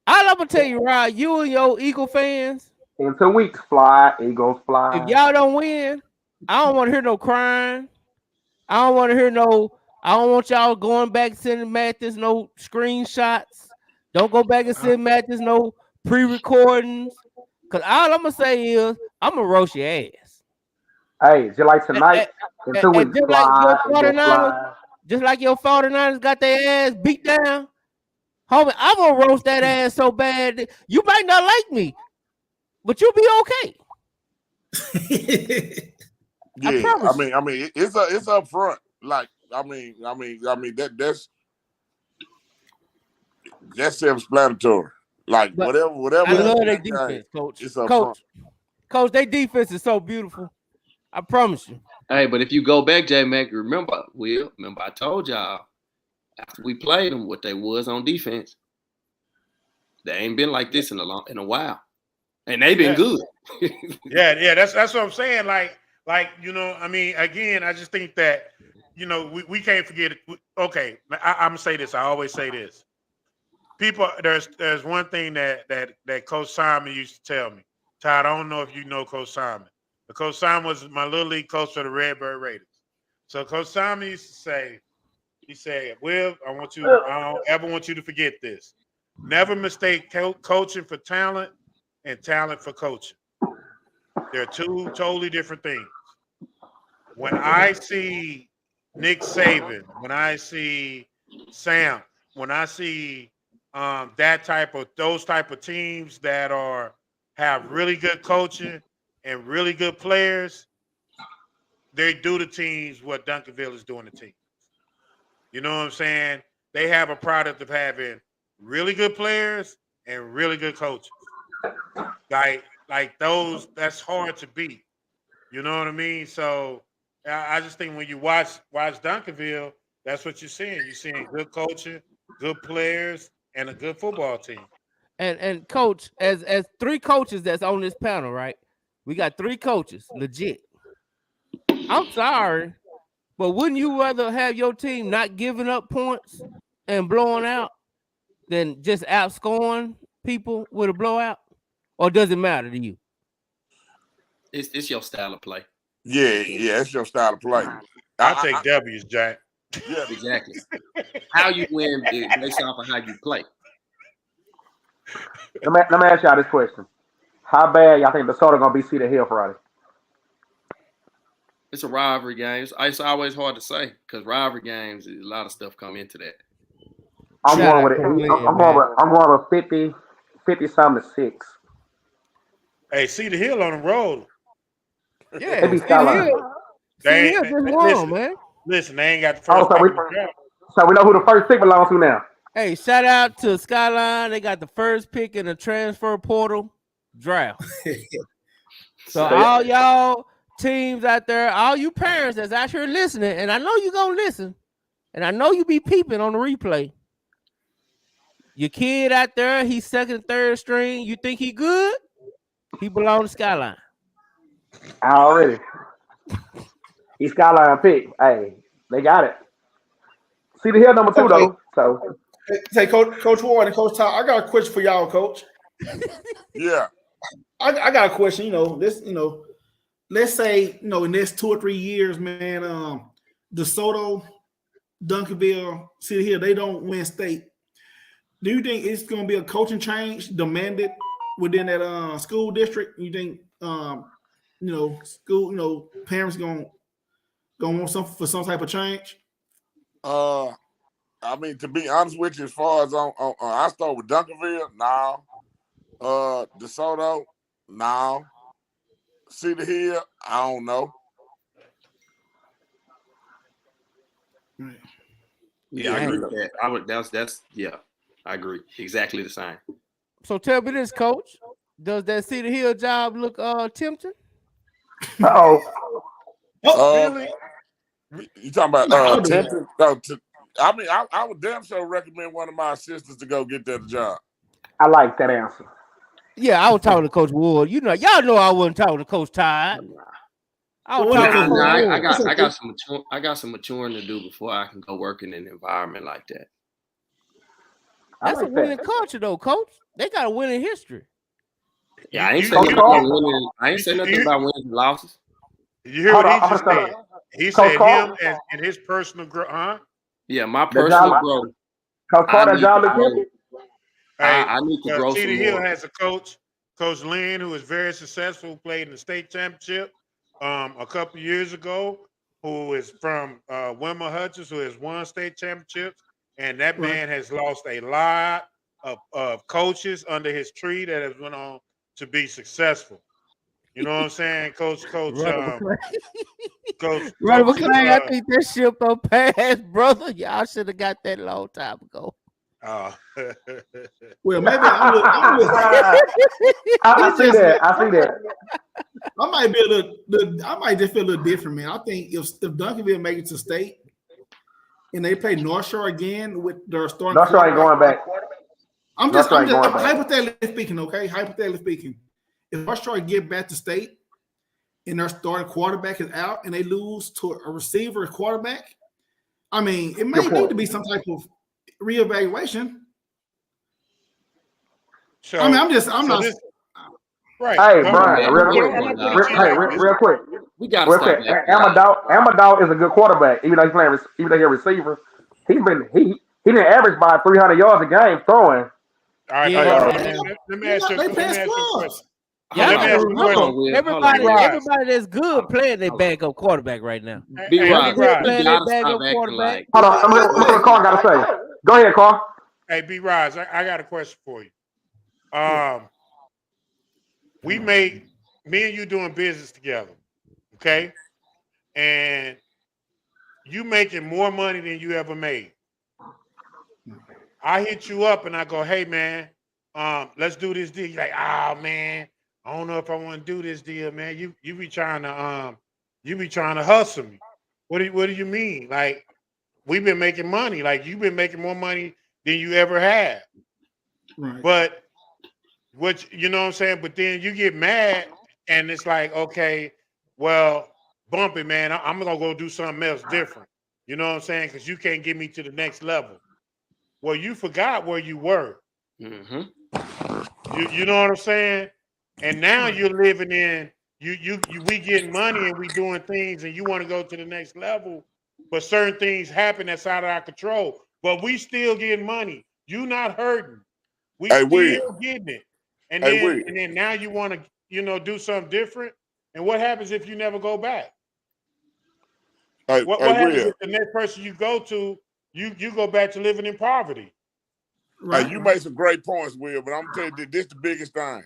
I'm gonna tell you, Rod, you and your Eagle fans. In 2 weeks, fly, Eagles, fly. If y'all don't win, I don't want to hear no crying. I don't want to hear no. I don't want y'all going back sending Mathis no screenshots. Don't go back and send Mathis no pre-recordings. Cause all I'm gonna say is I'm gonna roast your ass. Hey, just like tonight, in 2 weeks, just fly, like your 49ers, fly. just like your 49ers got their ass beat down. Homie, I'm gonna roast that ass so bad. You might not like me, but you'll be okay. Yeah, I mean, it's up front. Like, I mean, that's self-explanatory. Like, But whatever. I love their defense, Coach. It's up front. Coach, their defense is so beautiful. I promise you. Hey, but if you go back, J Mac, remember I told y'all after we played them what they was on defense. They ain't been like this in a while, and they been good. yeah, that's what I'm saying. Like I mean, again, I just think that we can't forget it. Okay, I'm gonna say this. I always say this. People, there's one thing that Coach Simon used to tell me. Todd, I don't know if you know Coach Simon. But Coach Simon was my little league coach for the Redbird Raiders. So Coach Simon used to say, he said, "Will, I don't ever want you to forget this. Never mistake coaching for talent and talent for coaching. They're two totally different things. When I see Nick Saban, when I see Sam, when I see those type of teams that have really good coaching and really good players, they do the teams what Duncanville is doing to teams. You know what I'm saying? They have a product of having really good players and really good coaches. Like those, that's hard to beat. You know what I mean? So I just think when you watch Duncanville, that's what you're seeing. You're seeing good coaching, good players, and a good football team. And coach, as 3 coaches that's on this panel, right? We got 3 coaches, legit. I'm sorry, but wouldn't you rather have your team not giving up points and blowing out than just outscoring people with a blowout? Or does it matter to you? It's your style of play. Yeah, it's your style of play. I take W's, Jack. Yeah, exactly. How you win based off of how you play. Let me ask y'all this question. How bad y'all think DeSoto gonna be Cedar Hill Friday? It's a rivalry game. It's always hard to say because rivalry games, a lot of stuff come into that. I'm going with it. I'm going with 50-something to 6. Hey, Cedar Hill on the road. Yeah, they be Skyline. Cedar Hill just won, man. Listen, they ain't got the first pick. So we know who the first pick belongs to now. Hey, shout out to Skyline. They got the first pick in the transfer portal draft. So all y'all teams out there, all you parents that's out here listening, and I know you gonna listen, and I know you be peeping on the replay. Your kid out there, he's 2nd, 3rd string. You think he good? He belong to Skyline. Already. He's Skyline pick. Hey, they got it. Cedar Hill number 2 though. So say Coach Ward and Coach Todd, I got a question for y'all, Coach. Yeah. I got a question. Let's say, in the next 2 or 3 years, man, DeSoto, Duncanville, Cedar Hill, they don't win state. Do you think it's going to be a coaching change demanded within that school district? You think, school, parents going to want something for some type of change? I mean, to be honest with you, as far as I start with Duncanville, now. DeSoto, now. Cedar Hill, I don't know. Yeah, I agree with that. I agree. Exactly the same. So tell me this, Coach. Does that Cedar Hill job look tempting? Really? You talking about tension? I mean, I would damn sure recommend one of my assistants to go get that job. I like that answer. Yeah, I was talking to Coach Wood. You know, y'all know I wasn't talking to Coach Todd. I was talking to Coach Wood. I got some maturing to do before I can go work in an environment like that. That's a winning culture, though, Coach. They got a winning history. Yeah, I ain't saying nothing about winning. I ain't saying nothing about winning and losses. You hear what he just said? He said him and his personal growth, huh? Yeah, my personal growth. I need to grow Cedar some Hill more. has a coach, Coach Lynn, who is very successful, played in the state championship a couple years ago, who is from Wilma Hutchins, who has won state championships. And that man has lost a lot of coaches under his tree that has went on to be successful. You know what I'm saying? Coach Ronald McClain, I think that ship on pass, brother. Y'all should have got that a long time ago. Well, maybe I see that. I might be I might just feel a little different, man. I think if Duncanville make it to state and they play North Shore again with their starting North Shore ain't going back. I'm just hypothetically speaking, okay? Hypothetically speaking, if North Shore get back to state and their starting quarterback is out and they lose to a receiver quarterback, I mean, it may need to be some type of reevaluation. So, I mean, I'm not. Right. Hey, Brian, real quick. We got to stop that. Amador is a good quarterback, even though he's a receiver. He didn't average by 300 yards a game throwing. All right, let me ask you a question. Everybody that's good playing their backup quarterback right now. Hold on, I'm going to Carl got to say. Go ahead, Carl. Hey, B. Rise, I got a question for you. Me and you doing business together, okay? And you making more money than you ever made. I hit you up and I go, hey man, let's do this deal. You're like, oh man, I don't know if I want to do this deal, man. You be trying to hustle me. What do you mean? Like, we've been making money. Like, you've been making more money than you ever had. Right. But you know what I'm saying? But then you get mad and it's like, okay, well, bump it, man. I'm gonna go do something else different. You know what I'm saying? Because you can't get me to the next level. Well, you forgot where you were. Mm-hmm. You know what I'm saying? And now you're living in we getting money and we doing things and you want to go to the next level, but certain things happen that's out of our control. But we still getting money. You not hurting. We still getting it. And then now you want to, do something different. And what happens if you never go back? What happens if the next person you go to, you go back to living in poverty? Right. You made some great points, Will, but I'm telling you, this is the biggest thing.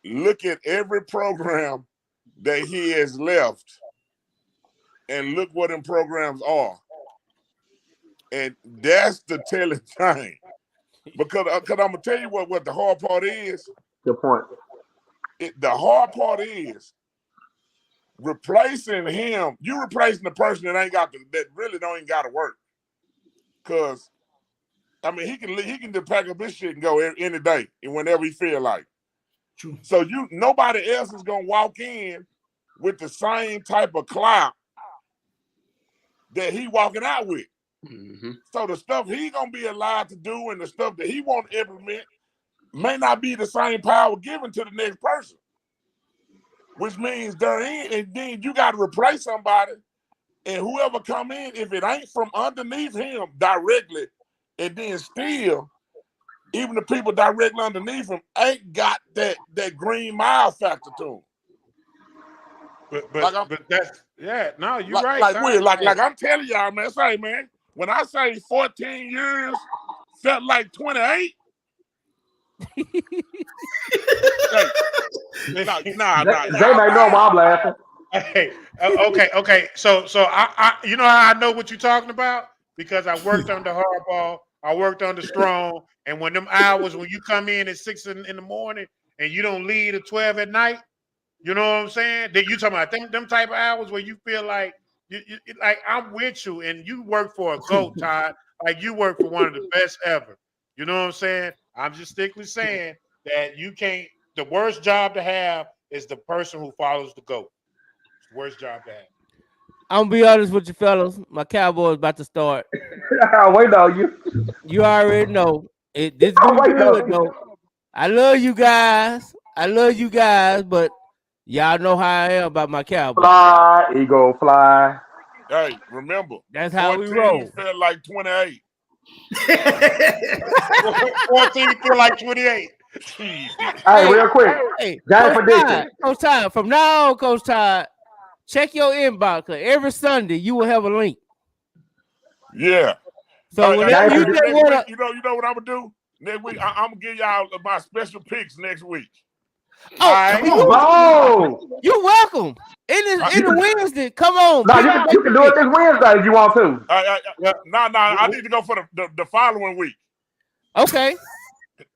Look at every program that he has left and look what them programs are. And that's the telling thing. Because I'm going to tell you what the hard part is. Good point. The hard part is replacing him. You replacing the person that really don't even got to work. Because, I mean, he can just pack up his shit and go any day and whenever he feel like. True. So nobody else is gonna walk in with the same type of clout that he walking out with. Mm-hmm. So the stuff he gonna be allowed to do and the stuff that he want to implement may not be the same power given to the next person. Which means and then you got to replace somebody, and whoever come in, if it ain't from underneath him directly, and then still, even the people directly underneath him ain't got that green mile factor to them. But that's you're right. Like I'm telling y'all, man. Say, man, when I say 14 years felt like 28. Nah. They might know why I'm laughing. Hey, okay. So I you know how I know what you're talking about? Because I worked under Hardball, I worked under Strong, and when them hours when you come in at 6 in the morning and you don't leave at 12 at night, You know what I'm saying? That you talking about them type of hours where you feel like you like I'm with you and you work for a GOAT, Todd. Like you work for one of the best ever. You know what I'm saying? I'm just strictly saying that you can't. The worst job to have is the person who follows the GOAT. It's the worst job to have. I'm gonna be honest with you, fellas. My Cowboys about to start. Wait on you. You already know it. This is gonna be good though. I love you guys. But y'all know how I am about my Cowboys. Fly, Eagle, fly. Hey, remember, that's how 14 we roll. Felt like 28. 14 feel like 28. Hey, real quick. Hey, Giant prediction. Coach Todd, from now on, Coach Todd, check your inbox. Every Sunday you will have a link. Yeah. So whenever you next week, you know what I'm gonna do? Next week, I'm gonna give y'all my special picks next week. You're welcome. In the Wednesday, come on. No, you can do it this Wednesday if you want to. No, I need to go for the following week. Okay.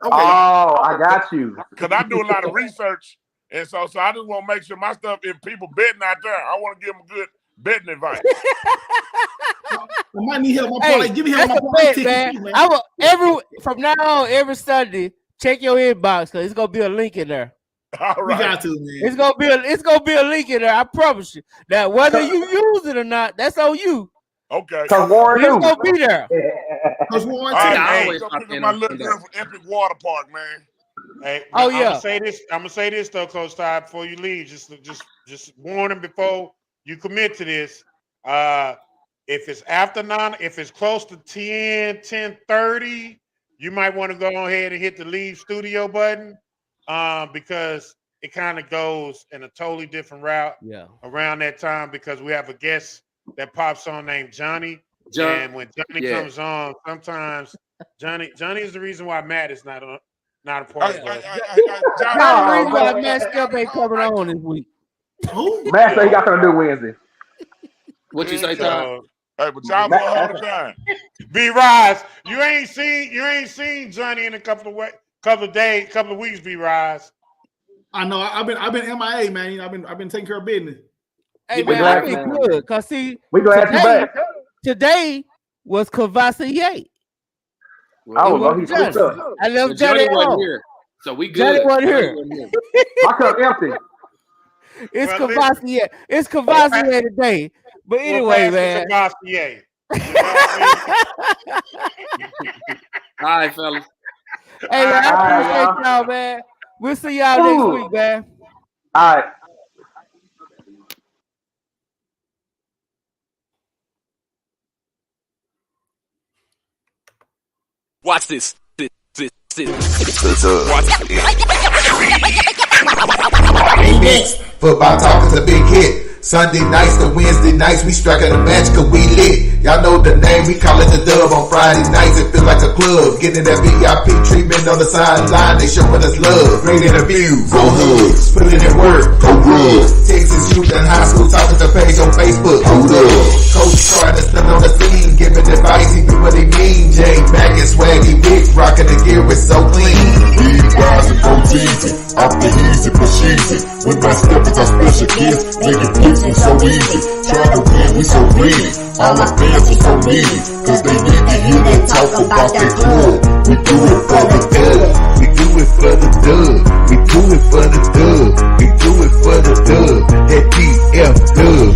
Oh, I got you. Because I do a lot of research, and so I just want to make sure my stuff. If people betting out there, I want to give them good betting advice. I might need help. Give me help. Man. I will from now on every Sunday. Check your inbox because it's gonna be a link in there. All right. We got to, man. It's gonna be a link in there. I promise you. Now whether you use it or not, that's on you. Okay. Cause Warren, it's gonna be there. Cause Warren, I always pick up my little girl from Epic Water Park, man. Hey, I'm gonna say this though, Coach Todd, before you leave. Just warn them before you commit to this. If it's after 9, if it's close to 10:30, you might want to go ahead and hit the leave studio button, because it kind of goes in a totally different route around that time, because we have a guest that pops on named Johnny. And when Johnny comes on, sometimes Johnny is the reason why Matt is not a part of it. Johnny, the reason why Matt Skip ain't coming on this week. Matt said he got something to do Wednesday. What you say, Todd? Hey, but y'all go all the time. B-Rise, you ain't seen Johnny in a couple of weeks, B-Rise. I know. I've been MIA, man. I've been taking care of business. Hey man, I've been good. Cause see, we glad you back. Today was Cavassier. I left Johnny wasn't here, so we good. Johnny wasn't here. My cup empty. It's Cavassier. It's Cavassier today. But anyway, man. Cavassier. All right, fellas. Hey, man, I appreciate y'all, man. We'll see y'all next week, man. All right. Watch this. Next, football talk is a big hit. Sunday nights to Wednesday nights, we striking a match cause we lit. Y'all know the name, we call it the dub. On Friday nights, it feel like a club. Getting that VIP treatment on the sideline, they showing us love. Great interviews, go hugs, put in work, go rub. Texas youth and high school talking to page on Facebook, hold up. Coach trying to stand on the scene, giving advice, he do what he mean. Jay Mack and Swaggy Wick, rocking the gear, it's so clean. Big rise and go easy, off the easy, push easy. With my steppers, our special kids, making picks and so easy. Trying to win, we so greedy. All our fans are so needy, cause they need to hear them talk about their club. We do it for the dub. We do it for the dub. We do it for the dub. We do it for the dub. That PF dub.